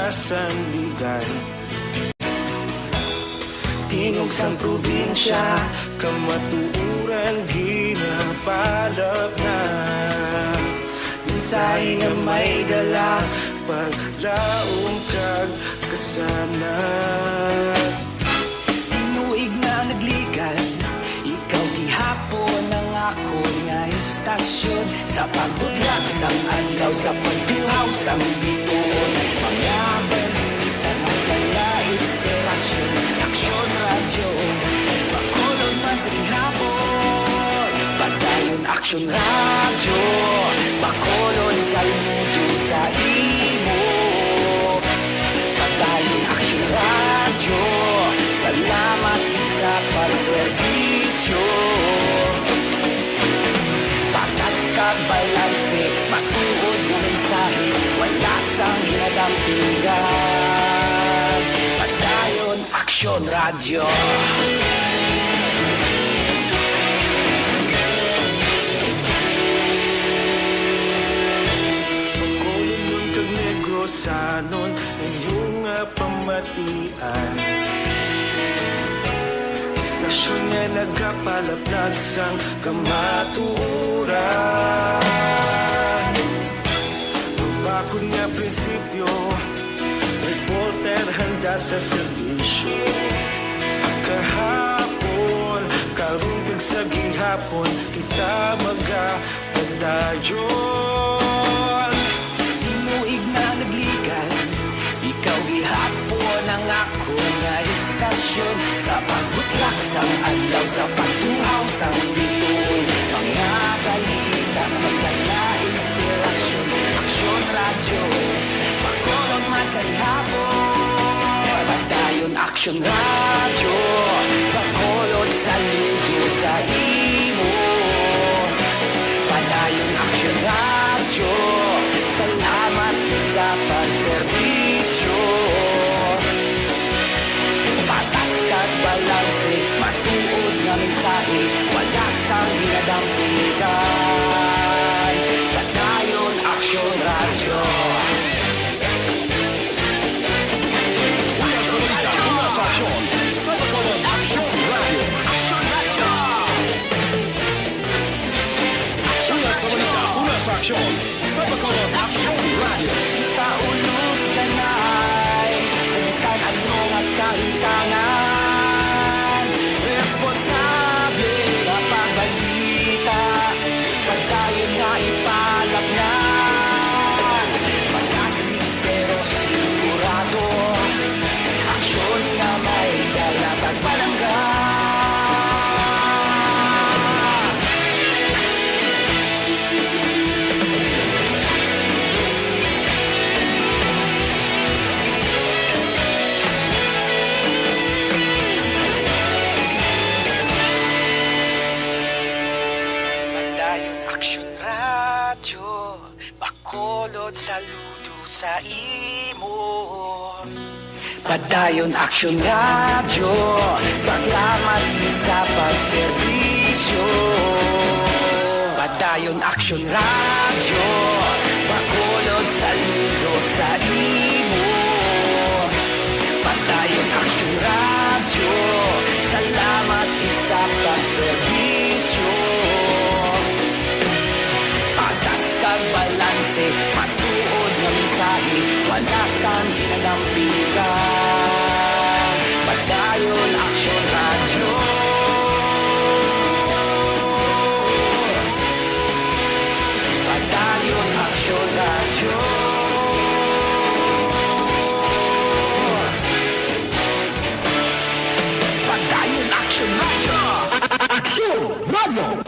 sa sandigan. Tingog sang probinsya, kamatuuran ginapalap na. Minsay nga may dala, paglaong kag kasanat. Tinuig na nagligan, ikaw gihapon ang ako nga istasyon. Sa pagbutlak sang adlaw, sa pagtuhaw sang bituon, mga balita ng kaya inspirasyon. Aksyon radyo, makulog man sa gihapon. Padayon aksyon radyo, makulog sa luto sa imo. Padayon aksyon radyo, salamat isa para serbisyo. Patas kag balanse, matuod ng mensahe, wala sang ginadampingan. Padayon aksyon radyo. Pagkulong kag Negrosanon, inyong pamatian. Istasyon nga nagkapalaplag sang kamaturan. Bakod nga prinsipyo, reporter handa sa serbisyo. Kahapon, karong kag sa gihapon, kita magapadayon. Tinuig na nagligan, ikaw gihapon ang ako nga istasyon. Sa pagbutlak sang adlaw, sa pagtuhaw sang bituon, mga balita magdala inspirasyon. Aksyon radyo, makulog man sa gihapon. Padayon aksyon radyo, makulog sa luto sa imo. Padayon aksyon radyo, salamat sa pagserbisyo. Patas kag balanse, matuod nga mensahe, wala sang ginadampingan. Padayon aksyon radyo. Una sa balita, una sa aksyon, sa Bacolod Aksyon Radio. Aksyon radyo! Una sa balita, una sa aksyon, sa Bacolod Aksyon Radio. Kaulog kanay, sinisan ano at kahintangan. Responsable ang pagbalita, pagkayon nga ipalap na. Pagkasig pero sigurado, aksyon nga may dalatag palangga. Padayon aksyon radyo, bakolod saludo sa imo. Padayon aksyon radyo, salamat sa pagserbisyo. Padayon aksyon radyo, bakolod saludo sa imo. Padayon aksyon radyo, salamat sa pagserbisyo. Patas kag balanse, matuod nga mensahe, wala sang ginadampingan. Padayon aksyon radyo. Padayon aksyon radyo. Padayon aksyon radyo. Aksyon radyo.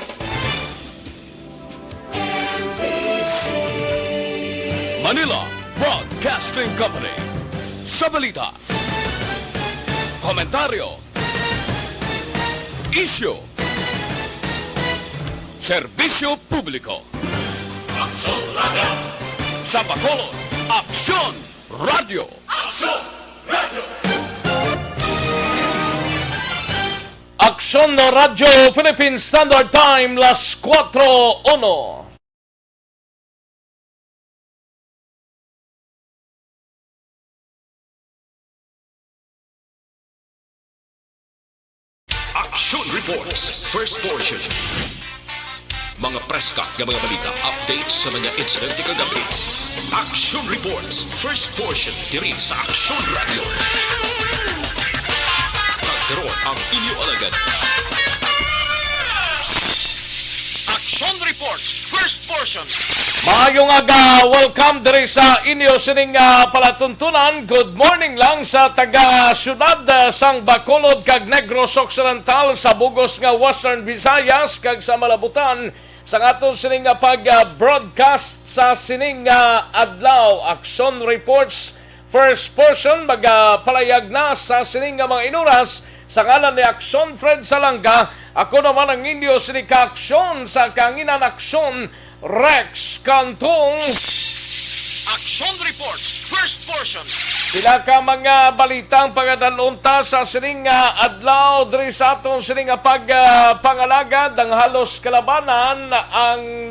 Manila Broadcasting Company. Sa balita, komentaryo, isyu, serbisyo publiko. Aksyon Radio. Sa Bacolod, Aksyon Radio. Aksyon Radio. Aksyon Radio, Philippine Standard Time, las 4:01. Reports, first portion. Mga preska ng mga balita, updates sa mga insidente kagabi. Action Reports, first portion, diri sa Action Radio. Kagkaroon ang inyo alagad. Action Reports, first portion. Maayong aga, welcome diri sa inyo sining palatuntunan. Good morning lang sa taga syudad sang Bacolod kag Negros Occidental sa bugos nga Western Visayas kag sa malabutan sa aton sining pag-broadcast sa sining adlaw. Action Reports first portion magapalayag na sa sining mga inuras sa ngalan ni Action Fred Salanga. Ako naman ang inyo sining ka-aksyon sa kanginan aksyon Rex Cantong. Action Reports, first portion. Sila ka mga balitang pagadalunta sa sining adlaw diri sa aton sining pag-pangalagad ang halos kalabanan ang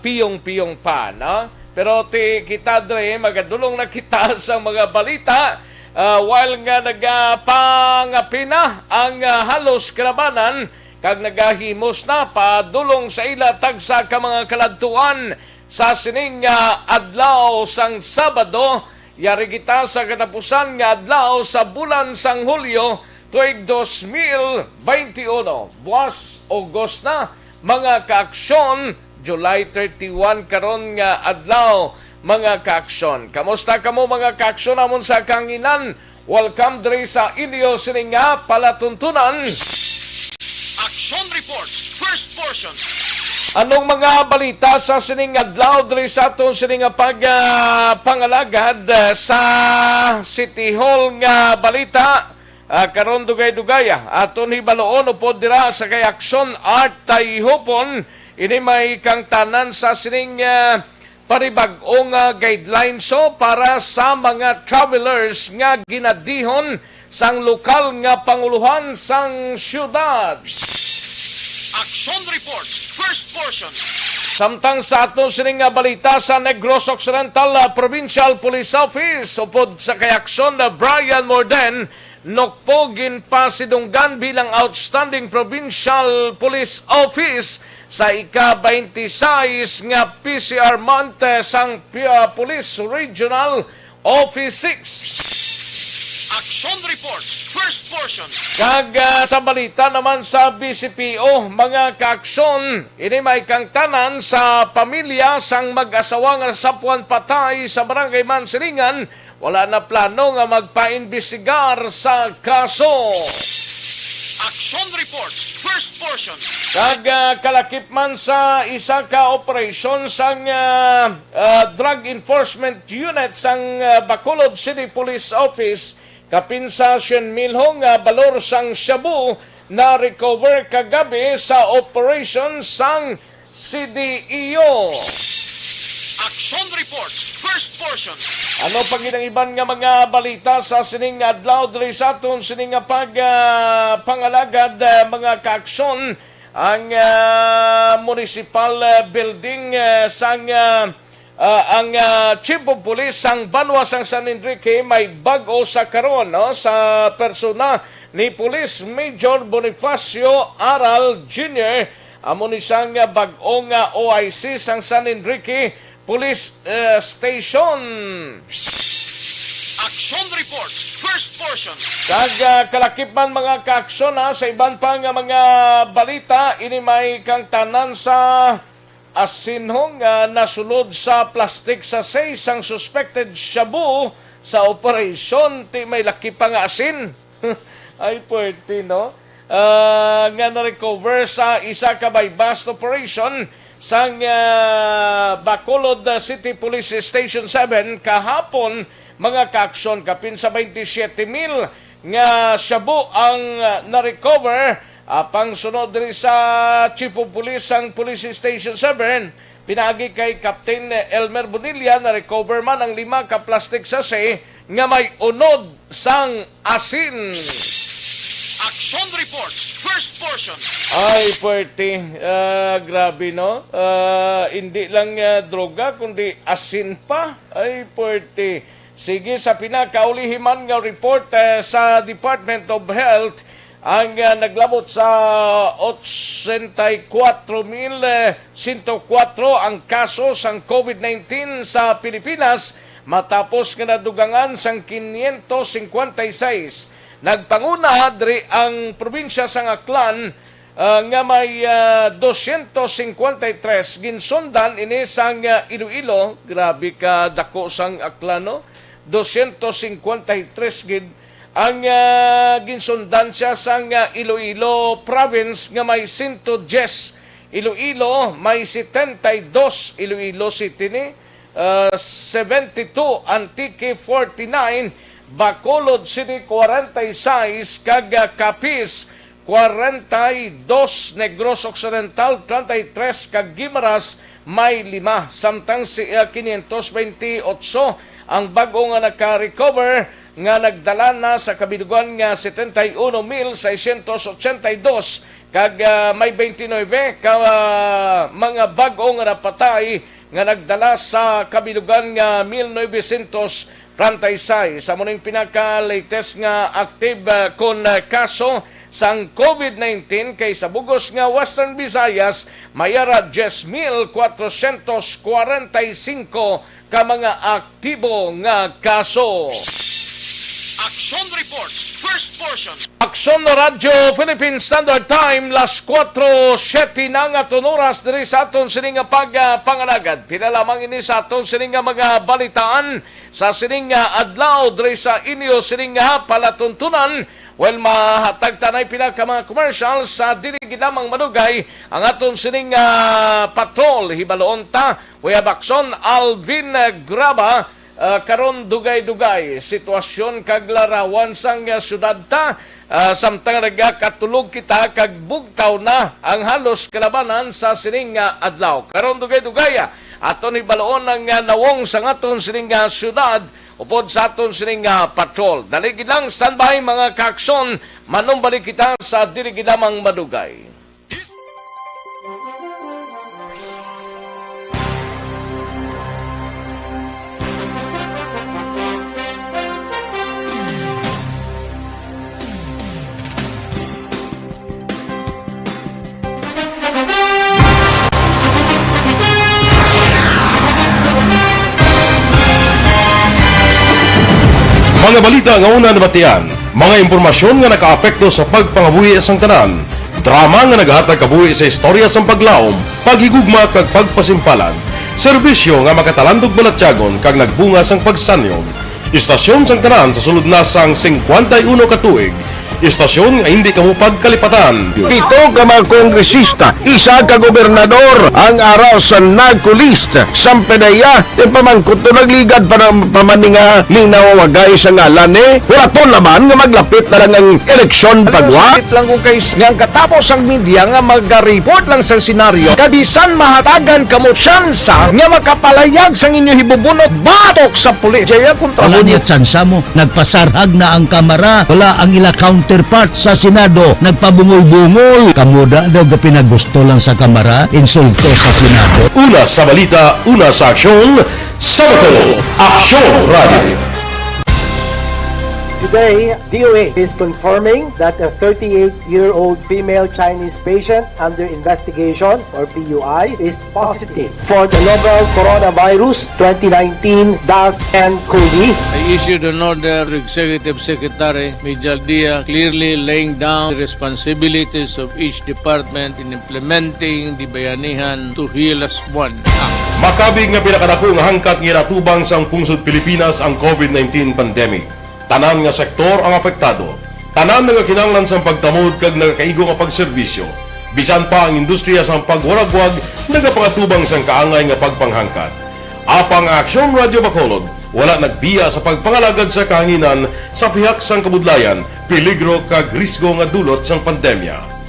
piyong-piyong pa, no? Pero kita diri magadulong na kita sa mga balita while nga nagapangapina ang halos kalabanan kag nagahimos na padulong sa ila tagsa ka mga kaladtuan sa sining adlaw sang Sabado. Yari kita sa katapusan nga adlaw sa bulan sang Hulyo tuig 2021. Buwas August na mga kaaksyon, July 31 karon nga adlaw mga kaaksyon. Kamusta kamo mga kaaksyon namon sa kanginan? Welcome diri sa inyo sining palatuntunan. Action Reports, first portion. Anong mga balita sa sining adlaw diri sa aton sining pangalagad sa City Hall nga balita karon dugay-dugay aton hibaloon upod dira sa kay Action Art Tayhopon ini may kang tanan sa sining panibag-ong guidelines so para sa mga travelers nga ginadihon sang lokal nga panguluhan sang syudad. Action Reports, first portion. Samtang sa aton sining balita sa Negros Occidental Provincial Police Office upod sa kay aksyon na Brian Morden nokpogin pa sidunggan bilang Outstanding Provincial Police Office sa ika-26 nga PCR month sang Police Regional Office 6. Action Reports, first portion. Kag sa balita naman sa BCPO, mga kaaksyon, ini may kang tanan sa pamilya sang mag-asawa nga sapuan patay sa barangay Mansilingan, wala na plano nga magpa-imbestigar sa kaso. Action Reports, first portion. Kag kalakip man sa isa ka operasyon sang Drug Enforcement Unit sang Bacolod City Police Office, kapinsa 100 milhong balor sang shabu na recover kagabi sa operation sang CDEO. Action Reports, first portion. Ano pag iban nga mga balita sa sining adlaw diri sa aton sining pangalagad mga kaaksyon ang municipal building sang ang Chief of Police sang Banwa sang San Enrique may bag-o sa karon no, sa persona ni Police Major Bonifacio Aral Jr. Amo ni sang bag-o nga OIC sang San Enrique Police Station. Action Reports, first portion. Kag kalakip man mga kaaksyon sa iban pa nga mga balita ini may kang tanan sa asinhong nasulod sa plastic sa sang suspected shabu sa operasyon ti may laki pa nga asin. Ay pwede no? Nga na-recover sa isa ka bypass operation sang Bacolod City Police Station 7 kahapon mga kaaksyon kapin sa 27,000 nga shabu ang na-recover. Pang sunod rin sa Chief of Police ang Police Station 7, pinagi kay Captain Elmer Bonilla na recover man ang 5 ka plastic sachet nga may unod sang asin. Action Reports, first portion. Ay, puwerte. Grabe, no? Hindi lang droga, kundi asin pa. Ay, puwerte. Sige, sa pinakaulihiman nga report sa Department of Health, ang naglabot sa 84,104 ang kaso sang COVID-19 sa Pilipinas matapos nga nadugangan sang 556. Nagpanguna diri ang probinsya sang Aklan nga may 253. Ginsundan ini sang Iloilo, grabe ka dako sang Aklan, no? 253 gid ang ginsundan siya sang Iloilo province nga may 110. Iloilo may 72, Iloilo City ni 72, Antique 49, Bacolod City 46, kag Capiz 42, Negros Occidental 33, kag Guimaras may 5, samtang 528 ang bago nga naka-recover nga nagdala na sa kabilugan nga 71,682, kag may 29 ka mga bago nga napatay nga nagdala sa kabilugan nga 1936. Sa muning pinaka-latest nga active kon kaso sang COVID-19 kay sa bugos nga Western Visayas mayara 10,445 ka mga aktibo nga kaso. Action Reports, first portion. Aksyon na Radyo Philippine Standard Time, las 4:07 na nga oras diri sa aton sining nga pagpangalagad. Pinalamang ini sa aton sining nga mga balitaan sa sining nga adlaw diri sa inyo sining nga palatuntunan. Well, mahatag tanay pinaka mga commercial sa dili lamang manugay ang aton sining patrol hibaloon ta. Kuya Bakson Alvin Graba, karon dugay-dugay sitwasyon kag larawan sang syudad ta, samtang nagakatulog kita kag bugtaw na ang halos kalabanan sa sining adlaw. Karon dugay-dugay aton ibaloon ang nawong sang aton sining syudad upod sa aton sining patrol. Dali lang standby mga kaakson, manumbalik kita sa dili lamang madugay. Mga balita nga una nabatian, mga impormasyon nga nakaapekto sa pagpangabuhi sang tanan, drama nga naghatag kabuhi sa istorya sang paglaom, paghigugma kag pagpasimpalan, serbisyo nga makatalandog balatyagon kag nagbunga sang pagsanyog, istasyon sang tanan sa sulod na sang 51 ka tuig, istasyon nga hindi kamo pagkalipatan. 7 ka mga kongresista, 1 ka gobernador ang araw sa nagkulist sa pedaya pamangkot to nagligad para pamaninga ning nawawagay sa ngalan ni wala to naman nga maglapit na lang ang eleksyon pagwa. Sakit lang kung kayo nga katapos ang media nga mag-report lang sa senaryo kabisan mahatagan kamo tsansa nga makapalayag sa inyo hibubunot batok sa pulis. Jaya kontra Wala niya tsansa mo, nagpasarhag na ang kamara, wala ang ila counterpart sa Senado, nagpabungol-bungol. Kamuda daw ga pinagusto lang sa kamara, insulto sa Senado. Una sa balita, una sa aksyon, Sabado, Aksyon Radio. Today, DOA is confirming that a 38-year-old female Chinese patient under investigation, or PUI, is positive for the novel coronavirus 2019-10-CoV. I issued an order to Executive Secretary Major Dia clearly laying down the responsibilities of each department in implementing the Bayanihan to Heal as One Act. Makabig nga pinakadako nga hangkat nga natubang sang pungsod Pilipinas ang COVID-19 pandemic. Tanan nga sektor ang apektado. Tanan nga kinahanglan sang pagtamod kag nagakaigo nga pagserbisyo. Bisan pa ang industriya sang pagwaragwag nagapangatubang sang kaangay nga pagpanghangkat. Apang Aksyon Radio Bacolod wala nagbiya sa pagpangalagad sa kahanginan sa pihak sang kabudlayan, peligro kag risgo nga dulot sang pandemya.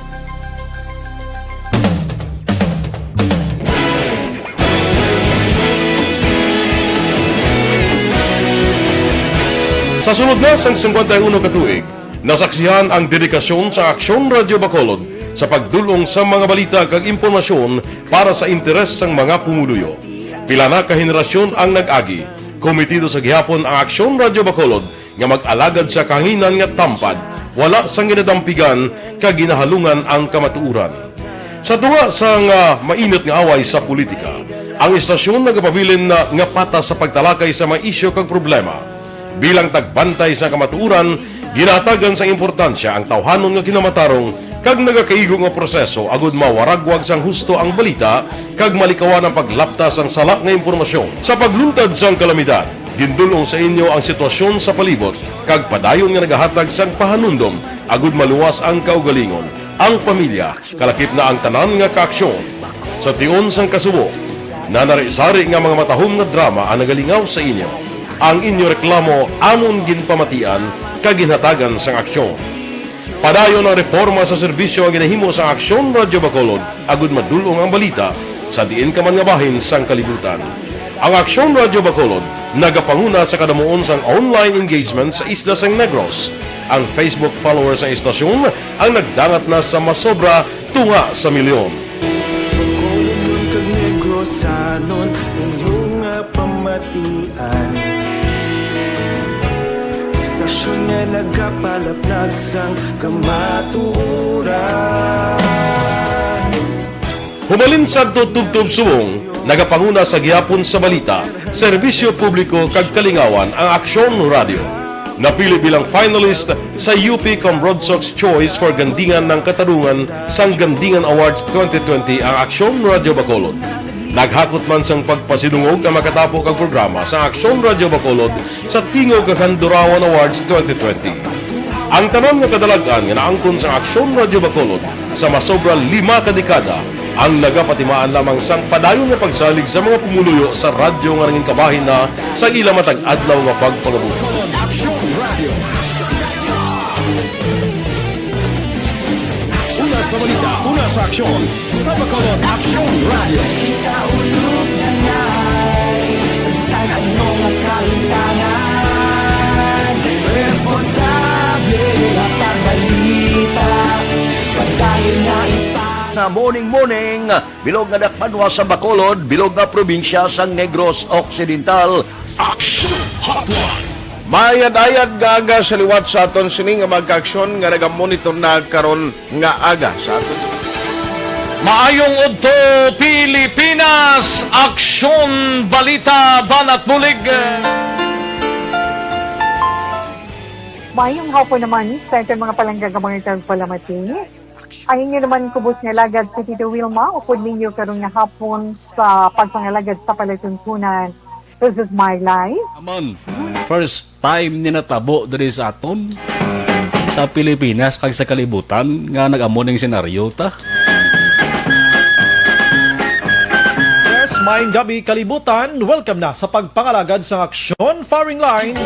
Sa sunod na sang 51 katuig, nasaksihan ang dedikasyon sa Aksyon Radio Bacolod sa pagdulong sa mga balita kag impormasyon para sa interes sang mga pumuluyo. Pila na ka henerasyon ang nag-agi, komitido sa gihapon ang Aksyon Radio Bacolod nga mag-alagad sa kahanginan nga tampad, wala sang ginadampigan kag ginahalungan ang kamatuuran. Sa tunga sang mainit nga away sa politika, ang istasyon nagapabilin na nga patas sa pagtalakay sa mga isyu kag problema. Bilang tagbantay sa kamatuuran, ginatagan sa importansya ang tawhanon nga kinamatarong kag nagakaigo nga proseso agud mawaragwag sang husto ang balita kag malikawan ang paglaptas ang salak nga impormasyon. Sa pagluntad sang kalamidad, gindulong sa inyo ang sitwasyon sa palibot kag padayon nga nagahatag sang pahanundom agud maluwas ang kaugalingon, ang pamilya, kalakip na ang tanan nga kaaksyon. Sa tion sang kasubo, nanari-sari nga mga matahom nga drama ang nagalingaw sa inyo. Ang inyo reklamo amon ginpamatian kag ginhatagan sang aksyon. Padayon ang reforma sa serbisyo ang ginahimo sa Aksyon Radyo Bacolod agud madulong ang balita sa diin ka man nga bahin sang kalibutan. Ang Aksyon Radyo Bacolod nagapanguna sa kadamuon sang online engagement sa Isla San Negros. Ang Facebook followers sa istasyon ang nagdangat na sa masobra tunga sa milyon. Pagkulong kag Negros anon inyong pamatian. Istasyon nga nagapalaplag sang kamatuuran. Humalin sa tutubtub subong, nagapanguna sa gihapon sa balita, serbisyo publiko kag kalingawan ang Aksyon Radio. Napili bilang finalist sa UP Combrodsok's Choice for Gandingan ng Katarungan sang Gandingan Awards 2020 ang Aksyon Radio Bacolod. Naghakot man sang pagpasidungog ang makatapo kag programa sa Aksyon Radio Bacolod sa Tingog kag Handurawan Awards 2020. Ang tanon nga kadalagan nga naangkon sa Aksyon Radio Bacolod sa masobra 5 ka dekada ang nagapatimaan lamang sang padayon nga pagsalig sa mga pumuluyo sa radyo nga nangin kabahin na sa ila matag adlaw nga pagpangabuhi. Una sa balita, una sa aksyon, sa Bacolod Aksyon Radio. Ikaulog na ngay, sansan ang mga kahintangan. Responsable ang pagbalita, pagkain na Na morning, bilog nga dakpanwa sa Bacolod, bilog nga probinsya sang Negros Occidental. Action Hotline! Mayad-ayad nga aga sa liwat sa aton sini nga magka-aksyon nga nagamonitor na karon nga aga sa aton. Maayong udto Pilipinas, Aksyon Balita Banat Bulig. Mayong hapon naman sa ating mga palanggang mga palamati. Ang inyo naman kubos nga lagad sa Tito Wilma, upod ninyo karong nga hapon sa pagpangalagad sa palatuntunan. This is my life. Amon, first time ni natabo diri sa aton sa Pilipinas kag sa kalibutan nga nag-amon ning senaryo ta. Yes, maayong gabi kalibutan. Welcome na sa pagpangalagad sa Aksyon Firing Line.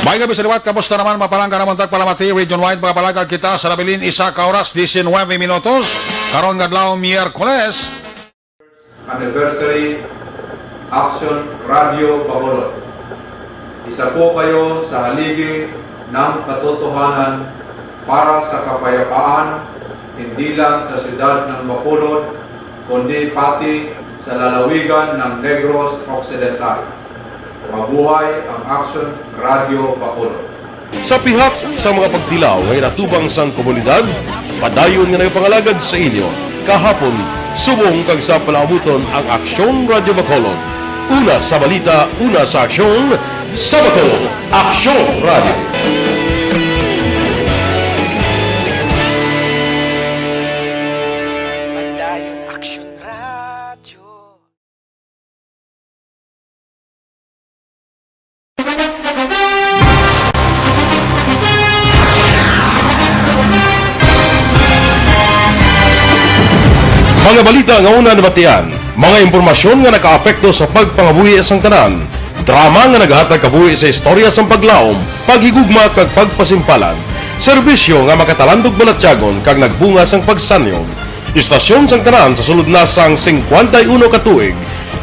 May gabi sa liwat, kamusta naman mapalangga naman tagpalamati, region-wide mga palagad kita sa Labilin, 1 ka oras, 19 minutos, karon ngadlaw Miyerkules. Anniversary Aksyon Radio Bacolod. Isa po kayo sa haligi ng katotohanan para sa kapayapaan, hindi lang sa siyudad ng Bacolod, kundi pati sa lalawigan ng Negros Occidental. Mabuhay ang Aksyon Radio Bacolod. Sa pihak sa mga pagdilaw ngay natubang sang komunidad, padayon nga nagpangalagad sa inyo. Kahapon, subong kag sa palaabuton ang Aksyon Radio Bacolod. Una sa balita, una sa aksyon, sa Bacolod, Aksyon Radio. Mga balita nga una nabatian, mga impormasyon nga nakaapekto sa pagpangabuhi sang tanan, drama nga naghatag kabuhi sa istorya sang paglaom, paghigugma kag pagpasimpalan, serbisyo nga makatalandog balatyagon kag nagbunga sang pagsanyog, istasyon sang tanan sa sulod na sang 51 ka tuig,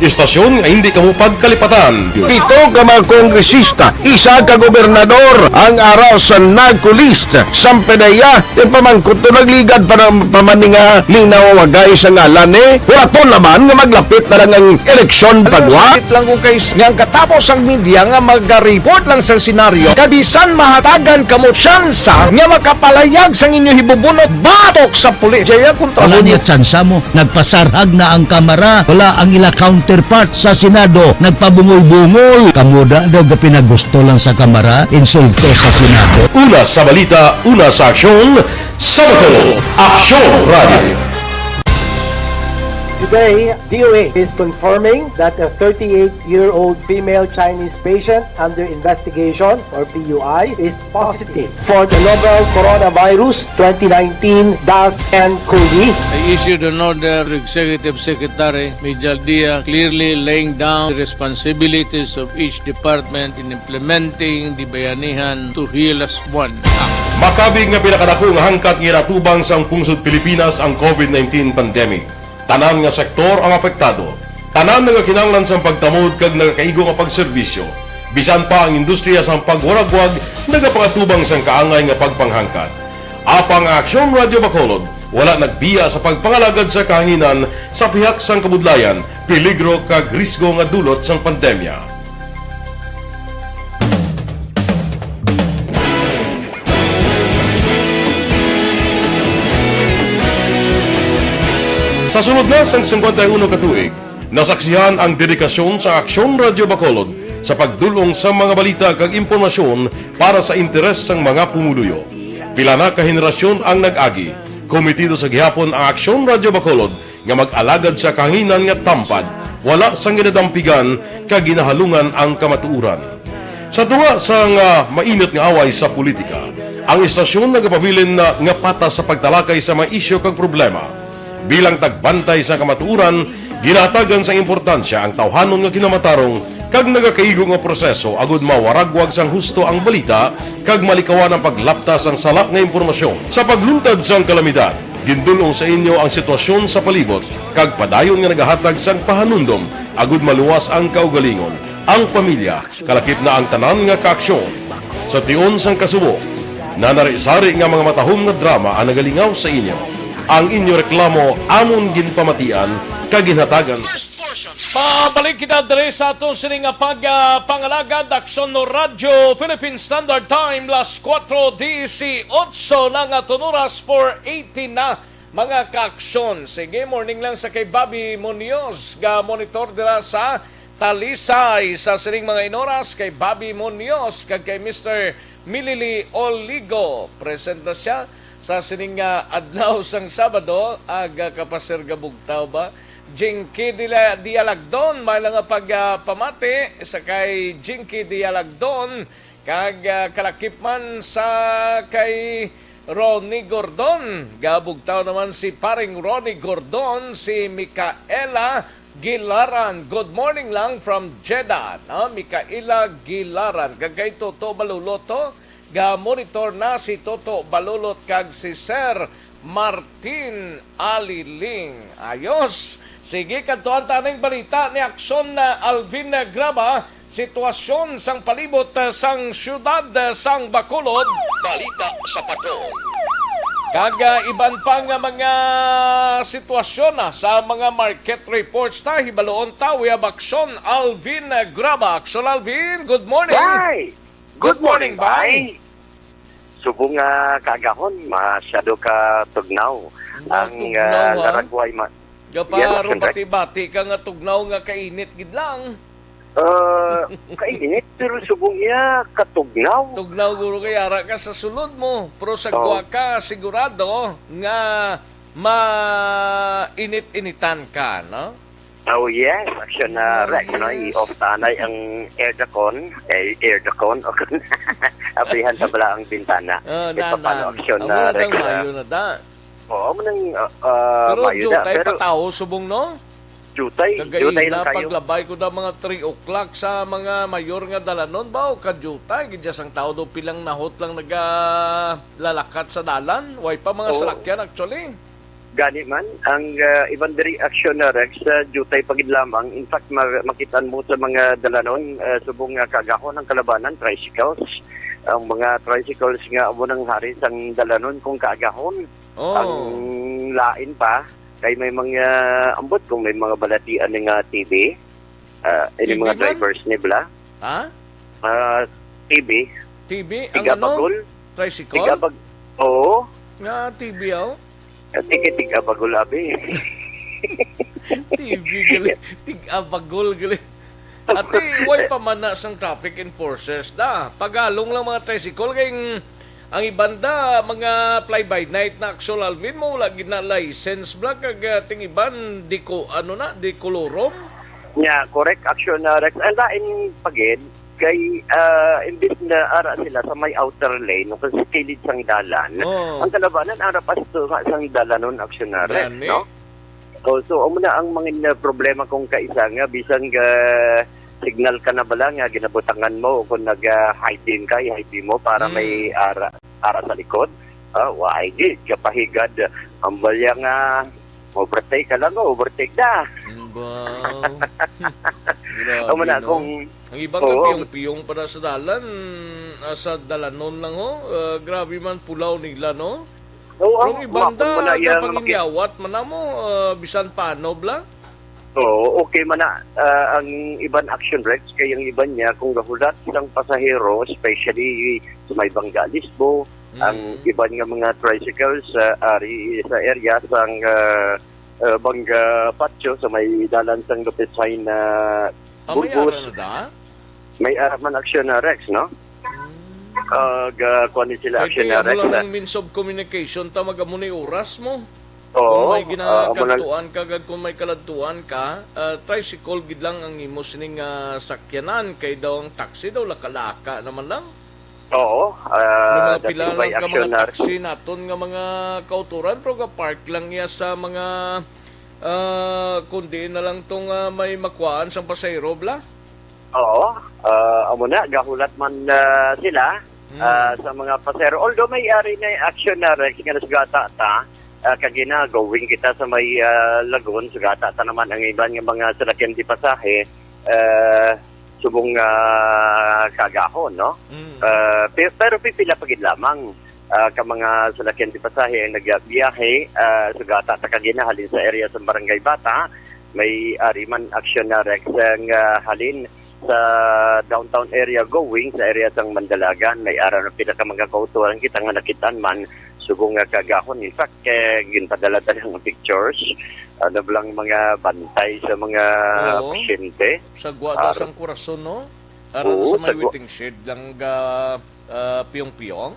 istasyon nga hindi kamo pagkalipatan. Pito ka mga kongresista, isa ka gobernador ang araw sa nagkulist sa PDEA yung pamangkot to nagligad para pamaninga linaw wagay sa ngalan wala to naman nga maglapit na lang ang eleksyon pagwa. Sakit lang kung kays nga katapos ang media nga mag-report lang sa senaryo kabisan mahatagan kamo tsansa nga makapalayag sa inyo hibubunot batok sa pulis. Jaya kontra Wala niya tsansa mo. Nagpasarhag na ang kamara. Wala ang ila counterpart sa Senado. Nagpabungol-bungol. Kamuda daw ga pinagusto lang sa kamara. Insulto sa Senado. Una sa balita, una sa aksyon, sa Bacolod, Aksyon Radio. Today, DOA is confirming that a 38-year-old female Chinese patient under investigation, or PUI, is positive for the novel coronavirus 2019 DAS-CoV. I issued an order, Executive Secretary Major Dia, clearly laying down the responsibilities of each department in implementing the Bayanihan to Heal as One Act. Makabig nga pinakadako nga hangkat nga natubang sang pungsod Pilipinas ang COVID-19 pandemic. Tanan nga sektor ang apektado. Tanan nga kinahanglan sang pagtamod kag nagakaigo nga pagserbisyo. Bisan pa ang industriya sang pagwaragwag nagapangatubang sang kaangay nga pagpanghangkat. Apang Aksyon Radio Bacolod wala nagbiya sa pagpangalagad sa kahanginan sa pihak sang kabudlayan, peligro kag risgo nga dulot sang pandemya. Sa sunod na sang 51 katuig, nasaksihan ang dedikasyon sa Aksyon Radio Bacolod sa pagdulong sa mga balita kag impormasyon para sa interes sang mga pumuluyo. Pila na ka henerasyon ang nag-agi, komitido sa gihapon ang Aksyon Radio Bacolod nga mag-alagad sa kahanginan nga tampad, wala sang ginadampigan kag ginahalungan ang kamatuuran. Sa tuwa sang mainit nga away sa politika, ang istasyon nagapabilin na nga patas sa pagtalakay sa mga isyu kag problema. Bilang tagbantay sa kamatuuran, ginatagan sa importansya ang tawhanon nga kinamatarong kag nagakaigo nga proseso agud mawaragwag sang husto ang balita kag malikawan ang paglapta sang salak nga impormasyon. Sa pagluntad sang kalamidad, gindulong sa inyo ang sitwasyon sa palibot kag padayon nga nagahatag sang pahanundom agud maluwas ang kaugalingon. Ang pamilya, kalakip na ang tanan nga kaaksyon. Sa tion sang kasubo, nanari-sari nga mga matahom nga drama ang nagalingaw sa inyo. Ang inyo reklamo amon ginpamatian kaginhatagan. Pabalik kita diri sa atong sining pagpangalagad Aksyon no Radio Philippine Standard Time las 4:18 na nga tunuras for 18 na mga kaaksyon. Sige, morning lang sa kay Bobby Munoz ga monitor dira sa Talisay sa sining mga inoras kay Bobby Munoz kag kay Mr. Milili Oligo. Present na siya sa sining adlaw sang Sabado, aga kapasir gabugtaw ba? Jinky Dialagdon, may lang pagpamati sa kay Jinky Dialagdon, kag kalakip man sa kay Ronnie Gordon. Gabugtaw naman si paring Ronnie Gordon, si Micaela Gilaran. Good morning lang from Jeddah, no? Micaela Gilaran. Kag kay Toto Baluloto, ga-monitor na si Toto Balulot kag si Sir Martin Aliling. Ayos! Sige, kantuan taning balita ni Aksyon na Alvin Graba. Sitwasyon sang palibot sang syudad sang Bacolod. Balita sa Patrol. Kag iban pa nga mga sitwasyon sa mga market reports ta. Hibaloon ta, we have Aksyon Alvin Graba. Aksyon Alvin, good morning! Bye! Good morning, bye! Subong kagahon, masyado ka tugnaw. Ang naragway Gaparo bati-bati ka nga tugnaw nga kainit gid lang. Kainit, pero subong iya katugnaw. Tugnaw guro kayara ka sa sulod mo. Pero sa gwa ka, sigurado nga mainit-initan ka, no? Oh yes, action na i-off tanay ang aircon, apihan sa bala ang bintana. Ito pa action na mayo na da. Oo, manang pero mayo da. Pero patao subong no? Jutay na lang kayo. paglabay ko na mga 3 o'clock sa mga mayor nga dalanon ba o ka-jutay. Gidyas ang tao do pilang nahot lang naglalakad sa dalan. Way pa mga salakyan actually. Gani man, ang ibang diri action na Rex, jutay pagid lamang. In fact, makitaan mo sa mga dalanon, subong kagahon ng kalabanan, tricycles. Ang mga tricycles nga amo nang hari sang dalanon kung kagahon. Ang lain pa, kay may mga ambot kung may mga balatian ng TV. Ini mga drivers ni Bla. Ha? TV. TV? Tiga Ang ano? bagol. Tricycle? Oo. Nga TV, oh. Tiga bagol abi. TV, gali. Tig-abagol, gali. Ate, way pa man na sang traffic enforcers da. Pagalong lang mga tricycle, kayong ang ibanda, mga fly-by-night na actual Alvin mo, lagi na license bla, kag ting iban, di kolorom. Yeah, correct. Action na Rex. And lain pagid, kay imbis na ara sila sa may outer lane no kasi kilid sang dalan ang kalabanan ara pasto sang dalan non aksyonar no so amo na ang mga problema kung kaisa nga bisan ga signal ka na bala nga ginabutangan mo kung nag-high beam ka high beam mo para may ara sa likod why gid kapahigad ang balya nga overtake ka lang overtake na Grabe, na, no? kung ang ibang piyong-piyong para sa dalan, sa dalanon lang ho. Grabe man pulaw nila, no? Kung ibang da, napanginyawat man na mo, bisan paano bla? Oo, okay man na. Ang ibang action Rex, kaya yung iban niya, kung gahulat ng pasahero, especially sa may Bangga, Lisbo, ang iban nga mga tricycles ari sa area sang Bangga Patio sa may dalan sang Lupitsay na may ara na da? May ara man action na Rex, no? Kuha ni sila action na Rex. Kaya lang means of communication, tamaga mo na oras mo. Oo. Kung may ginakalantuan ka, kung may kalantuan ka, tricycle gid lang ang imo sining sakyanan, kay daw ang taxi daw lakalaka naman lang. Oo. Mga pila lang ka mga taxi naton nga mga kauturan pero ka-park lang niya sa mga kundi na lang tong may makuhaan sa pasayro bla. Oo. Amo na gahulat man sila sa mga pasayro. Although may ari na action na Rex nga nasugata ta kagina going kita sa may lagon sugata ta naman ang iban nga mga salakyan di pasahe subong kagahon, no? Pero pipila pagid lamang ka mga salakyan di pasahe ang nagbiyahe sugata ta kagina halin sa area sa Barangay Bata may ariman action na Rex ang halin sa downtown area going sa area sang Mandalagan may ara na pila ka mga kauturan kita nga nakitaan man subong kagahon. In fact ginpadala ng pictures ano lang mga bantay sa mga pasyente sa guwada sang Corazon, no? Sa may waiting shed lang ga piyong-piyong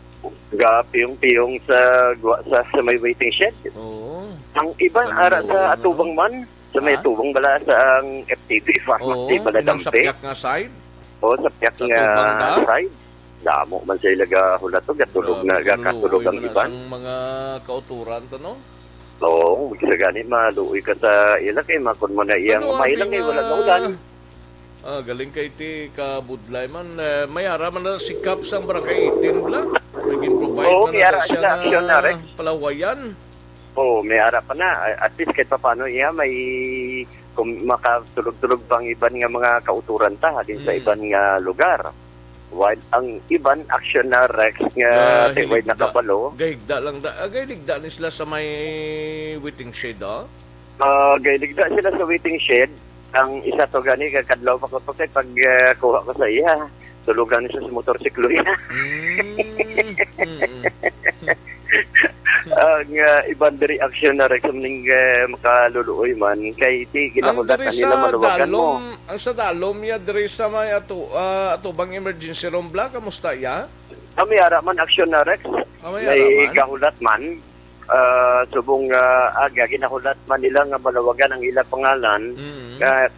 piyong sa may waiting shed. Ang iban ara sa atubang man sa may tubang bala sa ang FTV pharmacy bala dampe. Sa piyak nga side? Sa piyak nga side. Damo man sa ilaga hulatog katulog na katulog ang iban. Ang mga kauturan to, no? Oo, gani maluoy ka sa ila kay makon mo na iyang mailang ay wala na ulan. Galing kay ti kabudlay man may ara man na sikap sang barangay 18 bla. Naging provide man na siya palawayan. May ara pa na. At least kahit pa paano iya may kung makatulog-tulog pang iban nga mga kauturan ta halin sa iban nga lugar. While ang iban action na Rex nga tiway na kabalo. Gayigda lang da. Gayigda ni sila sa may waiting shed, gayigda sila sa waiting shed. Ang isa to gani kakadlaw pa ko kay pag kuha ko sa iya. Tulugan ni sa motorsiklo iya. Ang iban diri action na Rex ning makaluluoy man kay ti ginahulat nila maluwagan mo. Ang sa dalom ya diri sa may ato bang emergency room bla kamusta ya? May ara man action na Rex. May gahulat man subong ginahulat man nila nga maluwagan ang ilang pangalan.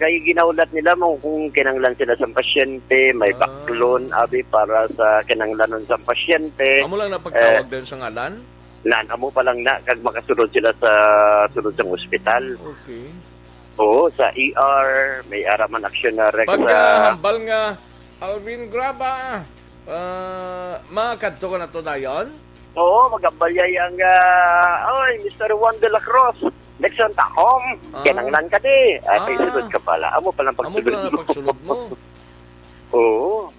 Kay ginahulat nila mo kung kinanglan sila sa pasyente, may baklon abi para sa kinanglanon sa pasyente. Amo lang napagtawag din sa ngalan? Amo pa lang na kag makasunod sila sa sunod sa ospital. Okay. Oo, sa ER may araman action na Rex. Pag hambal nga Alvin Graba, makakadto ka na to dayon? Oo, magabayay ang, oy, Mr. Juan de la Cruz, next on takom, kinanglan ka di. Ay, pagsulod ka pala. Amo palang pagsulod mo. Oo.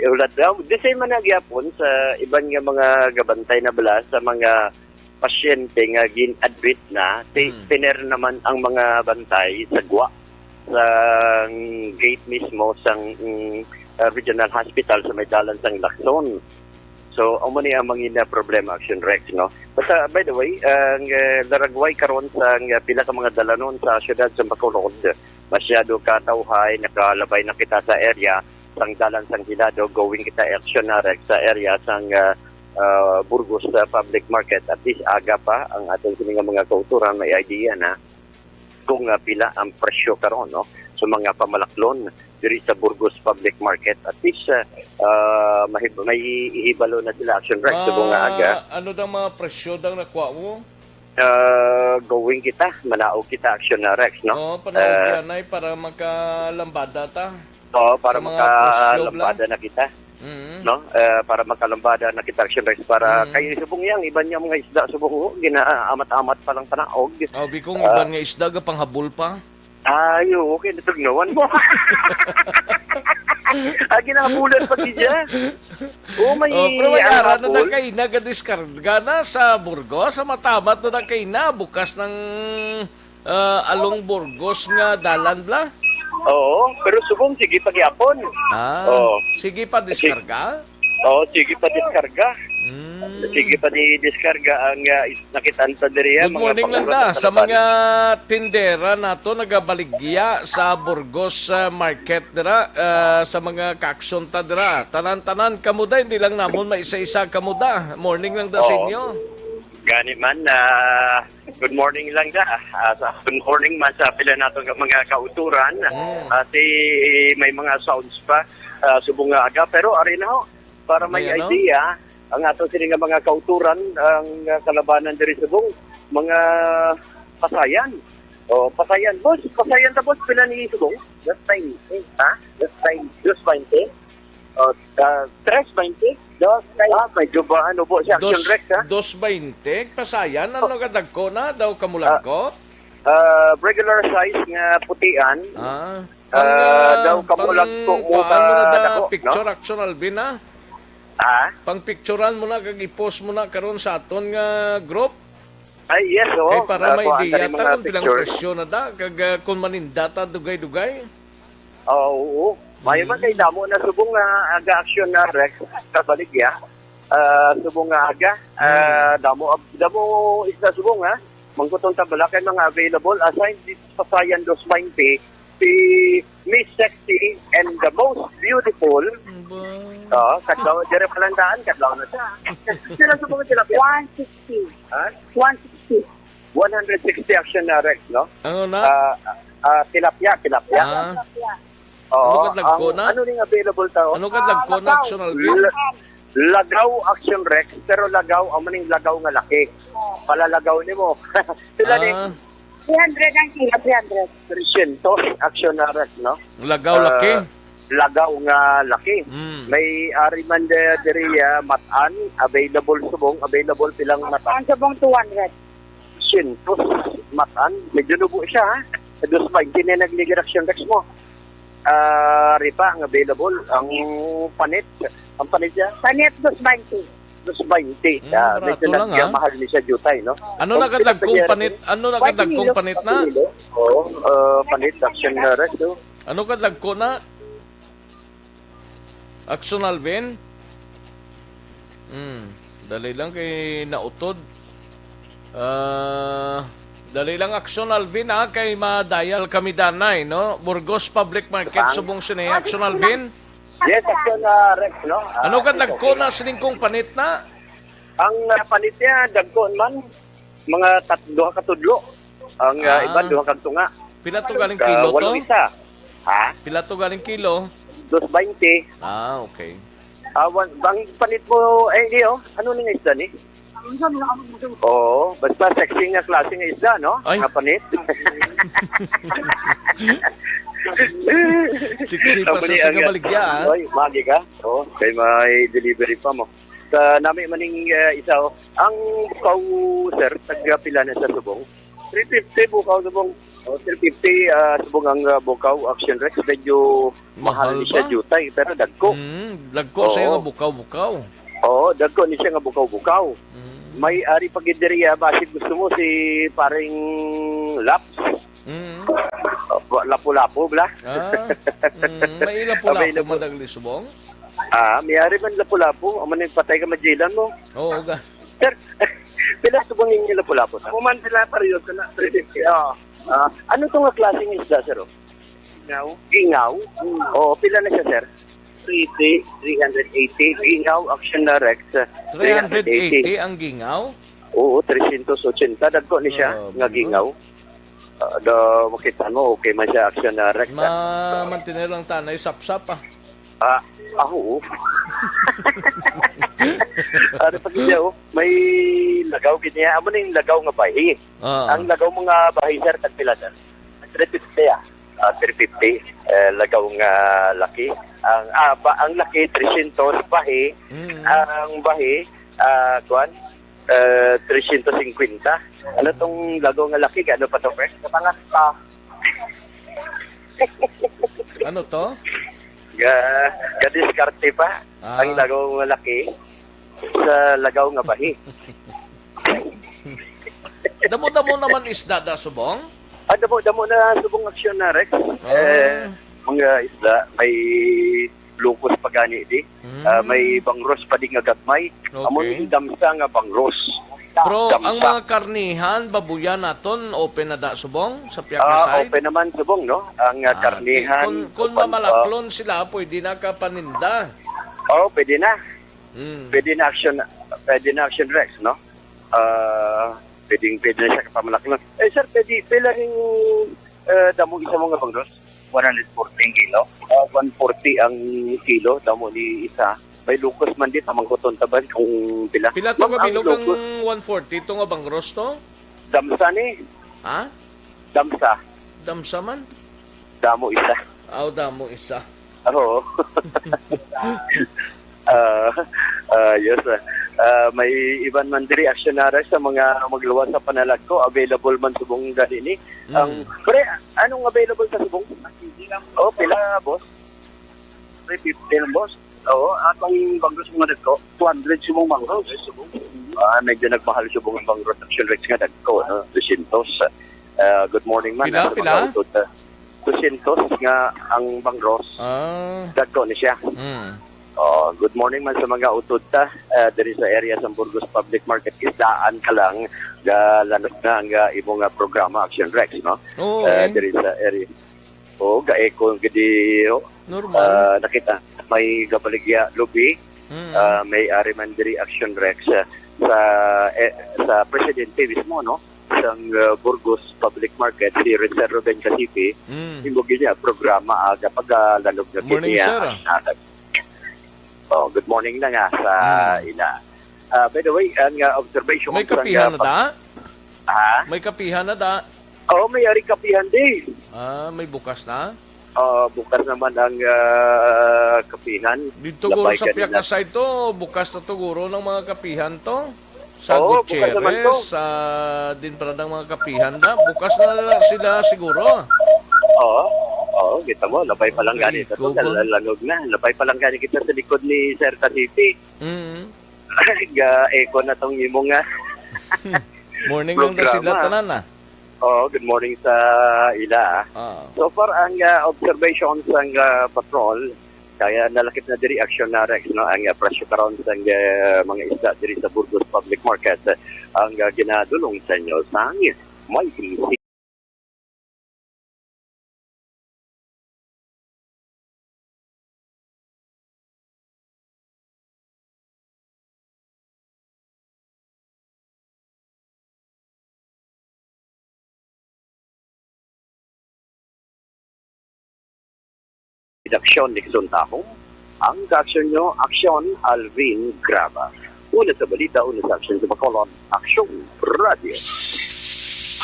Ulat daw, di sa'yo man nagyapon sa ibang nga mga gabantay na bala sa mga pasyente nga gin-admit na, tiner naman ang mga bantay sa gwa, sa gate mismo sa regional hospital sa may dalan sang Lacson. So, amo ni ang mga problema Action Rex, no? Basta, by the way, ang laragway karon sa pila ka mga dalanon sa siyudad sa Bacolod, masyado katawhay, nakalabay na kita sa area sang dalan sang Hilado, going kita Action Rex sa area sang Burgos Public Market. At least aga pa ang atong mga kauturan, may idea na kung pila ang presyo karon, no? So, mga pamalaklon diri sa Burgos Public Market. At least may ihibalo na sila Action Rex sa bunga aga. Ano daw mga presyo daw nakuha mo? Going kita, malao kita Action Rex, no? Oo, panahon yan ay para makalambada ta. Oo, para makalambada na kita. No? Para makalambada na kita Action Rex para kayo subong yang iban niya mga isda subong ginaamat-amat pa lang panaog. Bikong iban nga isda ga panghabol pa. Ayo, okay, natugnawan mo. Ginahabulan pati dyan. Pero may ara na kayo nagadiskarga na sa Burgos, sa matamat na kayo na bukas ng along Burgos nga dalan bla. Oo, pero subong, sige pagyapon. Sige pa diskarga? Oo, sige pa diskarga. Sige pa di-diskarga ang nakitaan sa diriya. Good morning lang da sa mga tindera nato nagabaligya sa Burgos Market dira, sa mga kaksyon ta dira. Tanan-tanan kamuda, hindi lang namon maisa-isa kamuda. Morning lang da sa inyo. Gani man, good morning lang da. Good morning man sa pila nato mga kauturan. May mga sounds pa subong nga aga. Pero ari na ho, para may idea, ang ato sila nga mga kauturan, ang kalabanan diri subong, mga pasayan. Pasayan, boss. Pasayan ta, boss. Pila ni subong? Just 20. Ha? Just 20. 3.20. Medyo ba ano po siya? Action Rex, ha? 2.20. Pasayan, ano kadagko na? Daw kamulag ko? Regular size nga putian. Daw kamulag ko mo ka picture, no? Action Alvin, ha? Pang-picturean mo na, kag-i-post mo na karon sa aton nga group. Ay, yes, oo. Para may idea ta kung pilang presyo na da, kag kung manindata dugay-dugay. Oo. May man kay damo na subong nga aga Action na Rex kabaligya. Subong nga aga. Damo isda subong ha. Mangkutong tabala kay mga available assigned this pasayan 220 si Miss Sexy and the most beautiful. Kadlaw, dire palandaan, kadlaw na siya. Sila subong sila 160. 160 Action na Rex, no? Ano na? Tilapia. Ano kadlagko na? Ano ning available tao? Ano kadlagko na Action Alvin? Lagaw Action Rex, pero lagaw, amaning lagaw nga laki. Palalagaw ni mo. Sila ni 300 ang kilo, 300. 300 Action Rex, no? Lagaw laki? Lagaw nga laki. May ariman diri matan, available pilang matan. Ang subong 200. 100 matan, medyo nubo siya ha. 2.20 na nagligir Action Rex mo. Ripa ang available, ang panit niya? Panit 220. 220. Medyo mahal ni siya jutay, no? Ano na kadagkong panit? Ano na kadagkong panit na? Oo, panit Action Rex, no? Ano kadagko na? Action Alvin? Dali lang kay nautod. Dali lang Action Alvin ha, kay madayal kami danay, no? Burgos Public Market, subong sinay Action Alvin? Yes, Action Rex, no? Ano ka dagko na siningkong panit na? Ang panit niya, dagko man, mga 2 katudlo. Ang iba, 2 katunga. Pila to galing kilo to? 8 isa. Ha? Pila to galing kilo? 2.20. Okay. Bang panit mo, di ano nga isda ni? Oo, basta sexy nga klase nga isda, no? Nga panit. Siksi pa sa baligya, ha? Oy, magi ka? Oo, kay may delivery pa mo. Sa nami maning isaw, ang bukaw, sir, tagpila na sa subong. 350 bukaw subong. 350 subong ang bukaw, Action Rex. Medyo mahal ni siya ba? jutay, pero dagko. Lagko sa nga bukaw-bukaw. Oo, dagko ni siya nga bukaw-bukaw. May ari pagidiriya, basit gusto mo si paring Laps. Lapu-lapu, bla? May lapu-lapu madagli subong? May ari man lapu-lapu. Aman yung patay ka majilan mo. Oo, ga. Sir, pila subong yung lapu-lapu? Kuman sila pareho ka na. 350. Ano itong klaseng isda, sir? Gingaw. Gingaw? Oo, pila na siya, sir? 380. Gingaw, Action na Rex. 380 ang gingaw? Oo, 380. Dagko ni siya, nga gingaw. Makita mo, okay man siya, Action na Rex. Mantinir lang tanay, sap-sap Oo. Ano pag niya, may lagaw kanya. Amo na yung lagaw nga bahi. Ang lagaw mga bahi, sir, tagpila, sir. 350 350. Lagaw nga laki. Ang laki, 300 bahi. Ang bahi, 350. Ano tong lagaw nga laki? Ano pa to, Pres? Kapangas pa. Ano to? Kadiskarte pa. Ang lagaw nga laki sa lagaw nga bahi. Damo-damo naman isda da subong? Damo na subong Action na Rex. Mga isda, may lupos pagani di. May bangros pa di nga gatmay. Amon damsa nga bangros. Pero ang mga karnihan, babuyan naton, open na da subong sa Piaca side? Open naman subong, no? Ang karnihan. Kung mamalaklon sila, pwede na kapaninda. Oo, pwede na. Pwede na Action Rex, no? Pwede na siya kapamalaklon. Sir, pwede rin damo isa mga bangros? 140 kilo. 140 ang kilo, damo ni isa. May lukos man din, tamang kuton taban kung pila. Pila to ka bilog ang 140? Ito nga bang rosto? Damsa ni. Ha? Damsa. Damsa man? Damo isa. Damo isa. Oo. Yes. May iban man diri aksyonaris sa mga magluwas sa panalag ko. Available man subong gani ni. Pre, anong available sa subong? Pila, boss? 350 boss. Oo, atong bangros mga dagko, 200 subong bangros. Medyo nagmahal subong ang bangros Action Rex nga dagko, 200. Good morning man. Pila? 200 nga ang bangros. Dagko ni siya. Good morning man sa mga utod ta. Diri sa area sa Burgos Public Market, isdaan ka lang lanot na ang imong programa Action Rex, no? Diri sa area. Gaeko gidi normal. Nakita may gabaligya lobby, may Arimandiri Action Rex sa presidente mismo, no? Isang Burgos Public Market, si Rizal Ruben Casipi, himbogin niya programa kapag lanog na morning, sir. Good morning na nga sa ina. By the way, ang observation may kapihan na da? May kapihan na da? May ari kapihan din. May bukas na? Bukas naman ang kapihan. Dito guro sa Piaca side to, bukas na to guro ng mga kapihan to. Sa Gutierrez, din para ng mga kapihan na. Bukas na sila siguro. Kita mo, labay pa lang ganito. Lanog na. Labay pa lang ganito kita sa likod ni Sir Casipi. Eko na tong imong morning lang na sila tanan na. Good morning sa ila. So far, ang observations ng patrol, kaya nalakip na diri Action na Rex, no? Ang presyo karon sa mga isda diri sa Burgos Public Market, ang ginadulong sa inyo sa may easy. Aksyon Nixon Tahong, ang ka-aksyon nyo, Aksyon Alvin Graba. Una sa balita, una sa aksyon sa Bacolod, Aksyon Radio.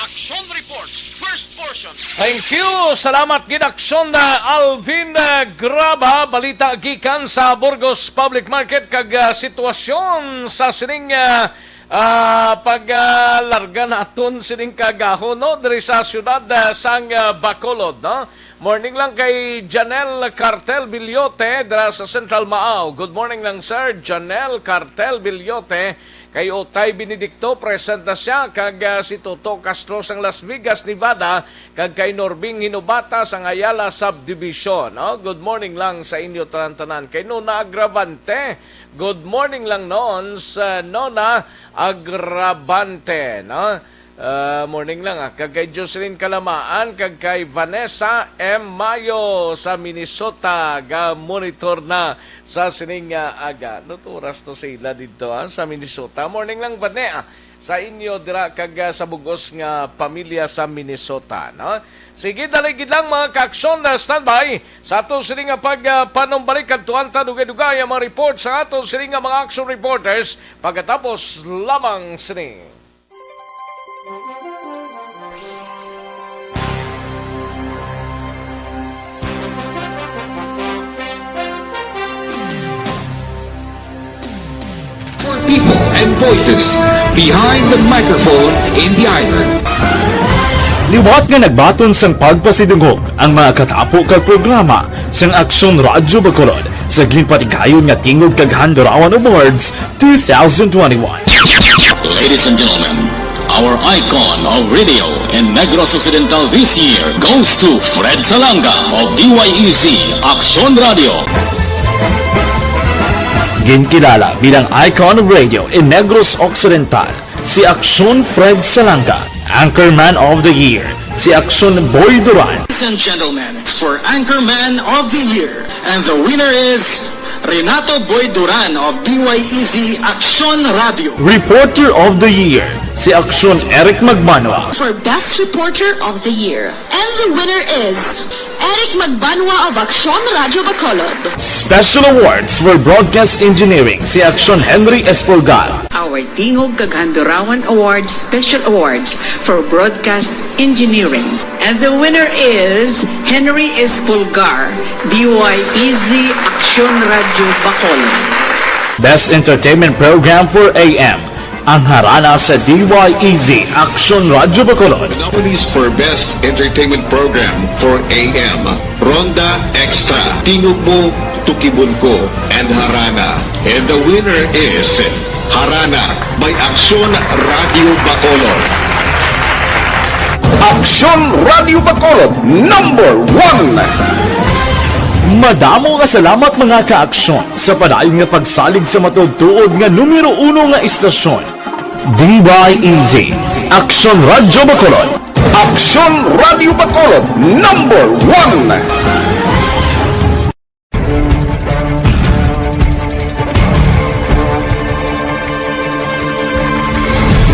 Action Reports, First Portion. Thank you. Salamat ginaksyon na Alvin Graba. Balita gikan sa Burgos Public Market kag sitwasyon sa sining paglarga naton sining kagahon no diri sa syudad sang Bacolod no. Morning lang kay Janel Cartel Bilyote dira sa Central Maaw. Good morning lang sir Janel Cartel Bilyote. Kay Otay Benedicto, present na siya. Kag si Toto Castro sang Las Vegas, Nevada. Kag kay Norbing Hinubata sang Ayala Subdivision. Oh, good morning lang sa inyo tanan-tanan. Kay Nona Agravante, good morning lang noon sa Nona Agravante. No? Morning lang kag kay Jocelyn Kalamaan, kag kay Vanessa M. Mayo sa Minnesota, ga monitor na sa sining aga. Oras to sila dito sa Minnesota. Morning lang Vanessa sa inyo dira kag sa bugos nga pamilya sa Minnesota, no? Sige, daligid lang mga kaaksyon na standby sa atong sining nga pagpanumbalik kadtuan ta dugay-dugay ang mga report sa atong sining nga mga action reporters pagkatapos lamang sining. People and voices behind the microphone in the island. Liwat nga nagbaton sang pagpasidungog ang mga katapo kag programa sang Aksyon Radyo Bacolod sa ginpatigayon nga tingog kag Handurawan Awards 2021. Ladies and gentlemen, our icon of radio in Negros Occidental this year goes to Fred Salanga of DYEZ Aksyon Radio. Ginkilala bilang icon of radio in Negros Occidental, si Aksyon Fred Salanga. Anchorman of the Year, si Aksyon Boy Duran. Ladies and gentlemen, for Anchorman of the Year, and the winner is Renato Boy Duran of DYEZ Aksyon Radio. Reporter of the Year, si Aksyon Eric Magbanwa. For Best Reporter of the Year, and the winner is Eric Magbanwa of Aksyon Radio Bacolod. Special awards for broadcast engineering, si Aksyon Henry Espolgar. Our Tingog kag Handurawan Awards Special Awards for Broadcast Engineering. And the winner is Henry Espolgar, DYEZ Aksyon Radio Bacolod. Best Entertainment Program for AM, ang harana sa DYEZ Aksyon Radio Bacolod. The nominees for Best Entertainment Program for AM, Ronda Extra, Tingog Mo, Tukibon Ko, and Harana. And the winner is Harana by Aksyon Radio Bacolod. Aksyon Radio Bacolod #1. Madamo nga salamat mga kaaksyon sa padayon nga pagsalig sa matugtuod nga numero 1 nga istasyon. DYEZ Aksyon Radio Bacolod. Aksyon Radio Bacolod #1.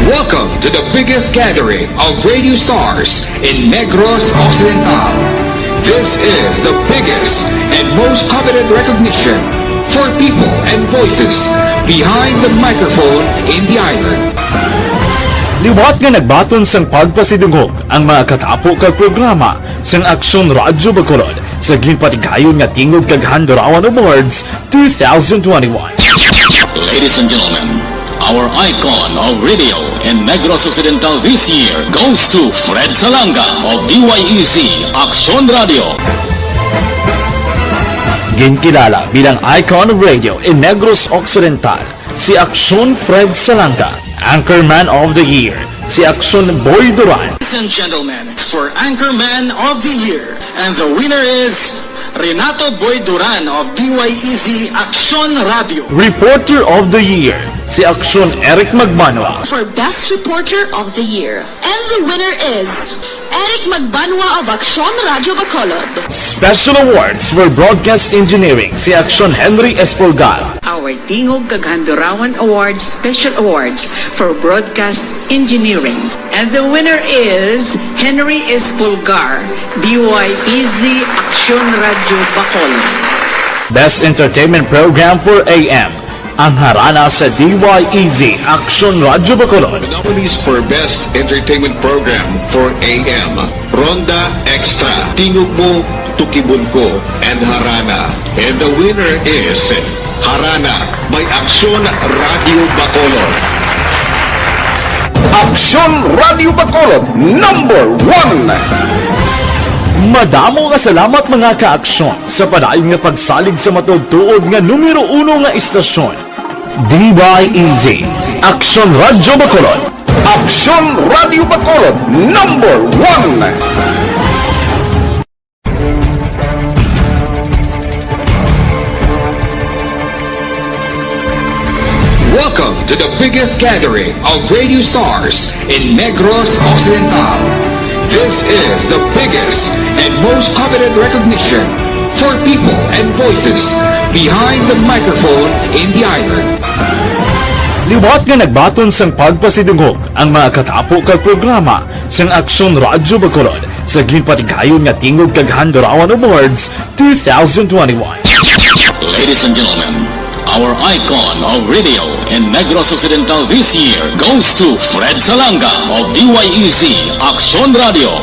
Welcome to the biggest gathering of radio stars in Negros Occidental. This is the biggest and most coveted recognition for people and voices behind the microphone in the island. Liwat nga nagbaton sang pagpasidungog ang mga katapo kag programa sang Aksyon Radyo Bacolod sa ginpatigayon nga tingog kag Handurawan Awards 2021. Ladies and gentlemen, our icon of radio in Negros Occidental this year goes to Fred Salanga of DYEZ Aksyon Radio. Ginkilala bilang icon of radio in Negros Occidental, si Aksyon Fred Salanga. Anchorman of the Year, si Aksyon Boy Duran. Ladies and gentlemen, for Anchorman of the Year, and the winner is Renato Boy Duran of DYEZ Aksyon Radio. Reporter of the Year, si Aksyon Eric Magbanwa. For Best Reporter of the Year, and the winner is Eric Magbanwa of Aksyon Radio Bacolod. Special awards for broadcast engineering, si Aksyon Henry Espolgar. Our Tingog kag Handurawan Awards Special Awards for Broadcast Engineering. And the winner is Henry Espolgar, DYEZ Aksyon Radio Bacolod. Best Entertainment Program for AM, Ang harana sa DYEZ Action Radyo Bacolod. Nominees for Best Entertainment Program for AM, Ronda Extra, Tingog Mo, Tukibon Ko, and Harana. And the winner is Harana by Action Radio Bacolod. Action Radio Bacolod #1. Madamo nga salamat mga ka-aksyon sa padayon nga pagsalig sa matudtuod nga numero 1 nga istasyon. DYEZ Action Radyo Bacolod. Action Radio Bacolod #1. Welcome to the biggest gathering of radio stars in Negros Occidental. This is the biggest and most coveted recognition for people and voices behind the microphone in the island. Liwat nga nagbaton sang pagpasidungog ang mga katapo kag programa sang Action Radyo Bacolod sa ginpatigayon nga tingog kag Handurawan Awards 2021. Ladies and gentlemen, our icon of radio in Negros Occidental this year goes to Fred Salanga of DYEZ Action Radio.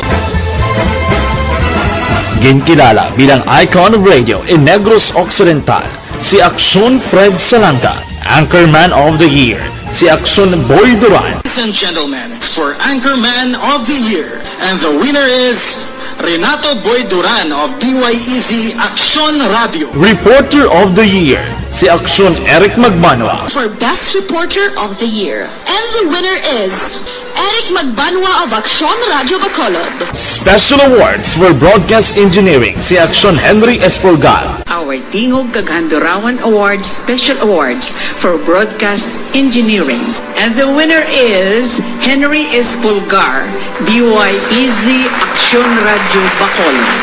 Ginkilala bilang icon of radio in Negros Occidental, si Action Fred Salanga. Anchorman of the Year, si Action Boy Duran. Ladies and gentlemen, for Anchorman of the Year, and the winner is Renato Boy Duran of DYEZ Action Radio. Reporter of the Year, si Action Eric Magbanwa. For Best Reporter of the Year. And the winner is Eric Magbanwa of Action Radio Bacolod. Special Awards for Broadcast Engineering, si Action Henry Espolgar. Our Tingog kag Handurawan Awards Special Awards for Broadcast Engineering. And the winner is Henry Espolgar, DYEZ Action Radio Bacolod.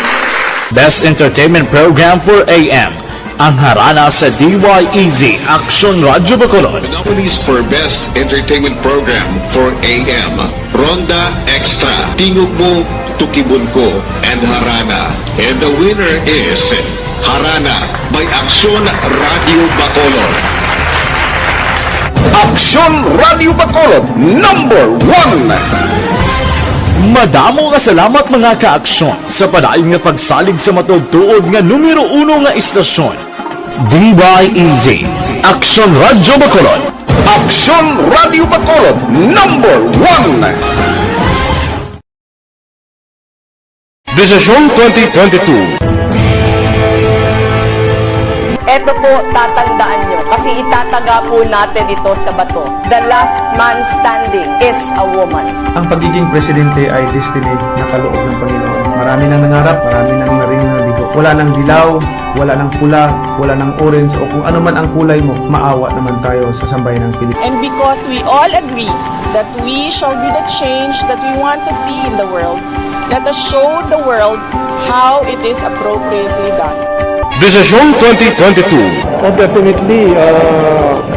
Best Entertainment Program for AM, ang harana sa DYEZ Action Radio Bacolod. Nominees for Best Entertainment Program for AM, Ronda Extra, Tingog Mo, Tukibon Ko, and Harana. And the winner is Harana by Action Radio Bacolod. Action Radio Bacolod #1. Madamo nga salamat mga ka-aksyon sa padayon nga pagsalig sa matudtuod nga numero 1 nga istasyon. DYEZ Action Radio Bacolod. Action Radio Bacolod #1. Desisyon 2022. Ito po, tatandaan nyo, kasi itataga po natin ito sa bato. The last man standing is a woman. Ang pagiging presidente ay destiny na kaloob ng Panginoon. Marami nang nangarap, marami nang naring nabigo. Wala nang dilaw, wala nang pula, wala nang orange, o kung ano man ang kulay mo, maawa naman tayo sa sambayan ng Pilipinas. And because we all agree that we shall be the change that we want to see in the world, let us show the world how it is appropriately done. Desisyon 2022. Definitely,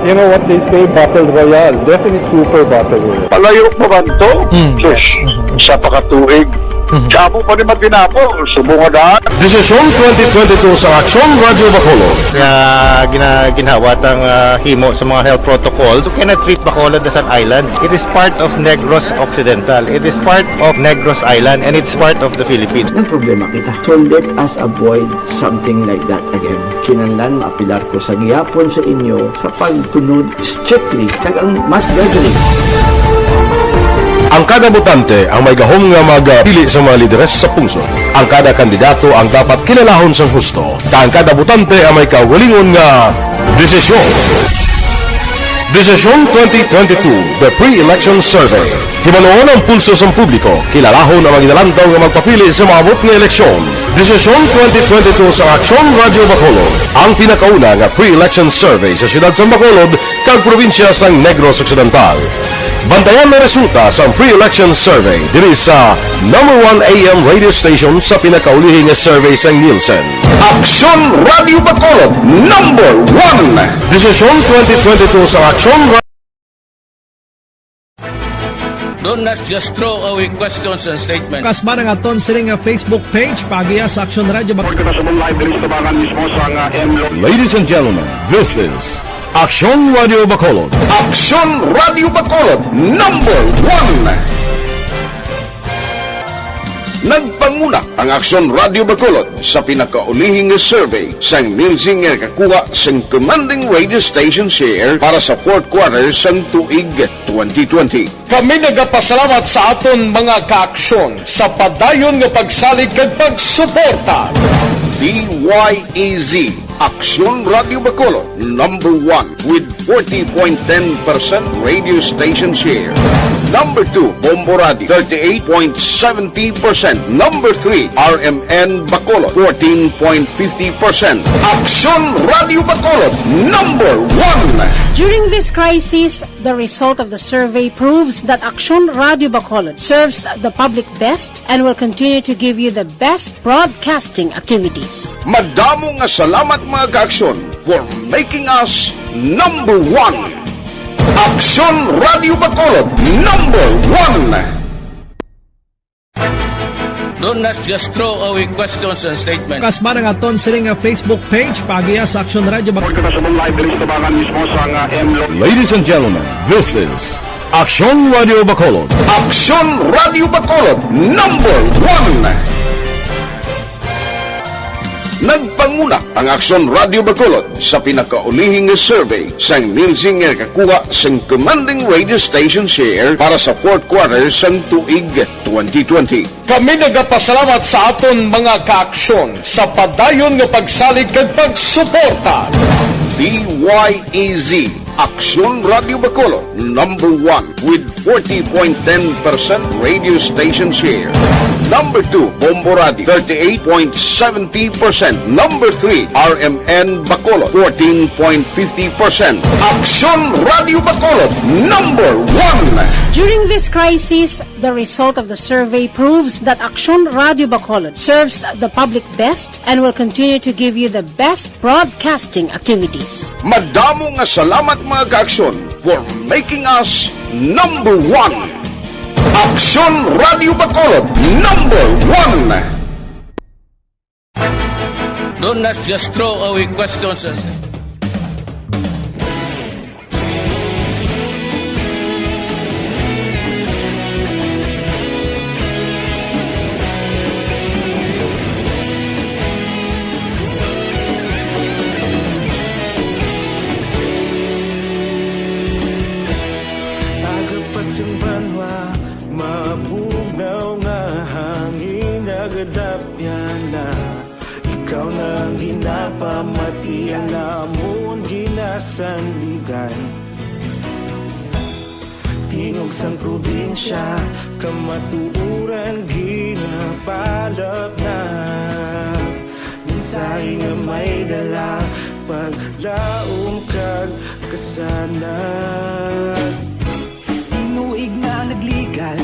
you know what they say, Battle Royale. Definitely super Battle Royale. Palayo pa man to? Sus, sa pakatuig. Kapo pa rin magdinapo, subungan. Desisyon 2022 sa Action Radio Bacolod. Kaya ginawat ang himo sa mga health protocols. You cannot treat Bacolod as an island. It is part of Negros Occidental. It is part of Negros Island and it's part of the Philippines. Ang problema kita. So let us avoid something like that again. Kinahanglan maapilar ko sa gihapon sa inyo sa pagtunod strictly kag ang mas gathering. Ang kada botante ang may gahom nga magpili sa mga lideres sa pungsod. Ang kada kandidato ang dapat kilalahon sa husto. Ang kada botante ang may kaugalingon nga desisyon. Desisyon 2022, the pre-election survey. Himanuon ang pulso sa publiko, kilalahon ang magidalantaw nga magpapili sa maabot nga eleksyon. Desisyon 2022 sa Action Radio Bacolod, ang pinakauna nga pre-election survey sa siyudad sa Bacolod kag probinsya sa Negros Occidental. Bantayan na resulta sa pre-election survey diri sa #1 AM radio station sa pinakaulihing nga survey sa Nielsen. Action Radio Bacolod #1. Desisyon 2022 sa Action Radio. Don't not just throw away questions and statements. Kasma ng aton sining Facebook page pagiya sa Action Radio Bacolod. Ladies and gentlemen, this is Aksyon Radio Bacolod. Aksyon Radio Bacolod number 1. Nagpanguna ang Aksyon Radio Bacolod sa pinakaulihing survey sa Nielsen nga kakuha sa commanding radio station share para sa fourth quarter sang tuig 2020. Kami nagapasalamat sa aton mga kaaksyon sa padayon nga pagsalig kag pagsuporta. DYEZ Aksyon Radio Bacolod number 1 with 40.10% radio station share. Number 2, Bombo Radio, 38.70%. Number 3, RMN Bacolod, 14.50%. Aksyon Radio Bacolod, number 1. During this crisis, the result of the survey proves that Aksyon Radio Bacolod serves the public best and will continue to give you the best broadcasting activities. Madamo nga salamat mga kaaksyon for making us number 1. Aksyon Radio Bacolod number 1. Don't not just throw away questions and statements. Kasma ng aton siling Facebook page pagiya sa Aksyon Radio Bacolod. Ladies and gentlemen, this is Aksyon Radio Bacolod. Aksyon Radio Bacolod number 1. Nagpanguna ang Aksyon Radio Bacolod sa pinakaulihing survey sa Nielsen nga kakuha sa commanding radio station share para sa fourth quarter sang tuig 2020. Kami nagapasalamat sa aton mga kaaksyon sa padayon nga pagsalig kag pagsuporta. DYEZ Aksyon Radio Bacolod number 1 with 40.10% radio station share. Number 2, Bombo Radio, 38.70%. Number 3, RMN Bacolod, 14.50%. Aksyon Radio Bacolod number 1. During this crisis, the result of the survey proves that Aksyon Radio Bacolod serves the public best and will continue to give you the best broadcasting activities. Madamo nga salamat mga kaaksyon for making us number 1. Aksyon Radio Bacolod number 1. Don't not just throw away questions and statements. Pamatian namon ginasandigan Tingog sang probinsya kamatuuran ginapalap na Minsay nga may dala paglaom kag kasanat Tinuig na nagligan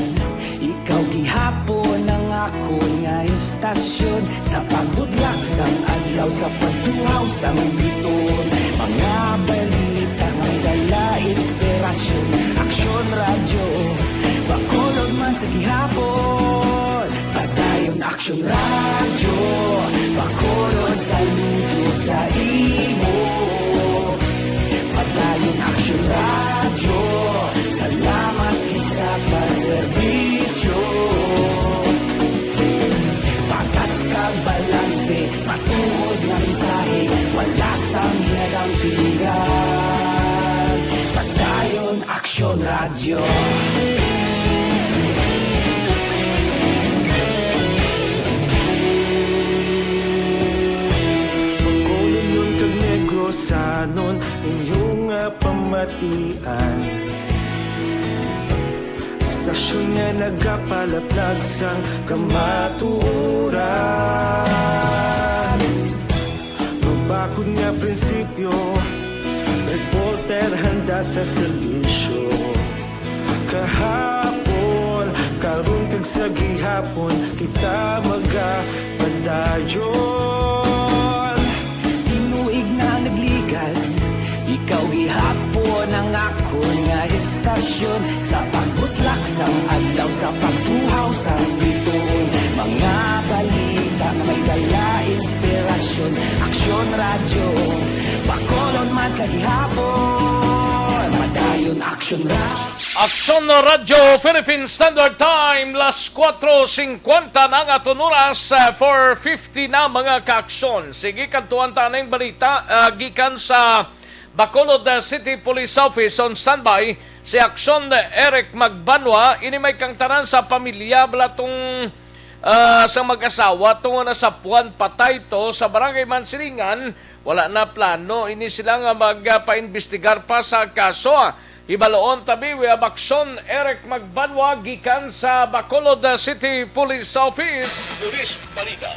ikaw gihapon ang ako nga istasyon Sa pagbutlak sang adlaw sa pagtuhaw sang biton Mga balita may dala inspirasyon Aksyon radyo Bacolod man sa gihapon Padayon Aksyon radyo Bacolod saludo sa imo Padayon Aksyon radyo Salamat kisa pagserbisyo Patas kag balanse Matuod na mensahe Wala sang hinadang pilihan Padayon Aksyon Radio Bacolod nun kag Negros Sanon Inyong pamatian Stasyon nga nagapalaplag sang kamaturan Mabakod nga prinsipyo Reporter handa sa serbisyo Kahapon, karun kag sa gihapon Kita magapadayon Tinuig na nagligan Ikaw gihapon ang ako nga istasyon Sa pagbutlak sang adlaw Sa pagtuhaw sang biton Mga balita na may dala inspirasyon Aksyon radyo Bacolod man sa gihapon, madayon action rush. Aksyon na Radyo Philippine Standard Time, las 4.50 na nga tunuras, 4.50 na mga kaaksyon. Sige, kantuan tanang balita, gikan sa Bacolod City Police Office on standby, si Aksyon Eric Magbanwa, ini may kang tanan sa pamilya, balatong sa mag-asawa, tungo na sa puwan patay to sa Barangay Mansilingan, wala na plano, ini sila nga magpa-investigar pa sa kaso. Ibaloon tabi we Aksyon Eric Magbanwa gikan sa Bacolod City Police Office. Police Balita.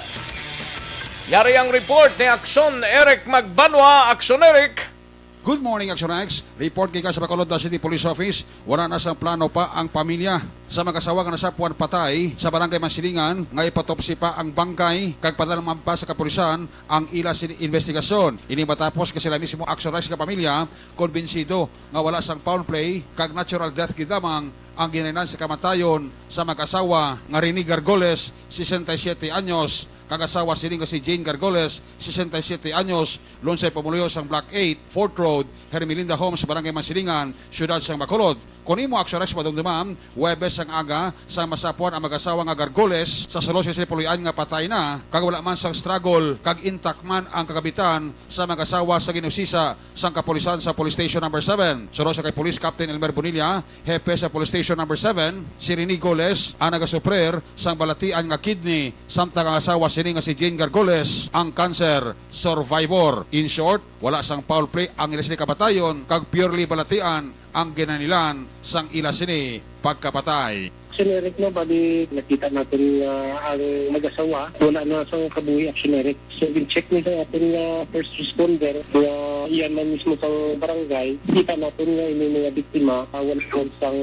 Yari ang report ni Aksyon Eric Magbanwa. Aksyon Eric. Good morning, Action X. Report kay sa Bacolod City Police Office. Wala na sa plano pa ang pamilya sa mag-asawa nga nasapuan patay sa Barangay Mansilingan nga ipatopsi pa ang bangkay kag padalaman pa sa kapulisan ang ila investigasyon. Ini matapos kasi sila mismo Action X ka pamilya konbinsido nga wala sang foul play kag natural death gidamang ang ginainan sa kamatayon sa mag-asawa nga Rini Gargoles, 67 anyos, kag-asawa sining si Jane Gargoles, 67 anyos, lunsay pamuluyo sang Block 8, 4th Road, Hermelinda Homes, Barangay Mansilingan, Siyudad sang Bacolod. Kung imo Action Rex padungdumam, Webes ang aga sa masapuan ang mag-asawa nga Gargoles sa salos sa puloy-an nga patay na, kag wala man sang struggle, kag intact man ang kagabitan sa mag-asawa sa ginusisa sang kapulisan sa Police Station number 7. Suro sa kay Police Captain Elmer Bonilla, hepe sa Police Station number 7, si Rini Goles ang nagasuprer sang balatian nga kidney, samtang ang asawa sini nga si Jane Gargoles ang cancer survivor. In short, wala sang foul play ang ila sini kapatayon, kag purely balatian ang ginanilan sang ila sini pagkapatay. Action Eric no, bali nakita natin ang mag-asawa, wala na sa kabuhi Action Eric. So, in-check nila ating first responder na iyan man mismo sa barangay. Kita natin nga ini mga biktima, wala naman sang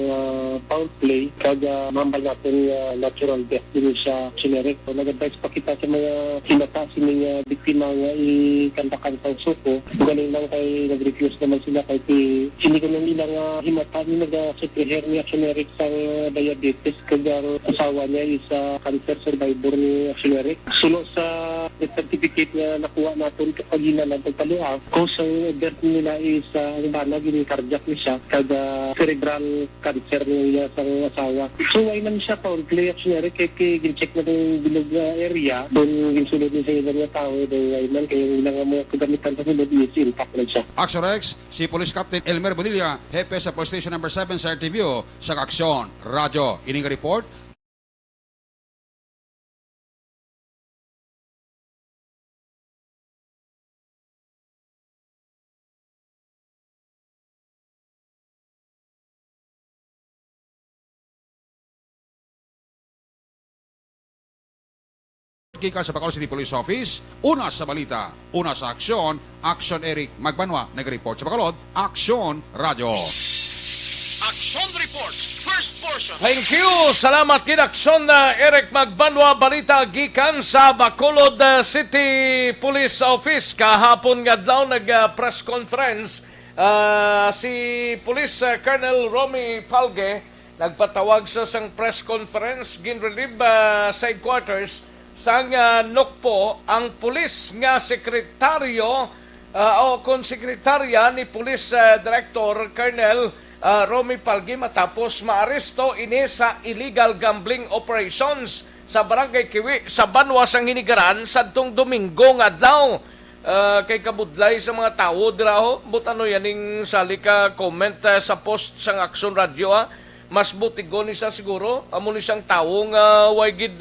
foul play, kaya mambal natin natural death din sa Action Eric. So, nag-advise pa kita sa mga sinata, sa mga biktima nga ikantakan sa suko. Galing lang kay nag-refuse naman sila kay sini ko nang ilang himata ni nag-secretary ni Action Eric sa diabetes. Kaya ang asawa niya is cancer survivor ni Action Eric. Sulo sa death certificate na nakuha natin kapag ina ng pagpaluha, cause ang death nila is ang banag, yung cardiac niya, kaya cerebral cancer niya sa asawa. So, ay naman siya foul play Action Eric, kaya gin-check na yung bilog area, doon ginsulod niya sa ilang tao, doon ay man, kaya yung ilang mga kagamitan sa sulod, is impact lang siya. Action Rex, si Police Captain Elmer Bonilla, hepe sa Police Station number 7 sa RTVO, sa Aksyon Radyo. Ining report. Kika sa Bacolod City Police Office, una sa balita, una sa aksyon, Action Eric Magbanwa, nag-report sa Bacolod, Aksyon Radio. Action Reports, first portion. Thank you. Salamat kid Aksyon Eric Magbanwa, balita gikan sa Bacolod City Police Office. Kahapon nga daw nag-press conference si Police Colonel Romy Palge, nagpatawag sa sang press conference, ginrelieve sa headquarters sang NOCPO ang pulis nga sekretaryo o kung sekretarya ni Police Director Colonel Romy Palgi matapos maaresto ini sa illegal gambling operations sa Barangay Kiwi sa Banwa sang Hinigaran sadtong Domingo nga adlaw. Kay kabudlay sa mga tao diraho, but ano yaning salika comment sa post sang Aksyon Radio mas butigon ni sa siguro amo ni sang tawo nga way gid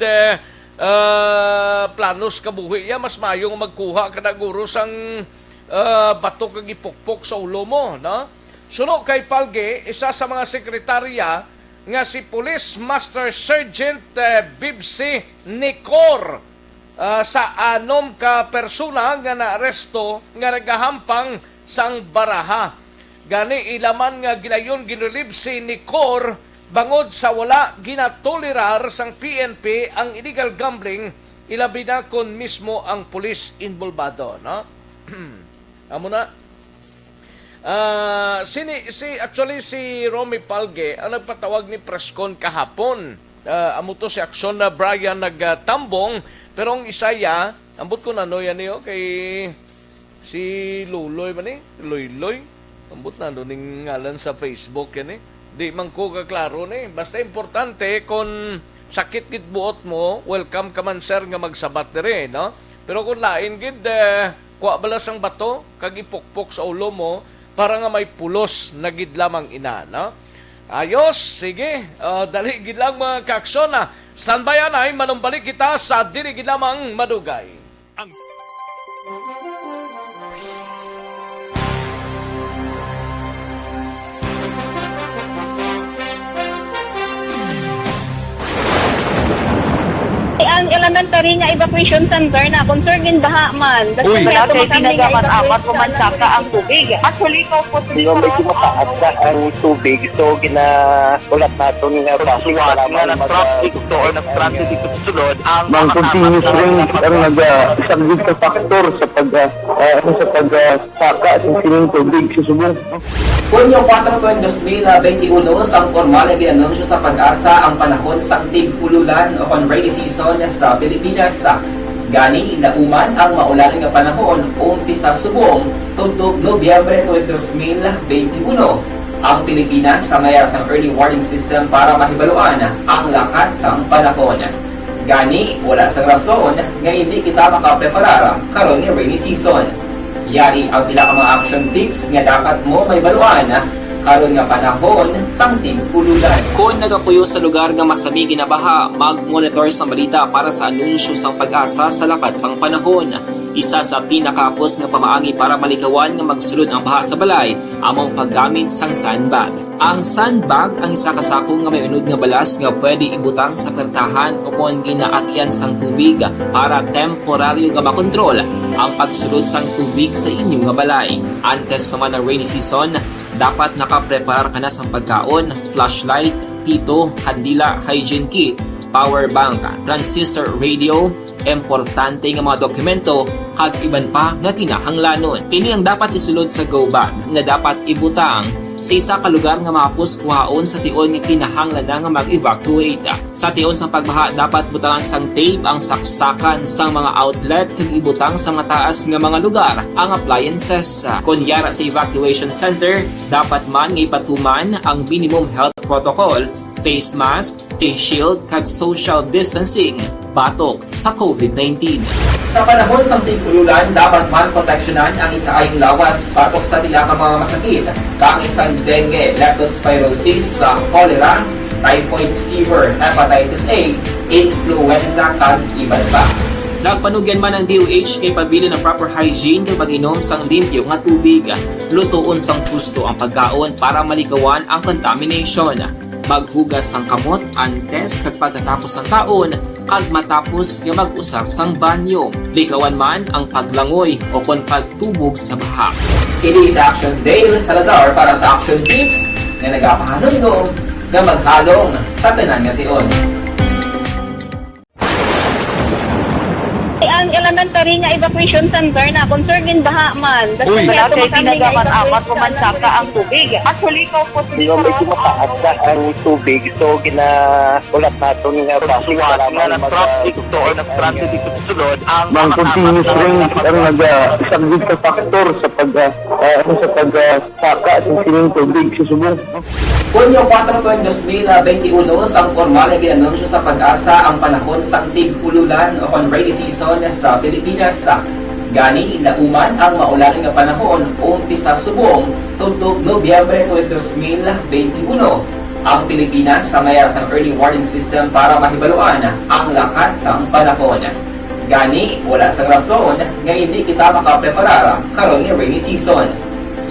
planos kabuhi ya, mas mayong magkuha kada guro sang bato kag ipukpok sa ulo mo, no? Suno kay Palge, isa sa mga sekretarya nga si Police Master Sergeant Bibsi Nicor sa 6 ka persona nga naaresto nga nagahampang sang baraha. Gani ilaman nga gilayon ginrelieve si Nicor bangod sa wala ginatolerar sang PNP ang illegal gambling, ilabi na kon mismo ang pulis involvado, no? Amo na. Actually si Romy Palge ang nagpatawag ni presscon kahapon. Amo to si Aksyon na Brian nagtambong, pero ang isaya, ambot ko na no yan niyo kay Si Luloy man Loy. Ambot na doon yung ngalan sa Facebook yan Di man ko kaklaro Basta importante kung sakit gid buot mo, welcome ka man sir nga magsabat dire, no? Pero kung lain gid, kuha balas ang bato, kag ipukpok sa ulo mo, para nga may pulos na gid lamang ina, no? Ayos, sige, dali gid lang mga kaaksyon na. Standby anay, manumbalik kita sa dili gid lamang madugay. Ang elementary nga evacuation center na concern din baha man. Uy, dati tinagaman apat kumansaka ang tubig. Actually, ko po Di ba medyo mataas na ang tubig. So, ulat natin nga pasiwala nga ng traffic doon, nag-transit dito sa sulod. Mang continuous rin ang nag-subject sa factor sa pagsaka sa sining tubig sa subong. Hunyo 4, 2021, sang formal ay ginanunsyo sa Pag-asa ang panahon sa tig-ululan o rainy season sa Pilipinas. Gani, ilauman ang maulan nga panahon umpisa subong tuntog Nobyembre 2021. Ang Pilipinas sa mayroon sang early warning system para mahibaluan ang lakat sang panahon. Gani, wala sang rason nga hindi kita makapreparar karon ni rainy season. Yari ang pila ka mga action tips nga dapat mo may baluan karon nga panahon sang tig-ululan. Kung nagapuyo sa lugar nga masami ginabaha, mag-monitor sa balita para sa anunsyo sang Pag-asa sa lakat sang panahon. Isa sa pinakapos nga pamaagi para malikawan nga magsulod ang baha sa balay, among paggamit sang sandbag. Ang sandbag ang isa kasakong nga may unod nga balas nga pwede ibutang sa pertahan upon ginaakyan sang tubig para temporaryo nga makontrol ang pagsulod sang tubig sa inyong nga balay. Antes naman ng rainy season, dapat nakapreparar ka na sa pagkaon, flashlight, pito, kandila, hygiene kit, power bank, transistor radio, importante nga mga dokumento, kag iban pa nga kinahanglanon. Ini ang dapat isulod sa go bag nga dapat ibutang sa isa ka lugar nga mapos kuhaon sa tion nga kinahanglan nga mag-evacuate. Sa tion sa pagbaha, dapat butangan sang tape ang saksakan sang mga outlet kag ibutang sa mataas nga mga lugar ang appliances. Kunyara sa evacuation center, dapat man nga ipatuman ang minimum health protocol, face mask, face shield kag social distancing batok sa COVID-19. Sa panahon sa tig-ululan, dapat man proteksyonan ang ikaayong lawas batok sa tila ka mga masakit, kang isang dengue, leptospirosis, cholera, typhoid fever, hepatitis A, influenza, kag iban pa. Nagpanugyan man ang DOH kay pabili ng proper hygiene kay pag-inom sang limpyo nga tubig. Lutuon sang gusto ang pagkaon para malikawan ang contamination. Maghugas sang kamot antes kag pagkatapos ang kaon kag matapos nga mag-usar sang banyo. Likawan man ang paglangoy o kon pagtubog sa baha. Kini sa Action Dale Salazar para sa Action Tips nga nagapahanundong nga maghalong sa tanan nga tion. Ang elementary nga evacuation center na concern din baha man. Uy, dati tinagaman apat kumansaka ang tubig. Actually, ko po Di ba medyo mataas na ang tubig. So, ulat natin nga pasiwala nga ng traffic doon, nag-transit dito sa sulod. Mang continuous rin ang nag-subject sa factor sa pagsaka sa sining tubig sa subong. Hunyo 4, 2021, sang formal ay ginanunsyo sa Pag-asa ang panahon sa tig-ululan o rainy season sa Pilipinas. Gani, ilauman ang maulan nga panahon umpisa subong tuntog Nobyembre 2021. Ang Pilipinas sa mayroon sang early warning system para mahibaluan ang lakat sang panahon. Gani, wala sang rason nga hindi kita makapreparar karon ni rainy season.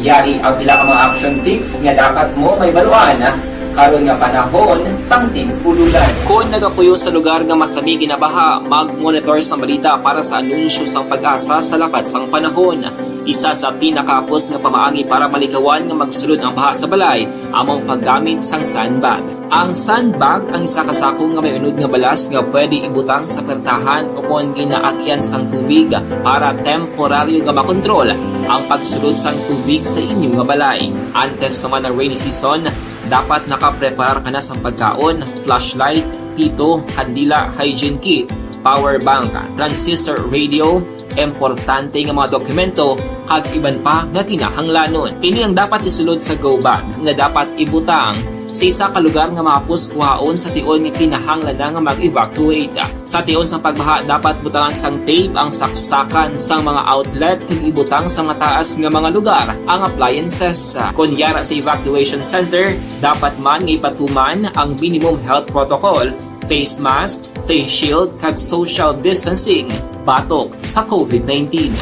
Yari ang pila ka mga action tips nga dapat mo may baluan karon nga panahon sang tig-ululan. Kung nagapuyo sa lugar nga masami ginabaha, mag-monitor sa balita para sa anunsyo sang Pag-asa sa lakat sang panahon. Isa sa pinakapos nga pamaagi para malikawan nga magsulod ang baha sa balay, among paggamit sang sandbag. Ang sandbag ang isa kasakong nga may unod nga balas nga pwede ibutang sa pertahan upon ginaakyan sang tubig para temporaryo nga makontrol ang pagsulod sang tubig sa inyong nga balay. Antes naman ng rainy season, dapat nakapreparar ka na sa pagkaon, flashlight, pito, kandila, hygiene kit, power bank, transistor radio, importante nga mga dokumento, kag iban pa nga kinahanglanon. Ini ang dapat isulod sa go bag nga dapat ibutang sa isa ka lugar nga mapus kuhaon sa tion nga kinahanglan nga mag-evacuate. Sa tion sa pagbaha dapat butangan sang tape ang saksakan sang mga outlet kag ibutang sa mataas nga mga lugar ang appliances. Kunyara sa evacuation center, dapat man nga ipatuman ang minimum health protocol, face mask, face shield kag social distancing batok sa COVID-19.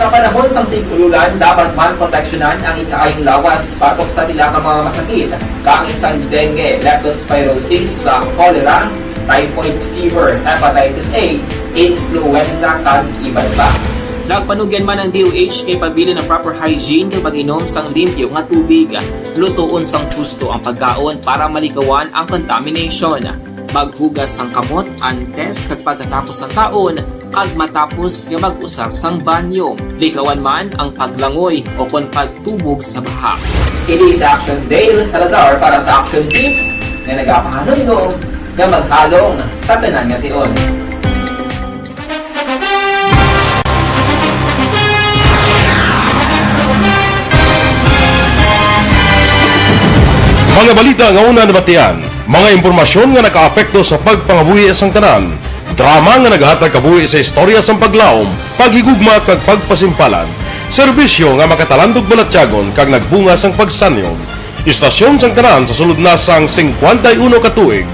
Sa panahon sa tigululan, dapat man proteksyonan ang ikaayong lawas batok sa nila ka mga masakit, kang isang dengue, leptospirosis, cholera, typhoid fever, hepatitis A, influenza, kag iban pa. Nagpanugyan man ang DOH kay pabili ng proper hygiene kay pag-inom sang limpyo nga tubig, lutuon sang husto ang pagkaon para malikawan ang contamination. Maghugas sang kamot antes kag pagkatapos ang kaon kag matapos nga mag-usar sang banyo. Likawan man ang paglangoy o kon pagtubog sa baha. Kini sa Action Dale Salazar para sa Action Tips na nagapahanundong nga maghalong sa tanan nga tion. Mga balita nga una nabatian, mga impormasyon nga nakaapekto sa pagpangabuhi sang tanan, drama nga naghatag kabuhi sa istorya sang paglaom, paghigugma kag pagpasimpalan, serbisyo nga makatalandog balatyagon kag nagbunga sang pagsanyog, istasyon sang tanan sa sulod na sang 51 ka tuig,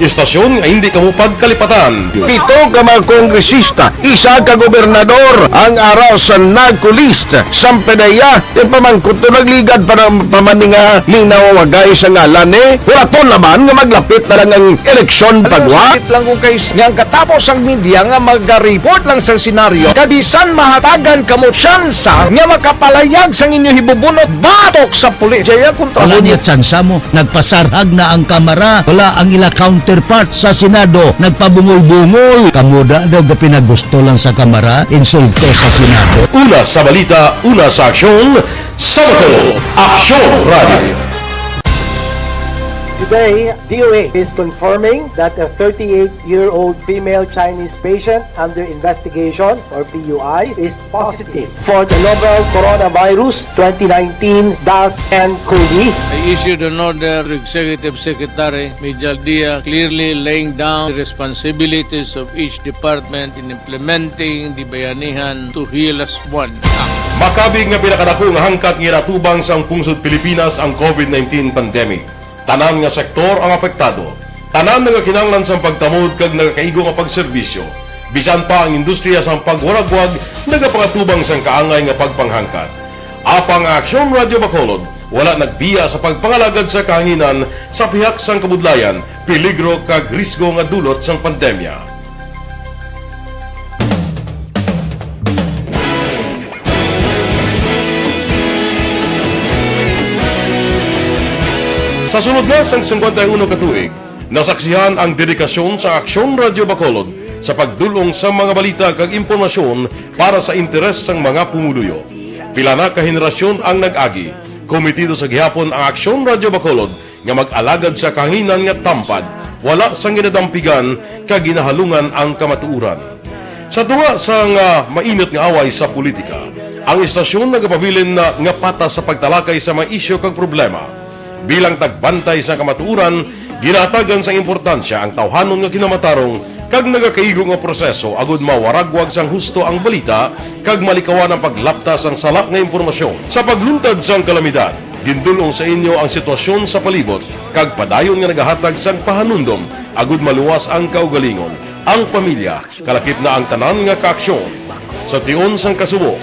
istasyon nga hindi kamo pagkalipatan. 7 ka mga kongresista, 1 ka gobernador ang araw sa nagkulist sa PDEA yung pamangkot to nagligad para pamaninga ning nawawagay sa ngalan wala to naman nga maglapit na lang ang eleksyon pagwa. Sakit lang ko guys nga katapos ang media nga mag-report lang sa senaryo kadisan mahatagan kamo tsansa nga makapalayag sang inyo hibubunot batok sa pulis. Jaya kontra wala niya tsansa mo, nagpasarhag na ang kamera, wala ang ila counterpart sa Senado, nagpabungol-bungol. Kamuda daw ga pinagusto lang sa kamera, insulto sa Senado. Una sa balita, una sa aksyon, Sabato, Aksyon Radio. Today, DOH is confirming that a 38-year-old female Chinese patient under investigation, or PUI, is positive for the novel coronavirus 2019-10-CoV. I issued an order to Executive Secretary Major Dia clearly laying down the responsibilities of each department in implementing the Bayanihan to Heal as One Act. Makabig nga pinakadako nga hangkat nga natubang sang pungsod Pilipinas ang COVID-19 pandemic. Tanan nga sektor ang apektado. Tanan nga kinahanglan sang pagtamod kag nagakaigo nga pagserbisyo. Bisan pa ang industriya sang pagwaragwag nagapangatubang sang kaangay nga pagpanghangkat. Apang Aksyon Radio Bacolod wala nagbiya sa pagpangalagad sa kahanginan sa pihak sang kabudlayan, peligro kag risgo nga dulot sang pandemya. Sa sunod na sang 51 ka tuig, nasaksihan ang dedikasyon sa Aksyon Radio Bacolod sa pagdulong sa mga balita kag impormasyon para sa interes sang mga pumuluyo. Pila na ka henerasyon ang nag-agi, komitido sa gihapon ang Aksyon Radio Bacolod nga mag-alagad sa kahanginan nga tampad, wala sang ginadampigan kag ginahalungan ang kamatuuran. Sa tunga sang mainit nga away sa politika, ang istasyon nagapabilin na nga patas sa pagtalakay sa mga isyu kag problema. Bilang tagbantay sa kamatuuran, ginatagan sa importansya ang tawhanon nga kinamatarong kag nagakaigo nga proseso agud mawaragwag sang husto ang balita kag malikawan ang paglapta sang salak nga impormasyon. Sa pagluntad sang kalamidad, gindulong sa inyo ang sitwasyon sa palibot kag padayon nga nagahatag sang pahanundom agud maluwas ang kaugalingon, ang pamilya, kalakip na ang tanan nga kaaksyon. Sa tion sang kasubo,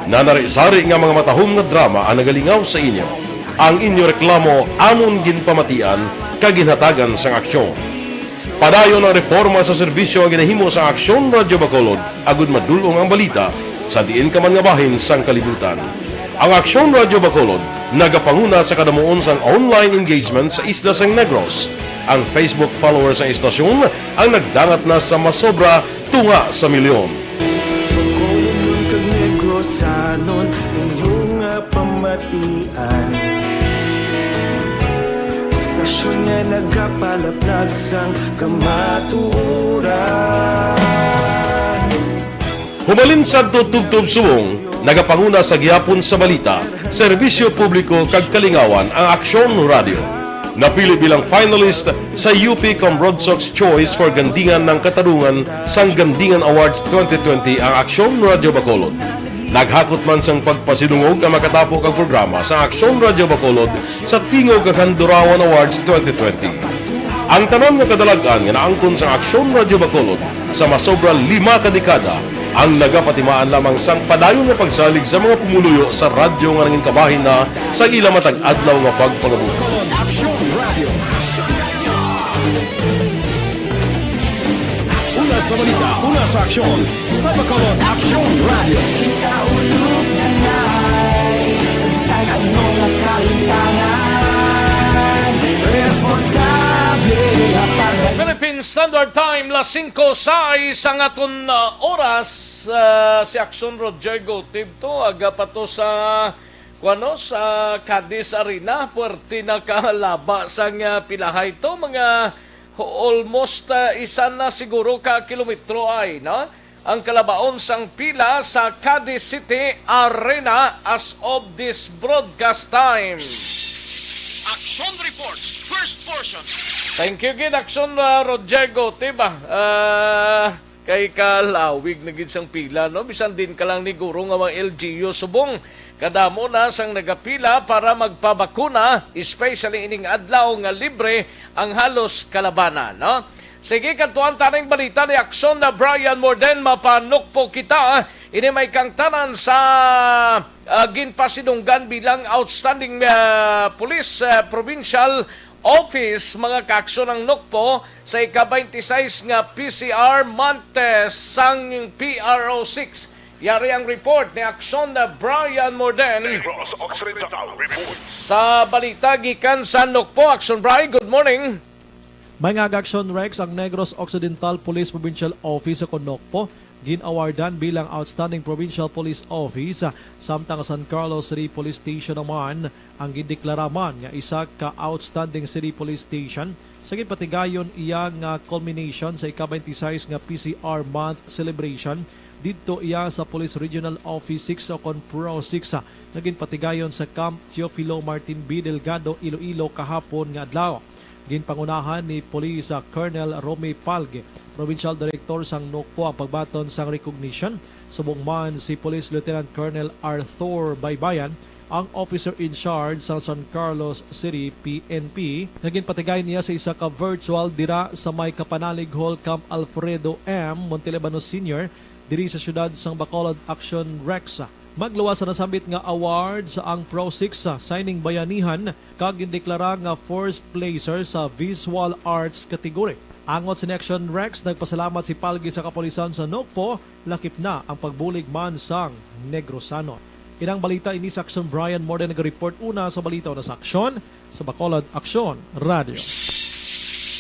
nanarisari nga mga matahom nga drama ang nagalingaw sa inyo. Ang inyo reklamo amon ginpamatian kag ginhatagan sang aksyon. Padayon ang reforma sa serbisyo ang ginahimo sa Aksyon Radio Bacolod agud madulong ang balita sa diin ka man nga bahin sang kalibutan. Ang Aksyon Radio Bacolod nagapanguna sa kadamuon sang online engagement sa isla sang Negros. Ang Facebook followers sa istasyon ang nagdangat na sa masobra tunga sa milyon. Bacolod kag Negros anon inyong pamatian. Stasyon nga nagapalaplag sang kamatuuran. Humalin sa tutubtub subong Nagapanguna sa gihapon sa balita, serbisyo publiko kag kalingawan ang Aksyon Radio. Napili bilang finalist sa UP Broadsox Choice for Gandingan ng Katarungan sang Gandingan Awards 2020 ang Aksyon Radio Bacolod. Naghakot man sang pagpasidungog ang makatapo kag programa sa Aksyon Radio Bacolod sa Tingog kag Handurawan Awards 2020. Ang tanan nga kadalagan nga naangkon sa Aksyon Radio Bacolod sa masobra 5 kadekada ang nagapatimaan lamang sang padayon nga pagsalig sa mga pumuluyo sa radyo nga nangin kabahin na sa ila matag adlaw nga pagpangabuhi. Una sa balita, una sa aksyon, sa Bacolod Aksyon Radio. Ikaulog na na'y sagsag ang mga kalintangan, responsable at Philippine Standard Time, las 5 sa isang aton oras. Si Aksyon Rodrigo Tibto, aga pa to sa sa Cadiz Arena, puwerte na kalaba sang pilahay to, mga almost isa na siguro ka kilometro ay, no? Ang kalabaon sang pila sa Cadiz City Arena as of this broadcast time. Action reports, first portion. Thank you, Gid Aksyon Rodrigo, tiba? Kay kalawig na gid sang pila, no? Bisan din ka lang ni guro nga mga LGU subong kadamo na sang nagapila para magpabakuna, especially ining adlaw nga libre ang halos kalabanan, no? Sige, kantuan taning balita ni Aksyon na Brian Morden, mapanukpo kita. Ini may kangtanan sa ginpasidunggan bilang outstanding police provincial office, mga kaaksyon ng NUCPO sa ika-26 nga PCR Montes sang PRO6. Yari ang report ni Aksyon na Brian Morden. Sa balita gikan sa NUCPO, Aksyon Brian, good morning. May nga Aksyon Rex ang Negros Occidental Police Provincial Office sa Conocpo ginawardan bilang Outstanding Provincial Police Office, samtang San Carlos City Police Station naman ang gideklaraman nga isa ka Outstanding City Police Station sa gipatigayon iyang culmination sa ika-26 nga PCR Month celebration didto iya sa Police Regional Office 6 o Pro 6 naging patigayon sa Camp Teofilo Martin B. Delgado, Iloilo kahapon nga adlaw. Ginpangunahan ni Police Colonel Romy Palge, Provincial Director sang NUCPO ang pagbaton sang recognition. Subong man si Police Lieutenant Colonel Arthur Baybayan, ang officer in charge sa San Carlos City PNP. Naging patigay niya sa isa ka virtual dira sa may Kapanalig Hall Camp Alfredo M. Montelebano Sr. diri sa syudad sang Bacolod Action Rex. Magluwas sa nasambit nga awards ang Pro 6 signing bayanihan kag gindeklara nga first placer sa visual arts category. Angot sa Action Rex, nagpasalamat si Palgi sa kapulisan sa NUCPO, lakip na ang pagbulig man sang Negrosano. Inang balita ini sa Action Brian Morden nag-report una sa balita na sa Aksyon sa Bacolod Aksyon Radio.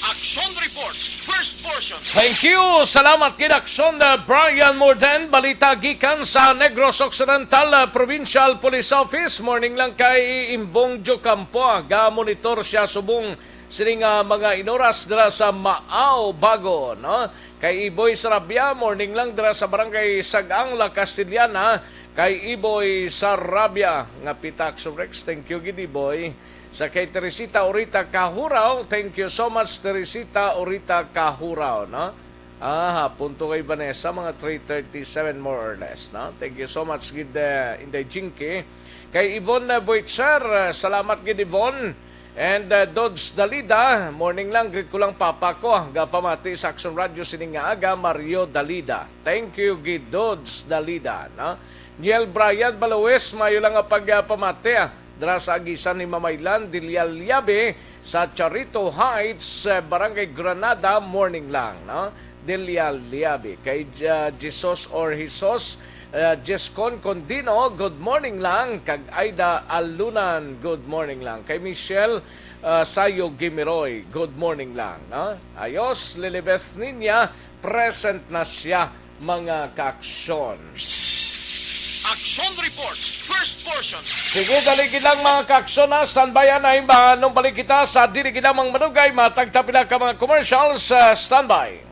Action reports, first portion. Thank you. Salamat kid Aksyon Brian Morden. Balita gikan sa Negros Occidental Provincial Police Office. Morning lang kay Imbong Jocampo. Ga-monitor siya subong sining mga inoras dira sa Maaw Bago, no? Kay Iboy Sarabia, morning lang dira sa Barangay Sagang La Castellana. Kay Iboy Sarabia nga Pitak Rex. Thank you gid Iboy. Sa kay Teresita Orita Kahuraw, thank you so much Teresita Orita Kahuraw, no? Hapon to kay Vanessa, mga 3:37 more or less, no? Thank you so much gid Inday Jinky. Kay Yvonne Boitzer, salamat gid Yvonne. And Dodds Dalida, morning lang, greet ko lang papa ko. Gapamati sa Action Radio sining nga aga, Mario Dalida. Thank you gid Dodds Dalida, no? Niel Brian Balawes, mayo lang nga pagpamati dara sa agisan ni Mamaylan Dilyalyabe sa Charito Heights, Barangay Granada, morning lang, no? Dilyalyabe. Kay Jesus or Jesus, Jescon Condino, good morning lang. Kag Aida Alunan, good morning lang. Kay Michelle Sayo Gimiroy, good morning lang, no? Ayos, Lilibeth Ninya, present na siya, mga kaaksyon. Action reports, first portion. Sige, daligid lang mga kaaksyon na. Standby na iba. Nung balik kita sa diligid lang mga manugay, matagtapila ka mga commercials. Standby.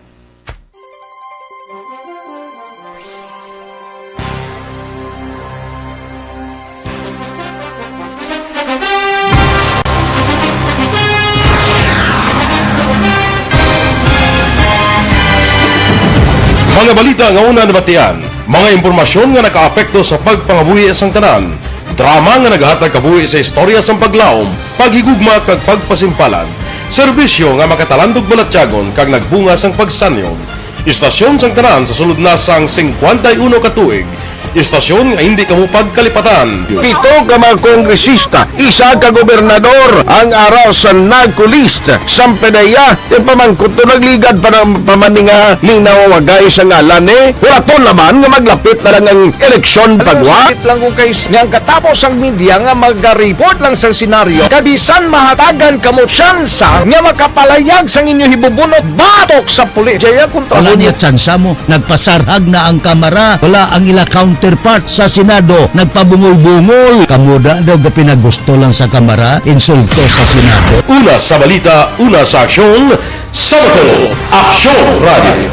Mga balita nga una nabatian, mga impormasyon nga nakaapekto sa pagpangabuhi sang tanan, drama nga naghatag kabuhi sa istorya sang paglaom, paghigugma kag pagpasimpalan, serbisyo nga makatalandog balatyagon kag nagbunga sang pagsanyon, istasyon sang tanan sa sulod na sang 51 ka tuig, istasyon nga hindi kamupag kalipatan. Pito ka mga kongresista, isa ka gobernador ang araw sa nagkulist sa pedaya yung pamangkot to nagligad para pamaninga ning nawawagay sa ngalan wala to naman nga maglapit na lang ang eleksyon pagwa. Sakit lang kung kays nga katapos ang media nga mag-report lang sa senaryo kabisan mahatagan kamo tsansa nga makapalayag sa inyo hibubunot batok sa pulis. Jaya kontra Wala niya tsansa mo, nagpasarhag na ang kamara, wala ang ila counterpart sa Senado, nagpabungol-bungol. Kamuda daw ga pinagusto lang sa kamara, insulto sa Senado. Una sa balita, una sa aksyon, Sabado, Aksyon Radio.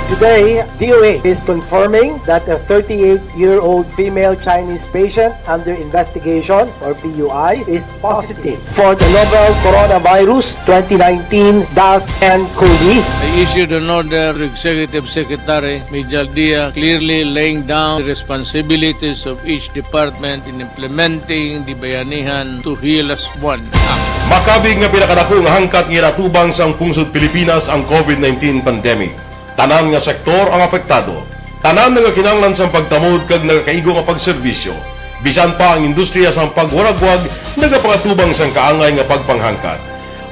Today, DOA is confirming that a 38-year-old female Chinese patient under investigation, or PUI, is positive for the novel coronavirus 2019 DAS-CoV. I issued an order to Executive Secretary Mijal Dia clearly laying down the responsibilities of each department in implementing the Bayanihan to Heal as One Act. Makabig nga pinakadako nga hangkat nga natubang sang pungsod Pilipinas ang COVID-19 pandemic. Tanan nga sektor ang apektado. Tanan nga kinahanglan sang pagtamod kag nagakaigo nga pagserbisyo. Bisan pa ang industriya sang pagwaragwag nagapangatubang sang kaangay nga pagpanghangkat.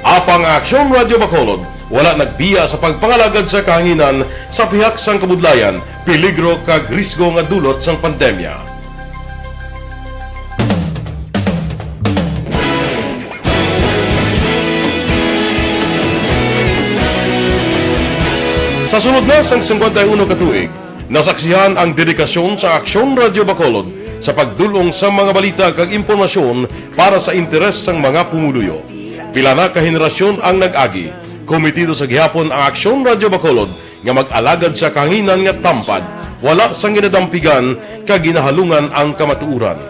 Apang Aksyon Radio Bacolod wala nagbiya sa pagpangalagad sa kahanginan sa pihak sang kabudlayan, peligro kag risgo nga dulot sang pandemya. Sa sunod na sang 51 katuig, nasaksihan ang dedikasyon sa Aksyon Radio Bacolod sa pagdulong sa mga balita kag impormasyon para sa interes sang mga pumuluyo. Pila na ka henerasyon ang nag-agi, komitido sa gihapon ang Aksyon Radio Bacolod nga mag-alagad sa kanginan nga tampad, wala sang ginadampigan kag ginahalungan ang kamatuuran.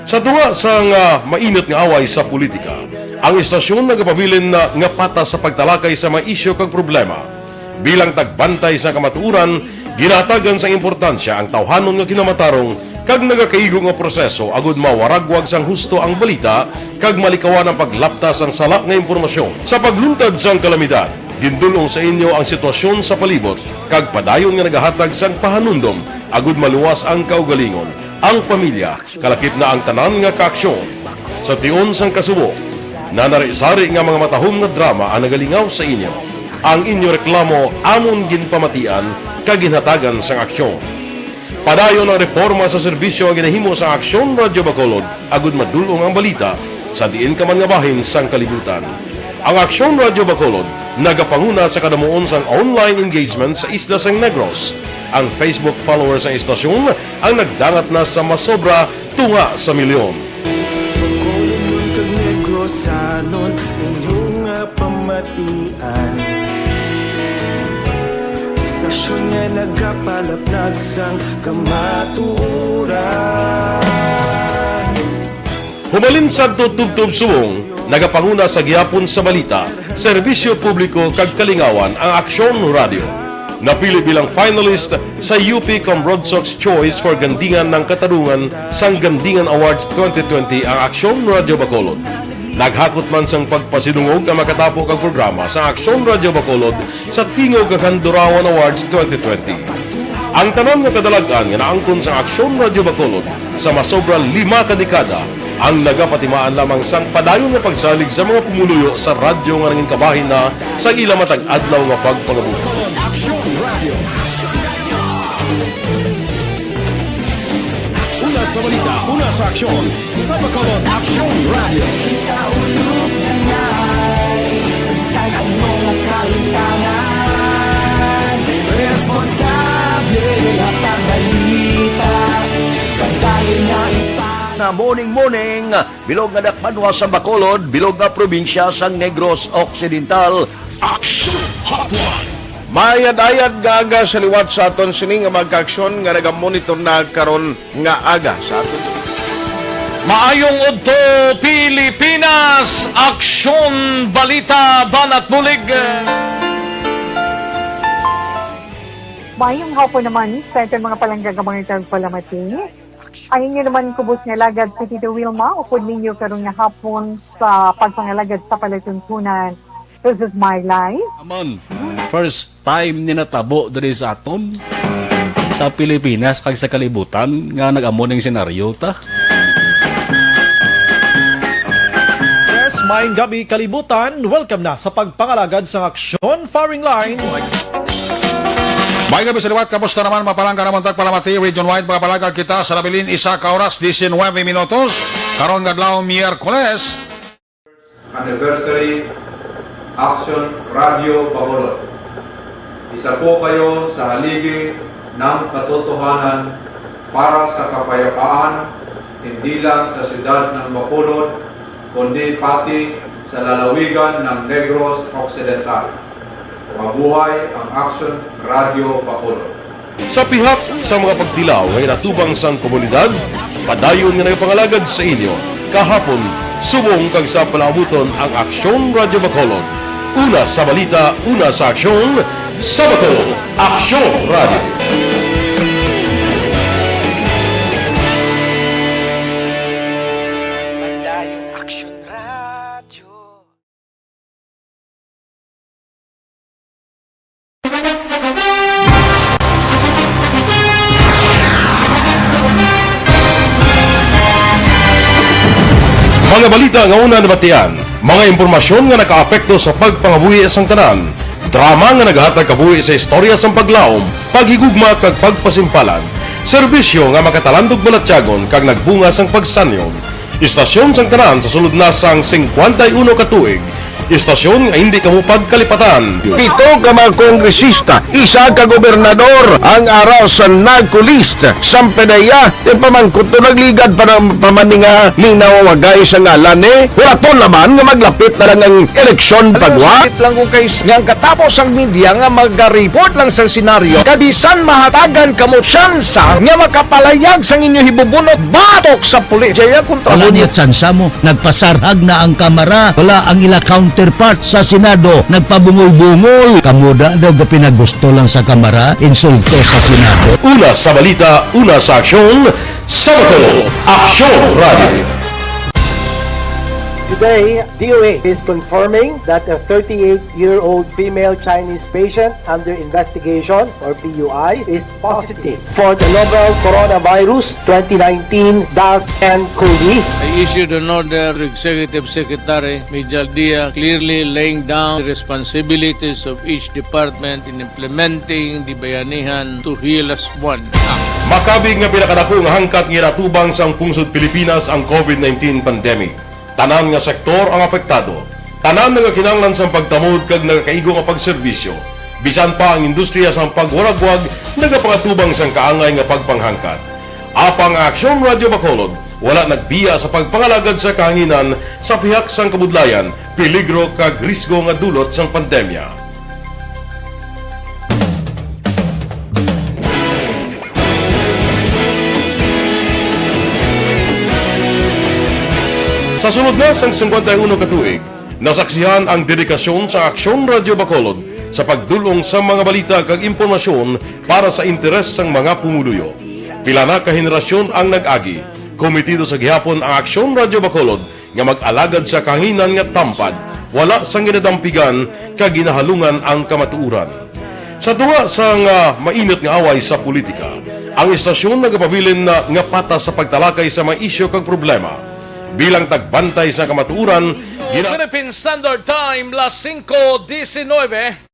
Sa tunga sang mainit nga away sa politika, ang istasyon nagapabilin na nga patas sa pagtalakay sa mga isyu kag problema. Bilang tagbantay sa kamatuuran, ginatagan sa importansya ang tawhanon nga kinamatarong kag nagakaigo nga proseso agud mawaragwag sang husto ang balita kag malikawan ang paglaptas ang sala nga impormasyon. Sa pagluntad sang kalamidad, gindulong sa inyo ang sitwasyon sa palibot kag padayon nga nagahatag sang pahanundom agud maluwas ang kaugalingon, ang pamilya, kalakip na ang tanan nga kaaksyon. Sa tion sang kasubo, nanari-sari nga mga matahom nga drama ang nagalingaw sa inyo. Ang inyo reklamo amon ginpamatian kaginhatagan sang aksyon. Padayon ang reforma sa serbisyo ang ginahimo sa Aksyon Radio Bacolod agud madulong ang balita sa diin ka man nga bahin sang kalibutan. Ang Aksyon Radio Bacolod nagapanguna sa kadamuon sang online engagement sa isla sang Negros. Ang Facebook followers sa istasyon ang nagdangat na sa masobra tunga sa milyon. Bacolod kag Negros sanon inyong pamatian. Istasyon nga nagapalaplag sang kamaturan. Humalin sa tutubtub suwong, nagapanguna sa gihapon sa balita, serbisyo publiko kag kalingawan ang Aksyon Radio. Napili bilang finalist sa UP Comrodsox Choice for Gandingan ng Katarungan sang Gandingan Awards 2020 ang Aksyon Radio Bacolod. Naghakot man sang pagpasinungog ang makatapo kag programa sa Aksyon Radio Bacolod sa Tingog kag Handurawan Awards 2020. Ang tanan nga kadalagan nga naangkon sa Aksyon Radio Bacolod sa masobra 5 ka dekada ang nagapatimaan lamang sang padayon nga pagsalig sa mga pumuluyo sa radyo nga nanging kabahin na sa ila matag adlaw nga pagpangabuhi. Una sa balita, una sa aksyon, sa Bacolod Aksyon Radio. Ikaulog na ngay, sagsag ang mga kalintangan. Responsable at ang balita, kagaling na Na morning, bilog nga dakpanwa sa Bacolod, bilog nga probinsya sang Negros Occidental. Aksyon Hotline! Mayad-ayad nga aga sa liwat sa aton sini nga magka-aksyon nga nagamonitor na karon nga aga sa aton. Maayong udto Pilipinas, Aksyon Balita Banat Bulig. Mayong hapon naman sa itong mga palangga mga palamati. Ang inyo naman kubos nga lagad sa Tito Wilma, upod ninyo karong nga hapon sa pagpangalagad sa palatuntunan. This is my life. Amon, first time ni natabo diri sa aton sa Pilipinas kag sa kalibutan nga nag-amo ning senaryo ta. Yes, maayong gabi kalibutan. Welcome na sa pagpangalagad sa Aksyon Firing Line. May gabi sa liwat, kamusta naman mapalangga naman tagpalamati, region-wide mga palagag kita sa labilin isa ka oras, 19 minutos, karon gadlaw Miyerkules. Anniversary Action Radio Bacolod. Isa po kayo sa haligi ng katotohanan para sa kapayapaan, hindi lang sa siyudad ng Bacolod, kundi pati sa lalawigan ng Negros Occidental. Mabuhay ang Action Radio Bacolod. Sa pihak sa mga pagdilaw ngay natubang sang komunidad, padayon nga nagapangalagad sa inyo. Kahapon, subong kag sa palabuton ang Aksyon Radio Bacolod. Una sa balita, una sa aksyon, sa Bacolod, Aksyon Radio. Mga balita nga una nabatian, mga impormasyon nga nakaapekto sa pagpangabuhi sang tanan, drama nga naghatag kabuhi sa istorya sang paglaom, paghigugma kag pagpasimpalan, serbisyo nga makatalandog balatyagon kag nagbunga sang pagsanyon, istasyon sang tanan sa sulod na sang 51 ka tuig, istasyon nga hindi kamupag kalipatan. Pito ka mga kongresista, isa ka gobernador, ang araw sa nagkulist, sampedaya, yung pamangkot to nagligad para pamaninga ni nawagay sa ngalan wala to naman nga maglapit na lang ang eleksyon pagwa. Sakit lang kung kayo nga katapos ang media nga mag-report lang sa senaryo, kabisan mahatagan kamo tsansa nga makapalayag sa inyo hibubunot batok sa pulisya kontra Wala niya tsansa mo, nagpasarhag na ang kamera, wala ang ila counterpart sa Senado, nagpabungol-bungol. Kamuda daw ga pinagusto lang sa kamera, insulto sa Senado. Una sa balita, una sa aksyon, sa Bacolod, Aksyon Radio. Today, DOA is confirming that a 38-year-old female Chinese patient under investigation, or PUI, is positive for the novel coronavirus 2019-10-CoV. I issued an order, Executive Secretary Major Dia, clearly laying down the responsibilities of each department in implementing the bayanihan to heal as one. Makabig nga pinakadako nga hangkat nga natubang sang pungsod Pilipinas ang COVID-19 pandemic. Tanan nga sektor ang apektado. Tanan nga kinahanglan sang pagtamod kag nagakaigo nga pagserbisyo. Bisan pa ang industriya sang pagwaragwag nagapangatubang sang kaangay nga pagpanghangkat. Apang Aksyon Radio Bacolod wala nagbiya sa pagpangalagad sa kahanginan sa pihak sang kabudlayan, peligro kag risgo nga dulot sang pandemya. Sa sunod na sang 51 ka tuig, nasaksihan ang dedikasyon sa Aksyon Radio Bacolod sa pagdulong sa mga balita kag impormasyon para sa interes sang mga pumuluyo. Pila na ka henerasyon ang nag-agi, komitido sa gihapon ang Aksyon Radio Bacolod nga mag-alagad sa kahanginan nga tampad, wala sang ginadampigan kag ginahalungan ang kamatuuran. Sa duwa sang mainit nga away sa politika, ang istasyon nagapabilin na nga patas sa pagtalakay sa mga isyu kag problema. Bilang tagbantay sa kamatuuran, Philippine Standard Time, las 5:19.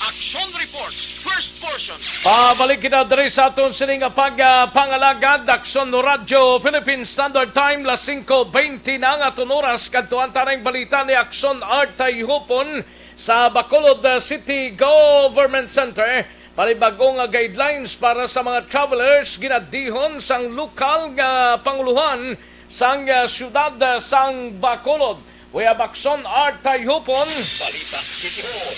Action Reports, first portion. Pabalik kita diri sa aton sining pangalagad Aksyon Radio Philippine Standard Time las 5:20 na ang aton oras kadtuan tanang balita ni Aksyon Artay Hupon sa Bacolod City Government Center. Panibagong guidelines para sa mga travelers ginadihon sang lokal nga panguluhan sang syudad sang Bacolod. We have Aksyon Artay Hupon. Balita City Hall.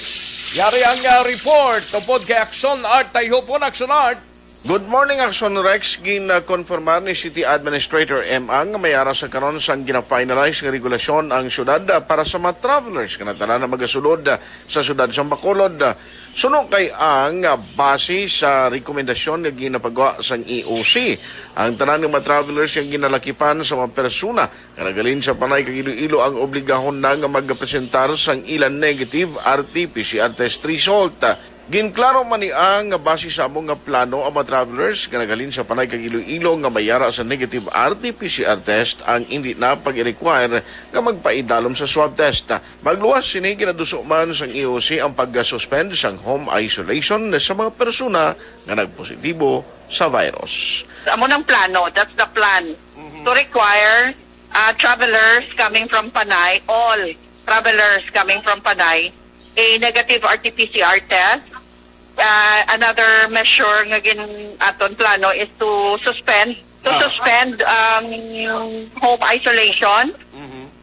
Yari ang report tungkol kay Action Art tayo po Action Art. Good morning, Action Rex. Gina-confirmar ni City Administrator M. Ang mayara sa karon sang gina-finalize ng regulasyon ang syudad para sa mga travelers kanatala na magasulod sa syudad sa Bacolod. Suno kay ang base sa rekomendasyon na ginapagawa sang EOC. Ang tanan ng mga travelers yung ginalakipan sa mga persona kanagalin sa panay kag Iloilo ang obligahon na nga magpresentar sang ilan negative RT-PCR test result. Ginklaro man ni ang base sa among nga plano ang mga travelers kanagalin sa panay kag Iloilo nga mayara sa negative RT-PCR test ang hindi na pag-require nga magpaidalom sa swab test. Magluwas sini ginaduso man sang EOC ang pag-suspend sang home isolation sa mga persona nga nagpositibo sa virus. Amo ng plano, that's the plan, to require travelers coming from Panay, all travelers coming from Panay, a negative RT-PCR test. Another measure nga aton plano is to suspend home isolation.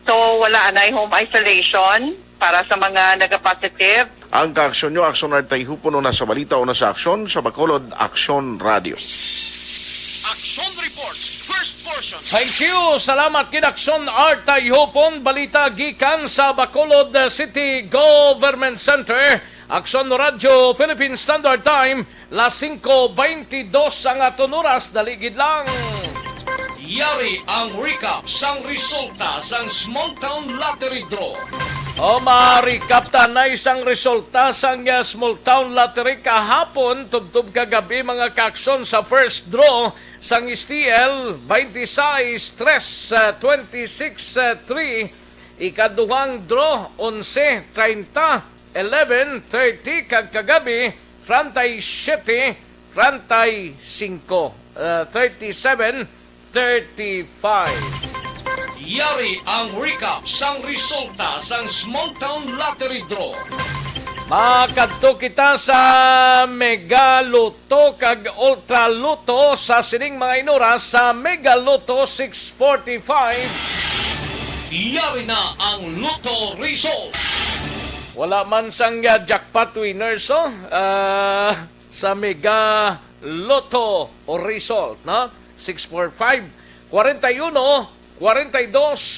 So wala na home isolation para sa mga nagka-positive. Ang kaaksyon nyo, Action Art tayo puno na sa balita o na sa aksyon sa Bacolod Action Radio. Action Reports, first portion. Thank you. Salamat kin Action Art tayo pon balita gikan sa Bacolod City Government Center. Action Radio Philippine Standard Time, las 5:22 ang aton oras, daligid lang. Yari ang recap sang resulta sang Small Town Lottery Draw. O ma-recap na isang resulta sang Small Town Lottery kahapon, tubtub kagabi mga kaaksyon sa first draw sang STL 26-3, ikaduhang draw 11-30, 11:30 kag kagabi, 37, 35, 37-35. Yari ang recap sang resulta sang Small Town Lottery Draw. Makadto kita sa Mega Loto kag Ultra Loto sa sining mga inura sa Mega Loto 645. Yari na ang Loto result. Wala man sang jackpot winners sa Mega Loto result, no? 645, 41, 42,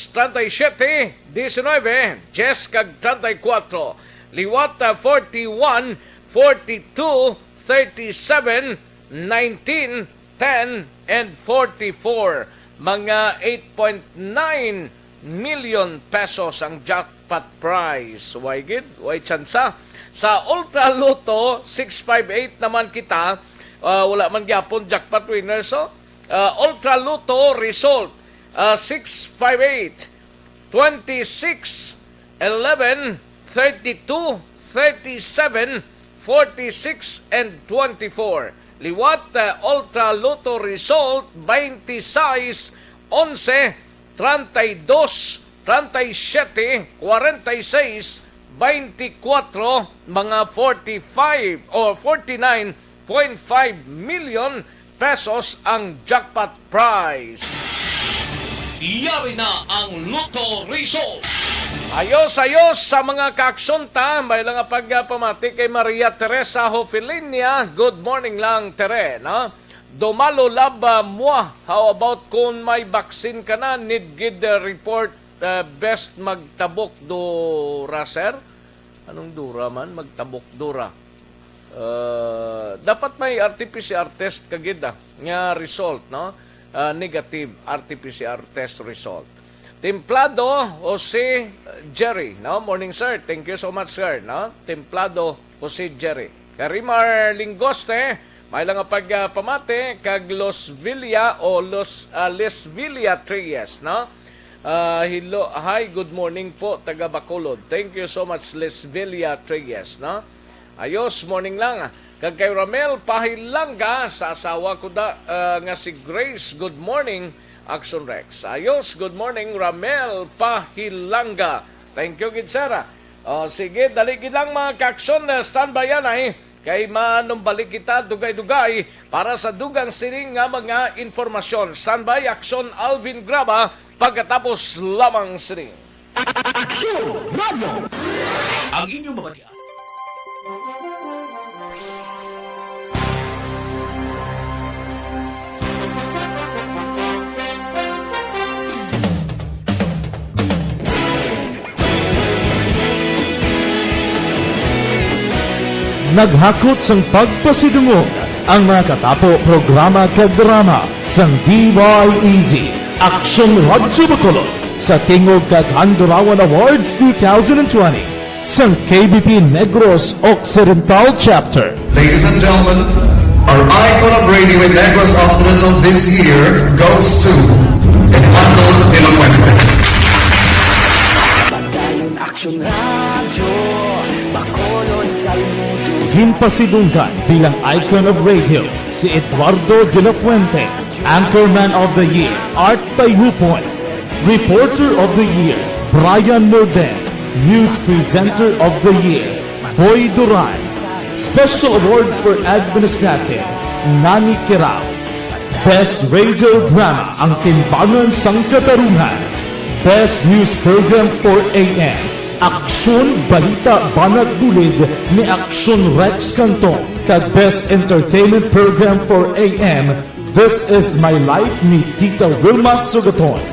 37, 19, 10 kag 34. Liwat 41, 42, 37, 19, 10, and 44. Mga 8.9 million pesos ang jackpot prize. Why good? Why tsansa? Sa Ultra Loto 658 naman kita, wala man gyapon jackpot winner. So, Ultra Loto result 658, 26, 11, 32, 37, 46, and 24. Liwat Ultra Loto result 26, 11, 32, 37, 46, 24, mga 45 or 49.5 million pesos ang jackpot prize. Yari na ang Loto result. Ayos sa mga kaaksonta, may lang pagpamati kay Maria Teresa Hofilinia. Good morning lang, Tere, no? Dumalo laba mo. How about kung may vaccine ka na? Need gid report best magtabok dura, sir? Anong dura man? Magtabok dura. Dapat may RT-PCR test kagid nga result, no? Negative RT-PCR test result. Templado Jose Jerry, no? Morning, sir. Thank you so much, sir, no? Templado Jose Jerry. Karimar Lingoste, may lang pagpamate kag Los Villa o Les Villa Trias, no? Hello, hi, good morning po, taga Bacolod. Thank you so much, Les Villa Trias, no? Ayos, morning lang. Kag kay Ramel Pahilanga, sa asawa ko nga si Grace, good morning, Action Rex. Ayos, good morning, Ramel Pahilanga. Thank you, gid sir. Sige, daligid lang mga ka-action, standby yan kay manumbalik kita dugay-dugay para sa dugang sining nga mga informasyon. Standby, Action Alvin Graba, pagkatapos lamang sining. Action Radio! Ang inyong mabatian. Naghakot sang pagpasidungog ang mga katapo programa kag drama sang DYEZ Aksyon Radyo Bacolod sa Tingog kag Handurawan Awards 2020 sang KBP Negros Occidental Chapter. Ladies and gentlemen, our icon of radio in Negros Occidental this year goes to Eduardo de la Fuente. Padayon Aksyon Radio, Bacolod Salmudo. Ginpasidunggan bilang icon of radio si Eduardo de la Fuente, Anchorman of the Year Art Tayupon, Reporter of the Year Brian Norden, News Presenter of the Year Boy Duran, Special Awards for Administrative Nani Kirao, Best Radio Drama ang Timbangan sang Katarungan, Best News Program for AM Aksyon Balita Banat Bulid ni Aksyon Rex Canton, kag Best Entertainment Program for AM This Is My Life ni Tita Wilma Sugaton.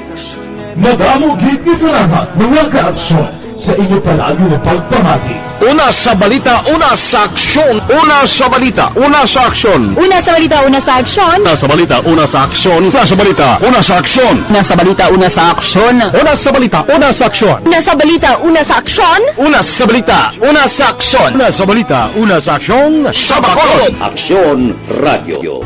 Madamo gid ni salamat mga kaaksyon sa inyo palagi na pagpamati. Una sa balita, una sa aksyon. Una sa balita, una sa aksyon. Una sa balita, una sa aksyon. Una sa balita, una sa aksyon. Una sa balita, una sa aksyon. Una sa balita, una sa aksyon. Una sa balita, una sa aksyon. Una sa balita, una sa aksyon. Una sa balita, una sa aksyon. Una sa balita, una sa aksyon. Sa Bacolod. Aksyon Radio.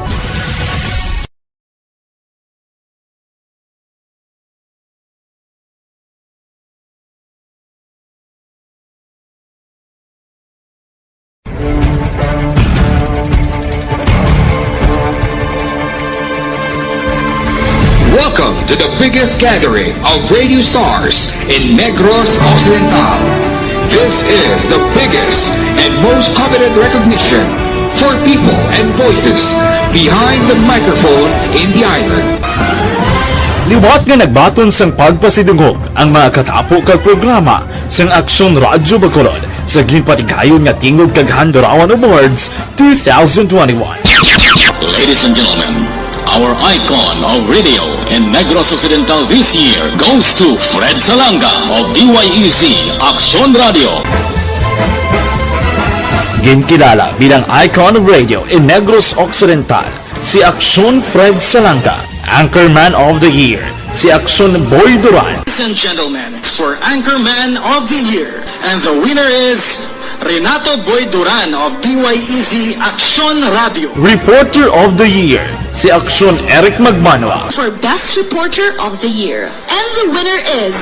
Welcome to the biggest gathering of radio stars in Negros Occidental. This is the biggest and most coveted recognition for people and voices behind the microphone in the island. Liwat nga nagbaton sang pagpasidungog ang mga katapo kag programa sang Aksyon Radyo Bacolod sa ginpatigayon nga Tingog kag Handurawan Awards 2021. Ladies and gentlemen, our icon of radio in Negros Occidental this year goes to Fred Salanga of DYEZ Aksyon Radio. Ginkilala bilang icon of radio in Negros Occidental si Aksyon Fred Salanga, Anchorman of the Year si Aksyon Boy Duran. Ladies and gentlemen, for Anchorman of the Year, and the winner is Renato Boy Duran of DYEZ Aksyon Radio. Reporter of the Year si Aksyon Eric Magmanwa. For Best Reporter of the Year, and the winner is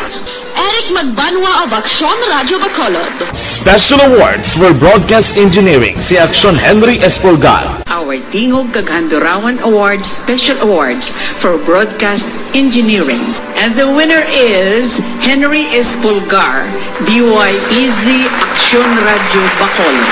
Eric Magbanwa of Aksyon Radio Bacolod. Special Awards for Broadcast Engineering si Aksyon Henry Espolgar. Our Tingog kag Handurawan Awards Special Awards for Broadcast Engineering. And the winner is Henry Espolgar, DYEZ Aksyon Radio Bacolod.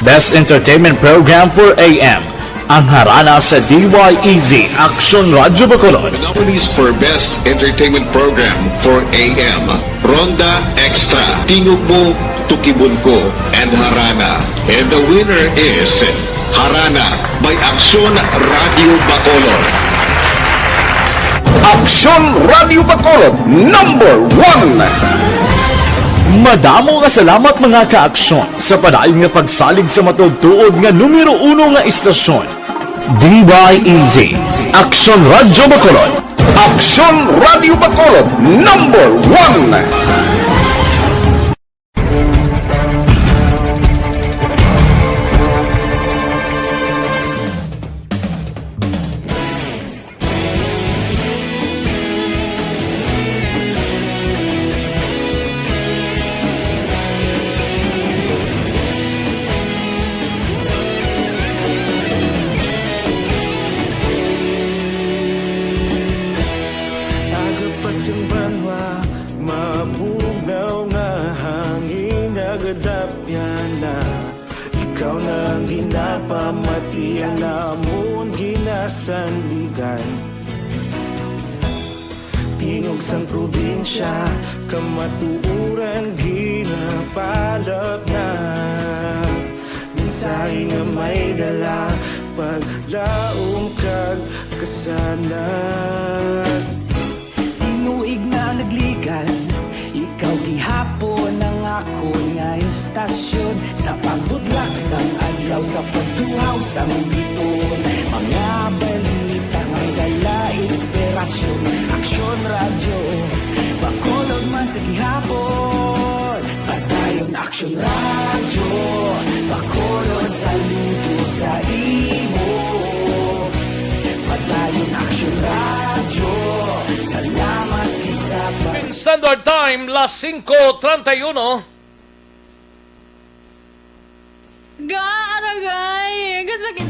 Best Entertainment Program for AM ang harana sa DYEZ Aksyon Radio Bacolod. Nominees for Best Entertainment Program for AM, Ronda Extra, Tingog Mo, Tukibon Ko, and Harana. And the winner is Harana by Aksyon Radio Bacolod. Aksyon Radio Bacolod, number 1! Madamo nga salamat mga kaaksyon sa padayon nga pagsalig sa matudtuod nga numero 1 nga istasyon. DYEZ Aksyon Radio Bacolod. Aksyon Radio Bacolod, number 1! Tingog sang probinsya, kamatuuran ginapalap na. may dala paglaom kag kasanag. Tinuig na nagligan, ikaw gihapon ang ako nga istasyon sa pagbudlak sang adlaw sa pagtuhaw sang biton. Mga balita nga dala inspirasyon, aksyon radyo bakolod man sa gihapon. Padayon aksyon radyo bakolod saludo sa imo. Padayon aksyon radyo, salamat kisa pa. Standard Time, las 5:31. Garagay, kasakit.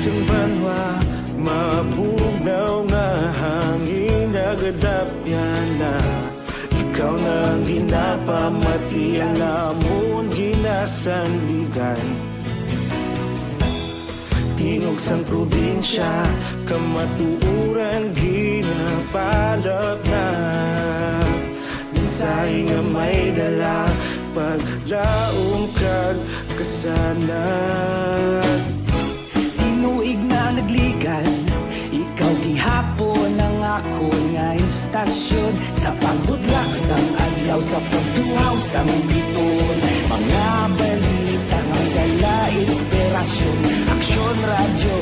Banwa, mabugnaw nga hangin nagadapyan na. Ikaw na ginapamatian namon ginasandigan. Tingog sang probinsya, kamatuuran ginapalap na. Minsay nga may dala paglaom kag kasanag. Tinuig na nagligan, ikaw gihapon ang ako nga istasyon sa pagbudlak sang adlaw sa pagtuhaw sang biton. Mga balita nga dala inspirasyon, aksyon radyo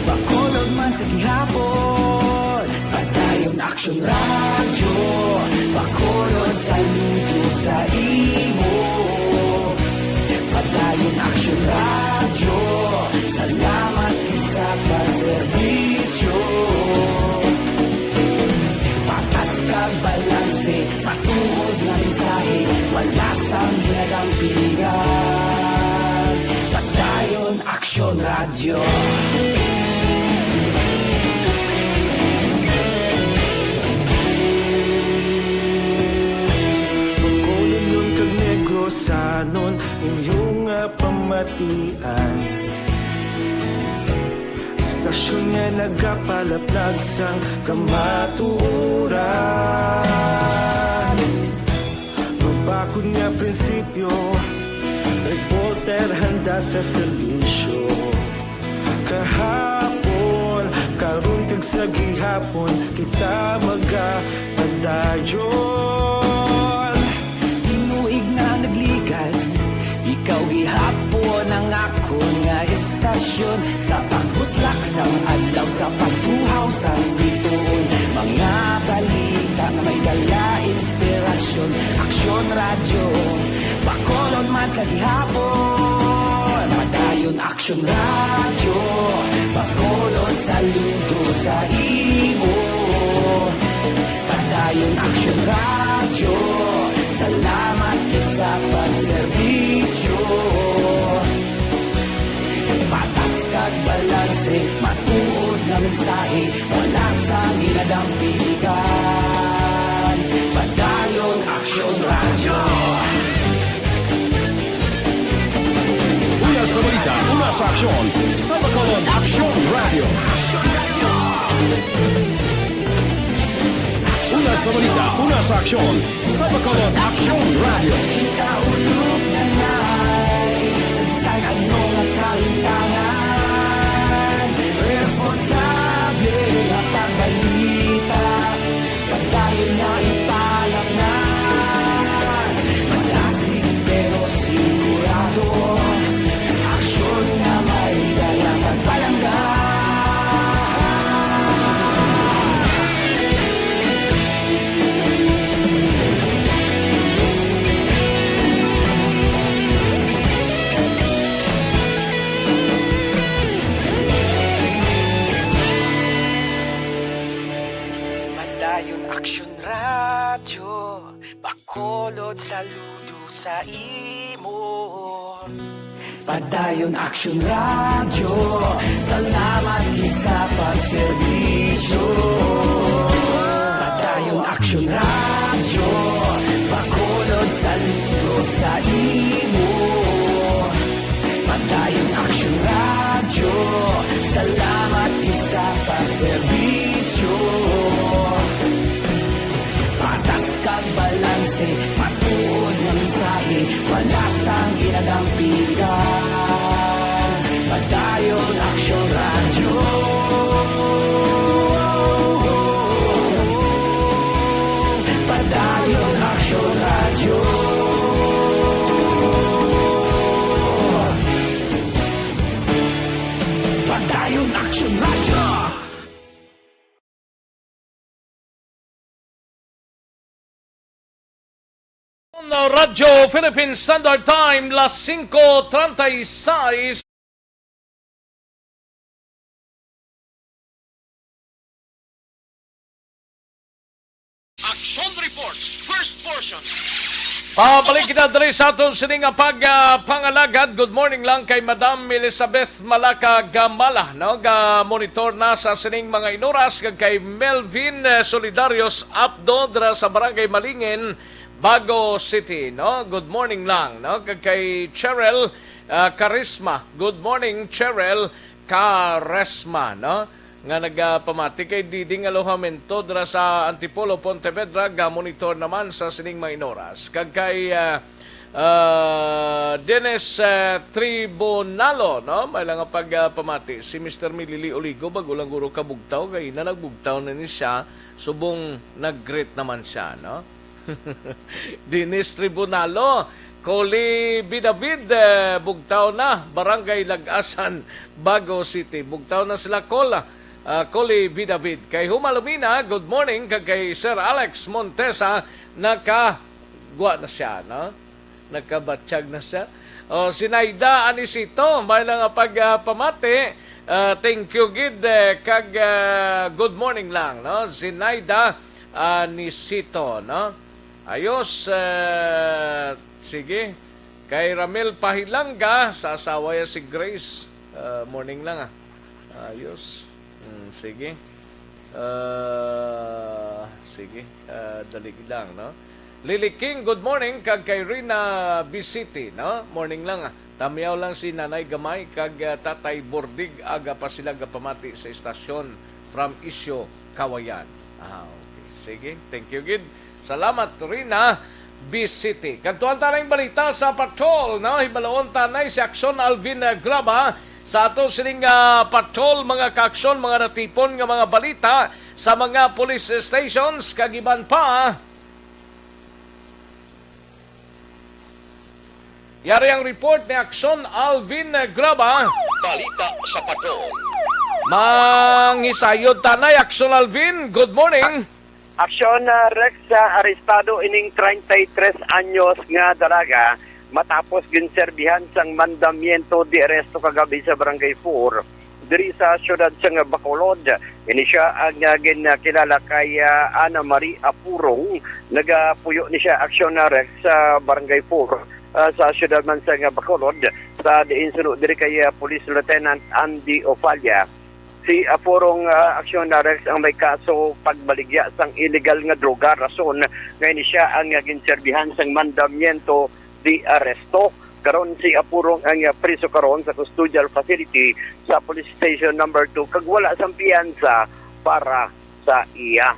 bakolod man sa gihapon. Padayon aksyon radyo bakolod saludo sa imo. Padayon aksyon radyo, salamat sa pagserbisyo. Patas kag balanse, matuod na mensahe, wala sang ginagampiligan. Padayon aksyon radyo. Bakolod nun kag Negrosanon, inyong pamatian. Istasyon nga nagapalaplag sang kamaturan. Mabakod nga prinsipyo, reporter handa sa serbisyo. Kahapon, karon kag sa gihapon, kita magapadayon. Tinuig na nagligan, ikaw gihapon ang ako nga istasyon sa pagbutlak sang adlaw sa pagtuhaw sang biton. Mga balita na may dala inspirasyon, aksyon radyo bakolod man sa gihapon. Padayon aksyon radyo bakolod saludo sa imo. Padayon aksyon radyo, salamat sa pagserbisyo. Patas kag balanse, matuod na mensahe, wala sang ginadampiligan. Padayon aksyon radyo. Una sa balita, una sa aksyon, sa Bacolod Aksyon Radio. Una sa balita, una sa aksyon, sa Bacolod Aksyon Radio. Kita ulog na na'y sabisan ano nga kahintangan. Responsable na pagbalita, pagdayon na ipalak na. Malasig pero sigurado, aksyon na may dalang pagpalangga. Padayon aksyon radyo, bakolod saludo sa imo. Padayon aksyon radyo, salamat gid sa pagserbisyo. Padayon aksyon radyo, bakolod saludo Pagdayong Action Radio, salamat sa pagserbisyo. Patas kag balanse, patuod ng mensahe, wala sang ginadampigan. Pagdayong Action Radio. Pagdayong Action Radio. Pagdayong Action Radio. Radyo Philippine Standard Time, las 5:36. Action Reports, first portion. Pabalik kita diri sa aton sining pangalagad. Good morning lang kay Madam Elizabeth Malaka Gamala, no? Ga monitor na sa sining mga inoras kag kay Melvin Solidarios Abdo dira sa Barangay Malingin, Bago City, no? Good morning lang, no? Kag kay Cheryl Charisma. Good morning, Cheryl Charisma, no? Nga nagpamati kay Diding Alojamento dira sa Antipolo, Pontevedra, ga monitor naman sa sining mga inoras. Kag kay Dennis Tribunalo, no? May lang pagpamati si Mr. Milili Oligo bago lang guro kabugtaw kay na nagbugtaw na ni siya subong nag-greet naman siya, no? Dennis Tribunalo, Koli Bidavid, bugtaw na, Barangay Lagasan, Bago City. Bugtaw na sila Koli Bidavid. Kay Humalumina, good morning. Kay Sir Alex Montesa, nakagwa na siya, no? Nakabatsyag na siya. O, Sinaida Anisito, may lang pagpamati. Thank you, Gid. Good morning lang, no? Sinaida Anisito, no? Ayos, sige. Kay Ramil Pahilanga, sa asawa ya si Grace. Morning lang, Ayos. Sige. Sige. Dalig lang, no? Lily King, good morning. Kag kay Rina Bisiti, no? Morning lang, Tamiyaw lang si Nanay Gamay, kag Tatay Bordig, aga pa sila gapamati sa istasyon from Isyo, Kawayan. Okay. Sige. Thank you, Gid. Salamat, Rina Bisiti. Kantuan talang balita sa patrol, no? Hibalaon tanay si Action Alvin Graba sa ato sining patrol, mga kaaksyon, mga natipon nga mga balita sa mga police stations, kagiban pa. Yari ang report ni Action Alvin Graba. Balita sa patrol. Manghisayod tanay, Action Alvin. Good morning. Aksyon Rex, arestado ining 33 anyos nga dalaga matapos ginserbihan sang mandamiento di aresto kagabi sa Barangay 4 diri sa syudad sang Bacolod. Ini siya ang ginakilala kay Ana Marie Apurong. Nagapuyo ni siya Aksyon Rex sa Barangay 4 sa syudad man sang Bacolod sa diin sunod diri kay Police Lieutenant Andy Ofalia. Si Apurong Aksyon Rex ang may kaso pagbaligya sang illegal nga droga, rason ngayon siya ang ginserbihan sang mandamiento di aresto. Karon si Apurong ang priso karon sa custodial facility sa police station number 2 kag wala sang piyansa para sa iya.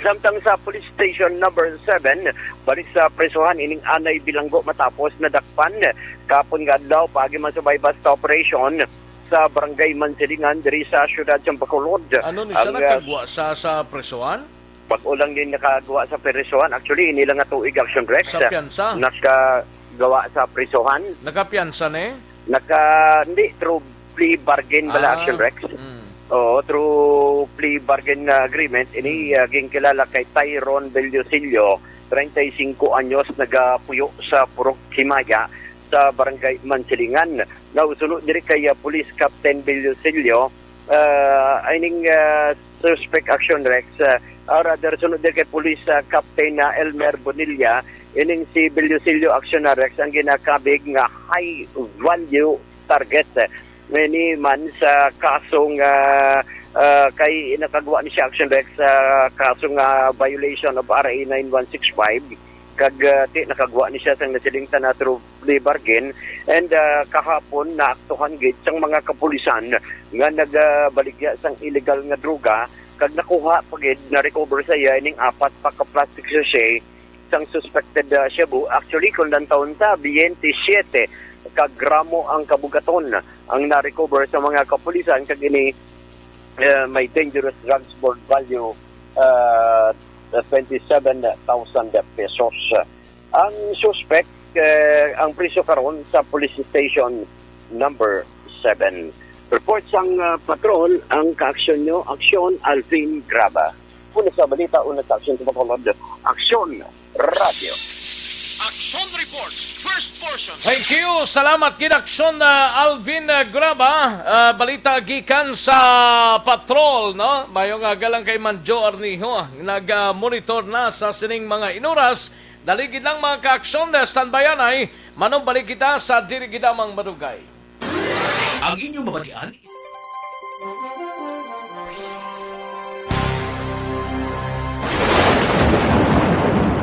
Samtang sa police station number 7 balik sa presohan ining Anay Bilanggo matapos nadakpan kapon nga adlaw pagi man sa basta operation sa Barangay Mansilingan diri sa syudad sa Bacolod. Ano ni siya nakagwa sa presohan? Pag-ulang din nakagawa sa presohan. Actually, inilang nga tuig Action Rex. Sa piyansa? Nakagawa sa presohan. Nakapiyansa na Hindi, through plea bargain bala Action Rex. Oo, through plea bargain agreement. Ini gingkilala kay Tyron Bellosillo, 35 anyos, nagapuyo sa Purok Himaya sa Barangay Mansilingan. Nausunod diri kay Police Captain Bellosillo, ining suspect Action Rex, rather sunod diri kay Police Captain Elmer Bonilla, ining si Bellosillo Action Rex ang ginakabig nga high value target. Many man sa kasong kay nakagawa ni siya Action Rex sa kasong violation of RA 9165. kag di nakagwa ni siya sang nasilingtan na through plea bargain, and kahapon naaktuhan gid sang mga kapulisan nga nagbaligya sang illegal nga droga, kag nakuha pagid na recover sa iya ining 4 pa ka plastic sachet sang suspected shabu. Actually kung taon sa 27 ka gramo ang kabugaton ang na-recover sa mga kapulisan, kag ini may dangerous drugs board value 27,000 pesos. Ang suspect, ang priso karon sa police station number 7. Report sang patrol, ang ka-aksyon nyo, Aksyon Alvin Graba. Una sa balita, una sa aksyon sa Bacolod, Aksyon Radio. Action Reports, first portion. Thank you. Salamat Aksyon Alvin Graba. Balita gikan sa patrol, no? Mayong galang kay Manjo Arnijo. Nag-monitor na sa sining mga inuras. Daligid lang mga ka-aksyon na standbyan ay manong balik kita sa dirigidamang madugay. Ang inyong mabatian.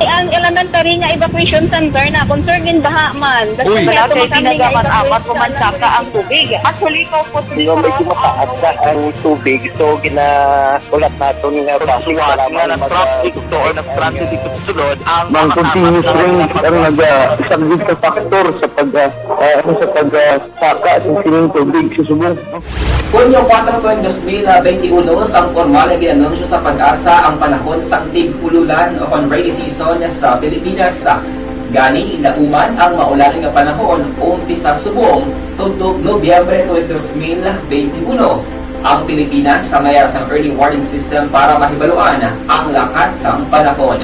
Ang elementary nga evacuation center na concern din baha man. Uy. Kasi tinagaman apat pumansaka ang tubig. Actually, po Di ba may kumataas na ang tubig, so ginaulat natin nga basiwala nga ng traffic to or ng traffic dito sa sulod. Ang continuous ring ang nag-subject sa factor sa pagsaka sa sining tubig sa subong. Kunyo 4/2021 sang formal na ginanunsyo sa Pag-asa ang panahon sang tig-ululan o rainy season sa Pilipinas. Gani, nauman ang maulan nga panahon umpisa subong tugtog Nobyembre 2021. Ang Pilipinas sa mayar sang early warning system para mahibaluan ang lakat sang panahon.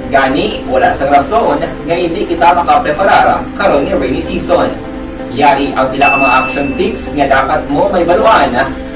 Gani, wala sang rason nga hindi kita makapreparar karon nga rainy season. Yari ang pila ka mga action tips nga dapat mo may baluan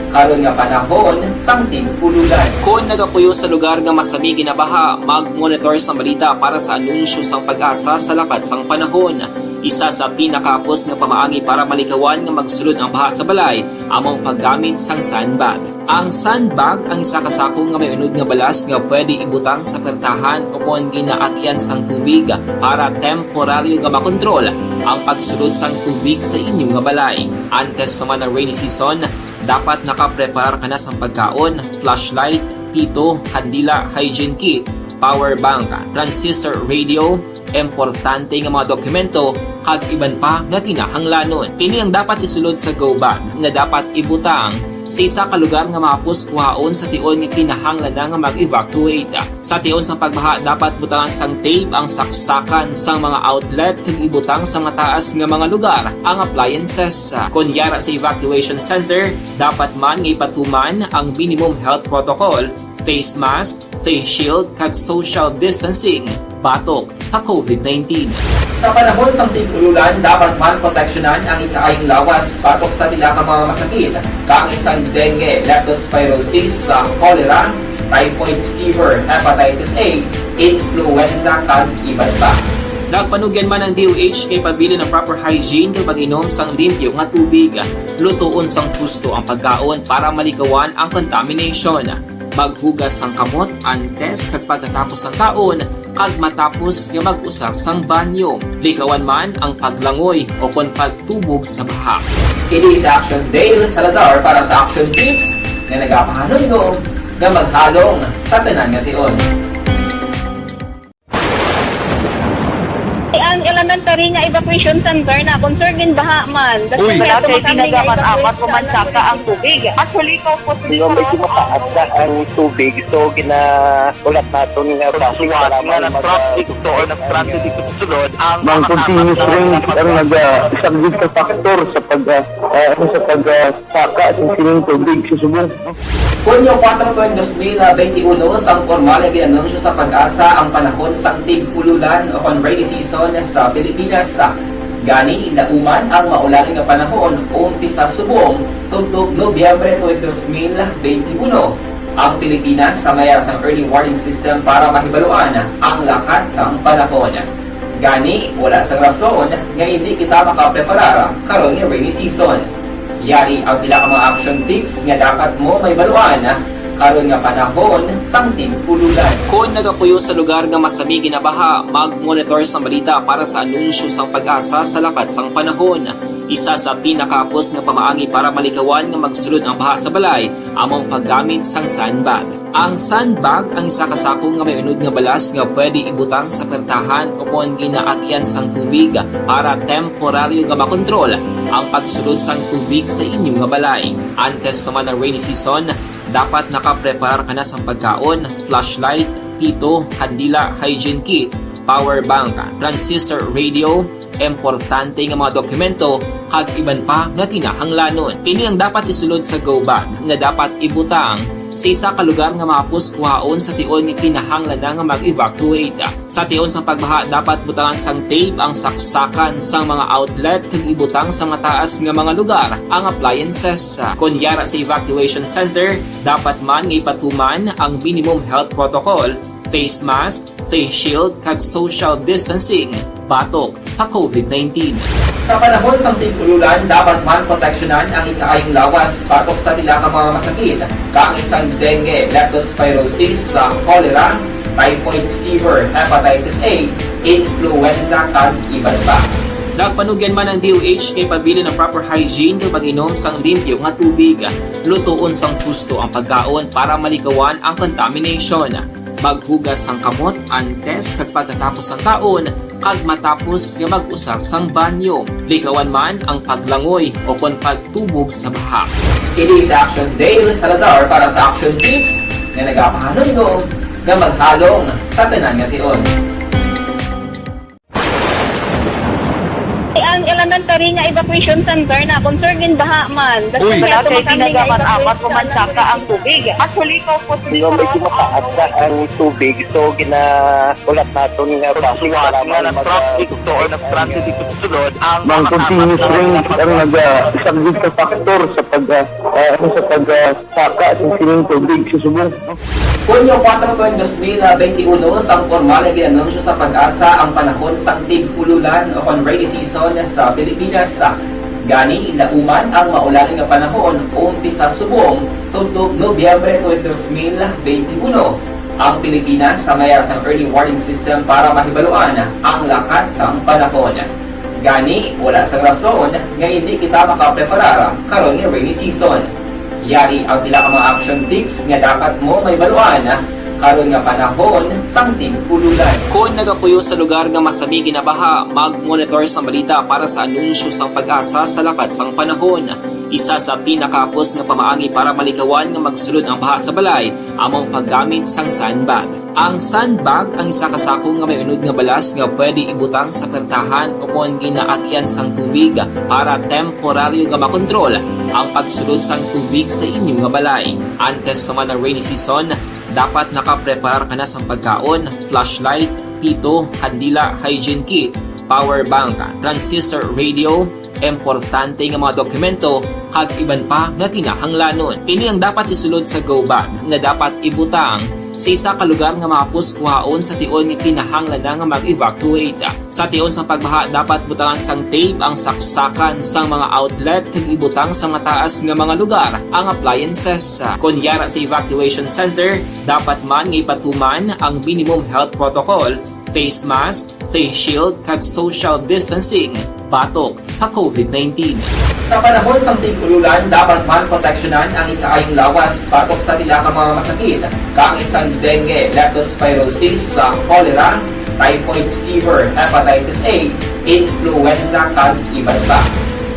karon nga panahon sang tig-ululan. Kung nagapuyo sa lugar nga masami ginabaha, mag-monitor sa balita para sa anunsyo sang Pag-asa sa lakat sang panahon. Isa sa pinakapos nga pamaagi para malikawan nga magsulod ang baha sa balay, among paggamit sang sandbag. Ang sandbag ang isa kasako nga may unod nga balas nga pwede ibutang sa pertahan upon ginaagyan sang tubig para temporaryo nga makontrol ang pagsulod sang tubig sa inyong nga balay. Antes naman ng rainy season, dapat nakapreparar ka na sa pagkaon, flashlight, pito, kandila, hygiene kit, power bank, transistor radio, importante nga mga dokumento, kag iban pa nga kinahanglanon. Pili ang dapat isulod sa go bag nga dapat ibutang sa isa ka lugar nga mapos kuhaon sa tion nga kinahanglan nga mag-evacuate. Sa tion sa pagbaha dapat butangan sang tape ang saksakan sang mga outlet kag ibutang sa mataas nga mga lugar ang appliances. Kunyara sa evacuation center, dapat man nga ipatuman ang minimum health protocol, face mask, face shield kag social distancing batok sa COVID-19. Sa panahon sang tig-ululan, dapat man proteksyonan ang ikaayong lawas batok sa pila ka mga masakit, kang isang dengue, leptospirosis, cholera, typhoid fever, hepatitis A, influenza, kag iban pa. Nagpanugyan man ang DOH kay pabili ng proper hygiene kay pag-inom sang limpyo nga tubig. Lutuon sang gusto ang pagkaon para malikawan ang contamination. Maghugas sang kamot antes kag pagkatapos sang kaon kag matapos nga mag-usar sang banyo. Likawan man ang paglangoy o kon pagtubog sa baha. Kini sa Action Dale Salazar para sa Action Tips nga nagapahanundong nga maghalong sa tanan nga tion. Ang elementary nga evacuation center na concern din baha man. Uy. Kasi tinagaman apat pumansaka ang tubig. Actually, po Di ba may kumataas na ang tubig, so ginaulat natin nga basiwala nga ng traffic to or ng traffic dito sa sulod. Ang continuous ring ang nag-subject sa factor sa pagsaka sa sining tubig sa subong. Kunyo 4/2021 sang formal na ginanunsyo sa Pag-asa ang panahon sang tig-ululan o rainy season sa Pilipinas. Gani, nauman ang maulan nga panahon umpisa subong tugtog Nobyembre 2021. Ang Pilipinas sa mayar sang early warning system para mahibaluan ang lakat sang panahon. Gani, wala sang rason nga hindi kita makapreparar karon nga rainy season. Yari ang pila ka mga action tips nga dapat mo may baluan karon nga panahon sang tigpululan. Kung nagapuyo sa lugar nga masabi ginabaha, mag-monitor sa balita para sa anunsyo sang pag-asa sa lakat sang panahon. Isa sa pinakapos nga pamaagi para malikawan nga magsulod ang baha sa balay, among paggamit sang sandbag. Ang sandbag ang isa ka sako nga may unod nga balas nga pwede ibutang sa pertahan o kung ginaagyan sang tubig para temporaryo nga makontrol ang pagsulod sang tubig sa inyong nga balay. Antes naman ng rainy season, dapat nakaprepare ka na sa pagkaon, flashlight, pito, kandila, hygiene kit, power bank, transistor radio, importante nga mga dokumento, kag iban pa nga kinahanglanon. Ini ang dapat isulod sa go bag nga dapat ibutang sa isa ka lugar nga mapus kuhaon sa tion nga kinahanglan nga mag-evacuate. Sa tion sa pagbaha dapat butangan sang tape ang saksakan sang mga outlet kag ibutang sa mataas nga mga lugar ang appliances. Kunyara sa evacuation center, dapat man nga ipatuman ang minimum health protocol, face mask, face shield kag social distancing batok sa COVID-19. Sa panahon sang tigpululan, dapat man proteksyonan ang ikaayong lawas batok sa tila ka mga masakit, kang isang dengue, leptospirosis, cholera, typhoid fever, hepatitis A, influenza, kag iban pa. Nagpanugyan man ang DOH kay pabili ng proper hygiene kay pag-inom sang limpyo nga tubig. Lutuon sang husto ang pagkaon para malikawan ang contamination. Maghugas sang kamot antes kag pagkatapos ang kaon kag matapos nga mag-usar sang banyo. Likawan man ang paglangoy o kon pagtubog sa baha. Kini sa Action Dale Salazar para sa Action Tips nga nagapahanundong nga maghalong sa tanan nga tion. Ang elementary nga evacuation center na concern din baha man. Uy, kasi ginagamat-amat kumansaka ang tubig. Actually, ko po So, medyo mataas na ang tubig. So, ulat natin nga Siwat nga ng traffic to or nag-transit dito sa sulod ang Mang continuous rain ang nag-subject sa factor sa pagsaka sa sining tubig sa subong. Hunyo 4, 2021, sang formal na ginanunsyo sa pag-asa ang panahon sang tigpululan o kon rainy season sa Pilipinas. Gani, lauman ang maulan nga panahon umpisa subong tudtog Nobyembre 2021. Ang Pilipinas sa mayar sang early warning system para mahibaluan ang lakat sang panahon. Gani, wala sang rason nga hindi kita makapreparar karon nga rainy season. Yari ang ilang mga action tips nga dapat mo may baluan karon nga panahon sang tigpululan. Kung nagapuyo sa lugar nga masabi ginabaha, mag-monitor sa balita para sa anunsyo sang pag-asa sa lakat sang panahon. Isa sa pinakapos nga pamaagi para malikawan nga magsulod ang baha sa balay, among paggamit sang sandbag. Ang sandbag ang isa ka sako nga may unod nga balas nga pwede ibutang sa pertahan o kung ginaagyan sang tubig para temporaryo nga makontrol ang pagsulod sang tubig sa inyong nga balay. Antes naman ng rainy season, dapat nakaprepare ka na sa pagkaon, flashlight, pito, kandila, hygiene kit, power bank, transistor radio, importante nga mga dokumento, kag iban pa nga kinahanglanon. Ini ang dapat isulod sa go bag nga dapat ibutang sa isa ka lugar nga mapus kuhaon sa tion nga kinahanglan nga mag-evacuate. Sa tion sa pagbaha dapat butangan sang tape ang saksakan sang mga outlet kag ibutang sa mataas nga mga lugar ang appliances. Kunyara sa evacuation center, dapat man nga ipatuman ang minimum health protocol, face mask, face shield kag social distancing batok sa COVID-19. Sa panahon sang tigpululan, dapat man proteksyonan ang ikaayong lawas batok sa tila ka mga masakit, kang isang dengue, leptospirosis, cholera, typhoid fever, hepatitis A, influenza, kag iban pa.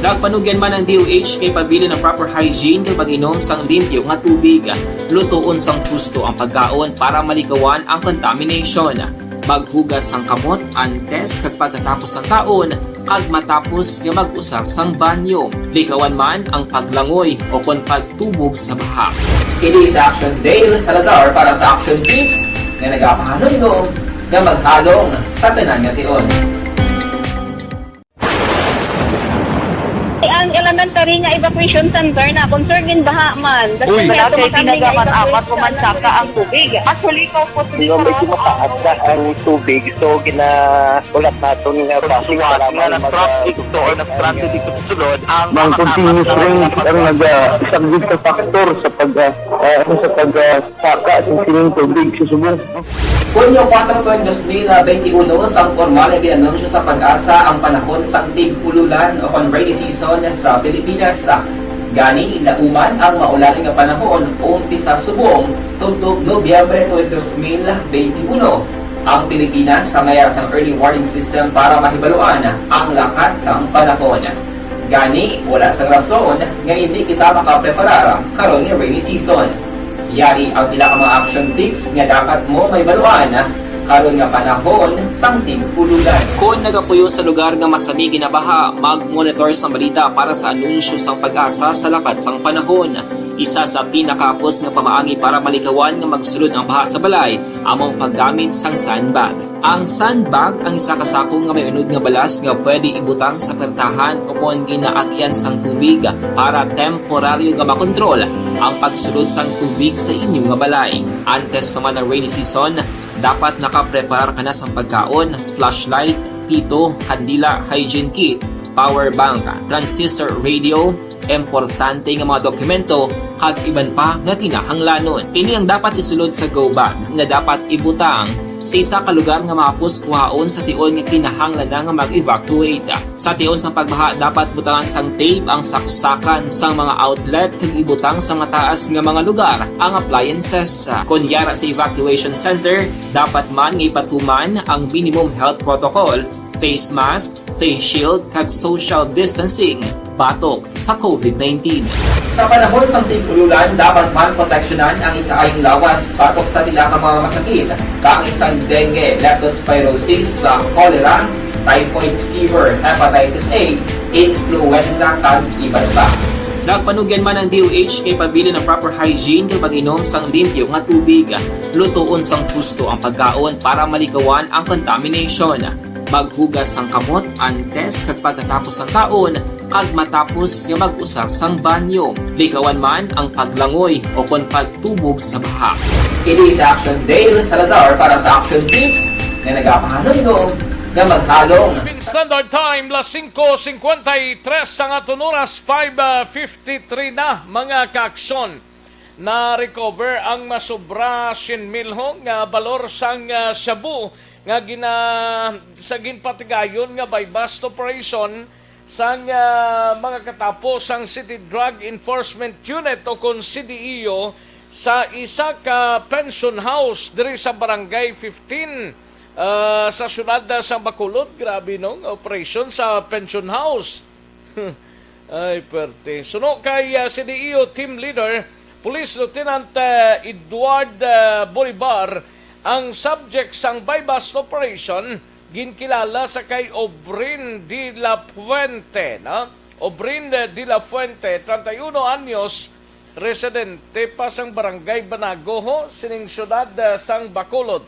Nagpanugyan man ang DOH kay pabili ng proper hygiene kay pag-inom sang limpyo nga tubig. Lutuon sang husto ang pagkaon para malikawan ang contamination. Maghugas sang kamot antes kag pagkatapos ang kaon kag matapos nga mag-usar sang banyo. Likawan man ang paglangoy o kon pagtubog sa baha. Kini sa Action Dale Salazar para sa Action Tips nga nagapahanundong nga maghalong sa tanan nga tion. ang Kalanan tari nga evacuation center na concern gin baha man. Uy. Kasi tinagaman apat kumansaka ang tubig. Actually, ko po Medyo mataas na ang tubig. So, ulat natin nga pasiwala nga ng traffic to or nag-transit dito sa sulod. Ang continuous rain ang nag-subject sa factor sa pagsaka sa sining tubig sa subong. Hunyo 4, 2021, sang formal ay ginanunsyo sa Pag-asa ang panahon sa tig-ululan o rainy season sa Pilipinas. Gani, lauman ang maulaling nga panahon umpisa subong tugtog Nobyembre 2021. Ang Pilipinas sa mayroon sa early warning system para mahibaluan ang lakat sa panahon. Gani, wala sa rason nga hindi kita makapreparar karon ni rainy season. Yari ang ilang mga action tips nga dapat mo may baluan karon nga panahon sang tig-ululan. Kung nagapuyo sa lugar nga masami ginabaha, mag-monitor sa balita para sa anunsyo sang Pag-asa sa lakat sang panahon. Isa sa pinakapos nga pamaagi para malikawan nga magsulod ang baha sa balay, among paggamit sang sandbag. Ang sandbag ang isa kasakong nga may unod nga balas nga pwede ibutang sa pertahan o kung ginaagyan sang tubig para temporaryo nga makontrol ang pagsulod sang tubig sa inyong nga balay. Antes naman ng rainy season, dapat nakaprepare ka na sa pagkaon, flashlight, pito, kandila, hygiene kit, power bank, transistor radio, importante nga mga dokumento, kag iban pa nga kinahanglanon. Ini ang dapat isulod sa go bag na dapat ibutang sa isa ka lugar nga mapos kuhaon sa tion nga kinahanglan nga mag-evacuate. Sa tion sa pagbaha, dapat butangan sang tape ang saksakan sang mga outlet kag ibutang sa mga taas nga mga lugar ang appliances. Kunyara sa evacuation center, dapat man nga ipatuman ang minimum health protocol, face mask, face shield kag social distancing batok sa COVID-19. Sa panahon sa tig-ululan, dapat man proteksyonan ang ikaayong lawas batok sa nila ka mga masakit, kang isang dengue, leptospirosis, cholera, typhoid fever, hepatitis A, influenza, kag iba pa. Nagpanugyan man ang DOH kay pabili ng proper hygiene kay pag-inom sang limpyo nga tubig. Lutuon sang husto ang pagkaon para malikawan ang contamination. Maghugas sang kamot antes kag pagkatapos ang kaon kag matapos nga mag-usar sang banyo. Likawan man ang paglangoy o kon pagtubog sa baha. Kini sa Action Dale Salazar para sa Action Tips na nagapahanundong nga maghalong. Standard time, las 5:53 ang aton oras, 5:53 na mga kaaksyon. Na-recover ang masobra 100,000 nga balor sang shabu nga sa ginpatigayon nga by bust operation sang mga katapos ang City Drug Enforcement Unit o kung CDEO sa isa ka pension house diri sa Barangay 15 sa syudad sa Bacolod. Grabe no, operation sa pension house. Ay, perte. Suno kay CDEO Team Leader, Police Lieutenant Edward Bolivar, ang subject sang bypass operation ginkilala sa kay Obrin de la Fuente, no? Obrin de la Fuente, 31 anyos, residente pa sang Barangay Banagoho, sining syudad sang Bacolod.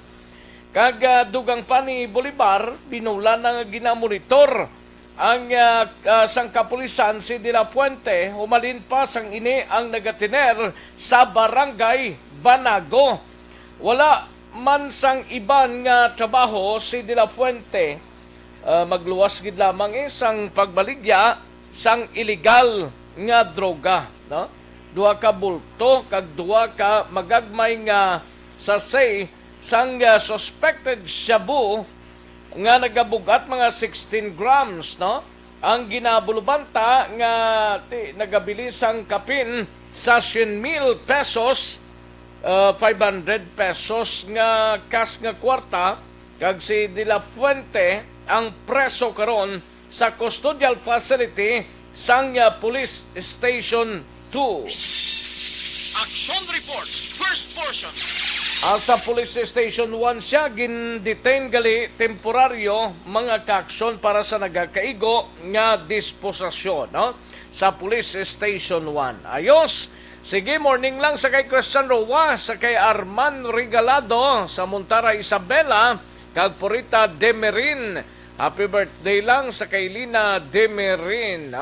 Kag dugang pa ni Bolivar, binula na ginamonitor ang sang kapulisan si de la Fuente, humalin pa sang ini ang nagatiner sa Barangay Banago. Wala man sang iban nga trabaho si De La Fuente, magluwas gid lamang sang pagbaligya sang illegal nga droga, no? 2 ka bulto kag 2 ka magagmay nga sachet sang suspected shabu nga nagabugat mga 16 grams, no? Ang ginabulubanta nga nagabili sang kapin sa 100,000 pesos, 500 pesos nga cash nga kwarta, kag si De La Fuente ang preso karon sa custodial facility sang Police Station 2. Action Report, first portion. Sa Police Station 1 siya gin-detain gali temporaryo mga kaaksyon para sa nagakaigo nga disposasyon, no? Sa Police Station 1. Ayos. Sige, morning lang sa kay Christian Roa, sa kay Arman Regalado, sa Montara Isabela, kag Purita Demerin. Happy birthday lang sa kay Lina Demerin.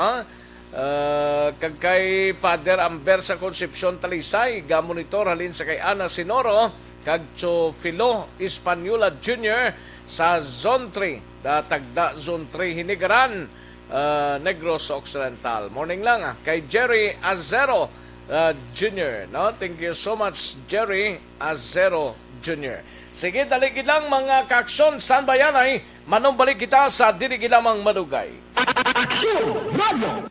Kag kay Father Amber sa Concepcion Talisay, gamonitor halin sa kay Ana Sinoro, kag Chofilo Espanola Jr. sa Zone 3, tagda Zone 3 Hinigaran, Negros Occidental. Morning lang kay Jerry Azero Jr. No? Thank you so much, Jerry Azero Jr. Sige, daligid lang mga kaksyon. San ba yan ay manumbalik kita sa dirigi lamang madugay. Aksyon Radio!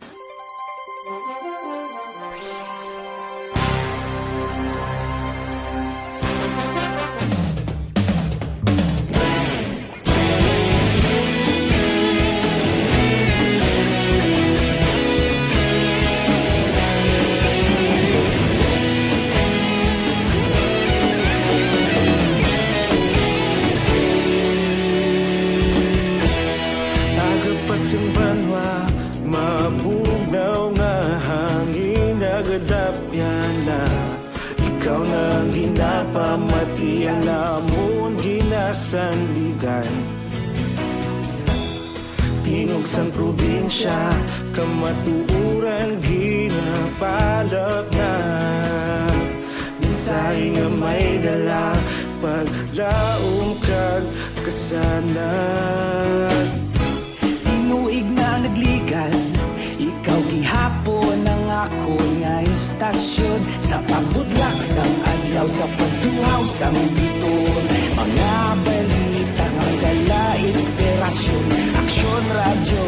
Simbanwa, mabugnaw nga hangin nagadapyan na ikaw na ginapamatian namon ginasandigan. Tingog sang probinsya, kamatuuran ginapalap na minsay nga may dala paglaom kag kasanan. Tinuig na nagligan, ikaw gihapon ang ako nga istasyon. Sa pabudlak sang adlaw, sa pagtuhaw sang biton, mga balita nga gala inspirasyon. Aksyon radyo,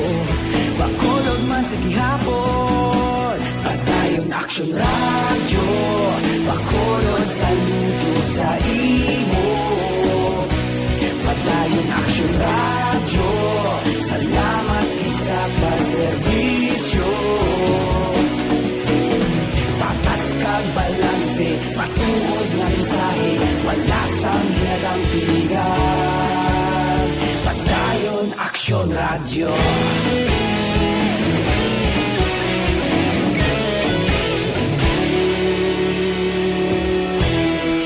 bakolod man sa gihapon. Padayon aksyon radyo, bakolod saludo sa imo. Padayon aksyon radyo, salamat isa pagserbisyo. Patas kag balanse, patuod nga mensahe, wala sang ginadang piligan. Padayon aksyon radyo.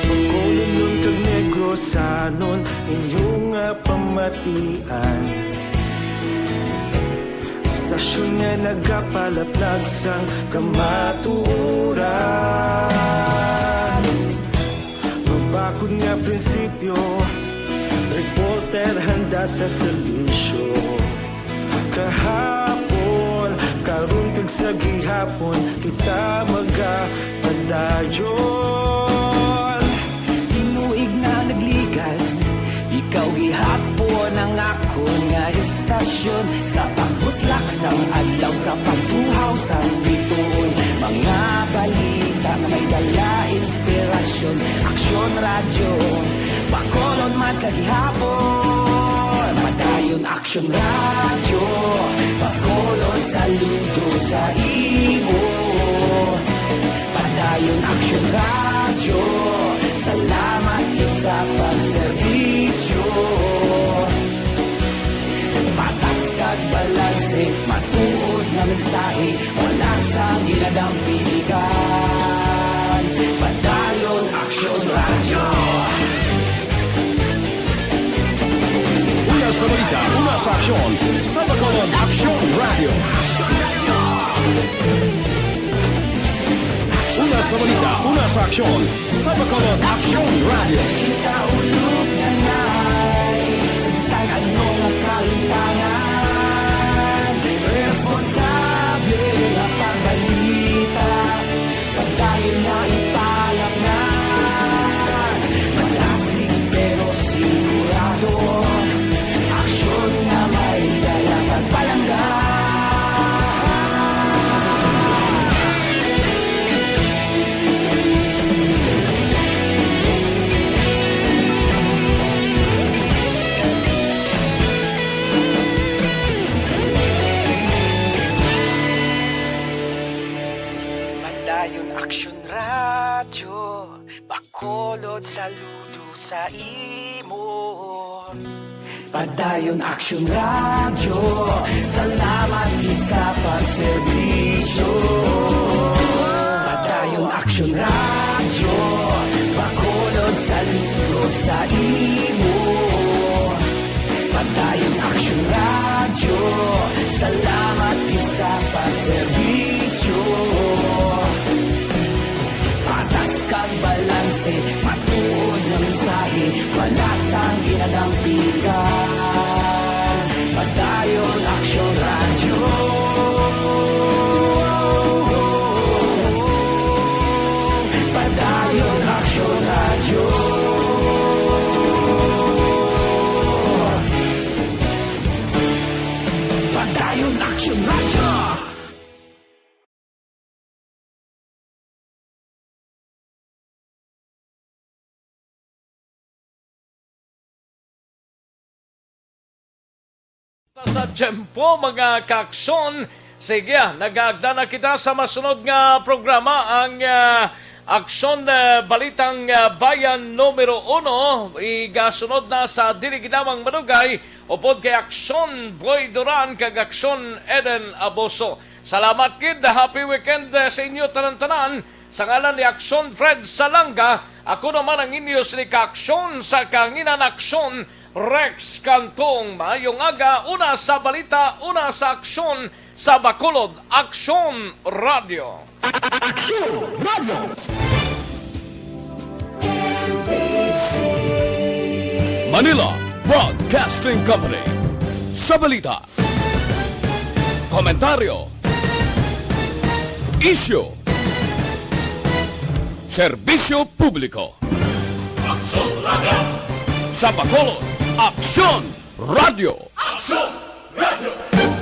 Pagkulunod kag Negrosanon, inyong nga pamatian. Istasyon nga nagapalaplag sang kamatuuran. Mabakod nga prinsipyo, reporter handa sa serbisyo. Kahapon, karon kag sa gihapon, kita magapadayon. Tinuig na nagligan, ikaw gihapon ang ako nga istasyon. Sa pagbutlak sang adlaw, sa pagtuhaw sang biton, mga balita na may dala inspirasyon. Aksyon radyo, bakolod man sa gihapon. Padayon aksyon radyo, bakolod saludo sa imo. Padayon aksyon radyo, salamat sa pagserbisyo. Patas kag balanse, matuod na mensahe, wala sang ginadang piligan. Padayon aksyon radyo. Una sa balita, una sa aksyon, sa Bacolod Aksyon Radio. Una sa balita, una sa aksyon, sa Bacolod Aksyon Radio. Kita ulog na na'y sagsang anong nakalintangan. Responsable na pagbalita, pagdayon na ipalak na. Malasig pero sigurado, aksyon na may dalang pagpalangga. Padayon aksyon radyo, bakolod saludo sa imo. Padayon aksyon radyo, salamat gid sa pagserbisyo. Padayon aksyon radyo, bakolod saludo sa imo. Padayon aksyon radyo, salamat gid sa pagserbisyo. Sa tiyempo, mga kakson, sige, nag-aagda na kita sa masunod nga programa, ang Aksyon Balitang Bayan numero 1, igasunod na sa diliginamang manugay, upod kay Aksyon Boy Duran, kag Aksyon Eden Aboso. Salamat kid, happy weekend sa inyo tanan-tanan. Sa ngalan ni Aksyon Fred Salanga, ako naman ang inyo si Aksyon sa Kanginan Aksyon, Rex Cantong. Mayong aga, una sa balita, una sa aksyon, sa Bacolod, Aksyon Radio. Aksyon Radio! Manila Broadcasting Company. Sa balita, komentaryo, issue, serbisyo publiko. Aksyon Radio! Sa Bacolod, Aksyon Radio! Aksyon!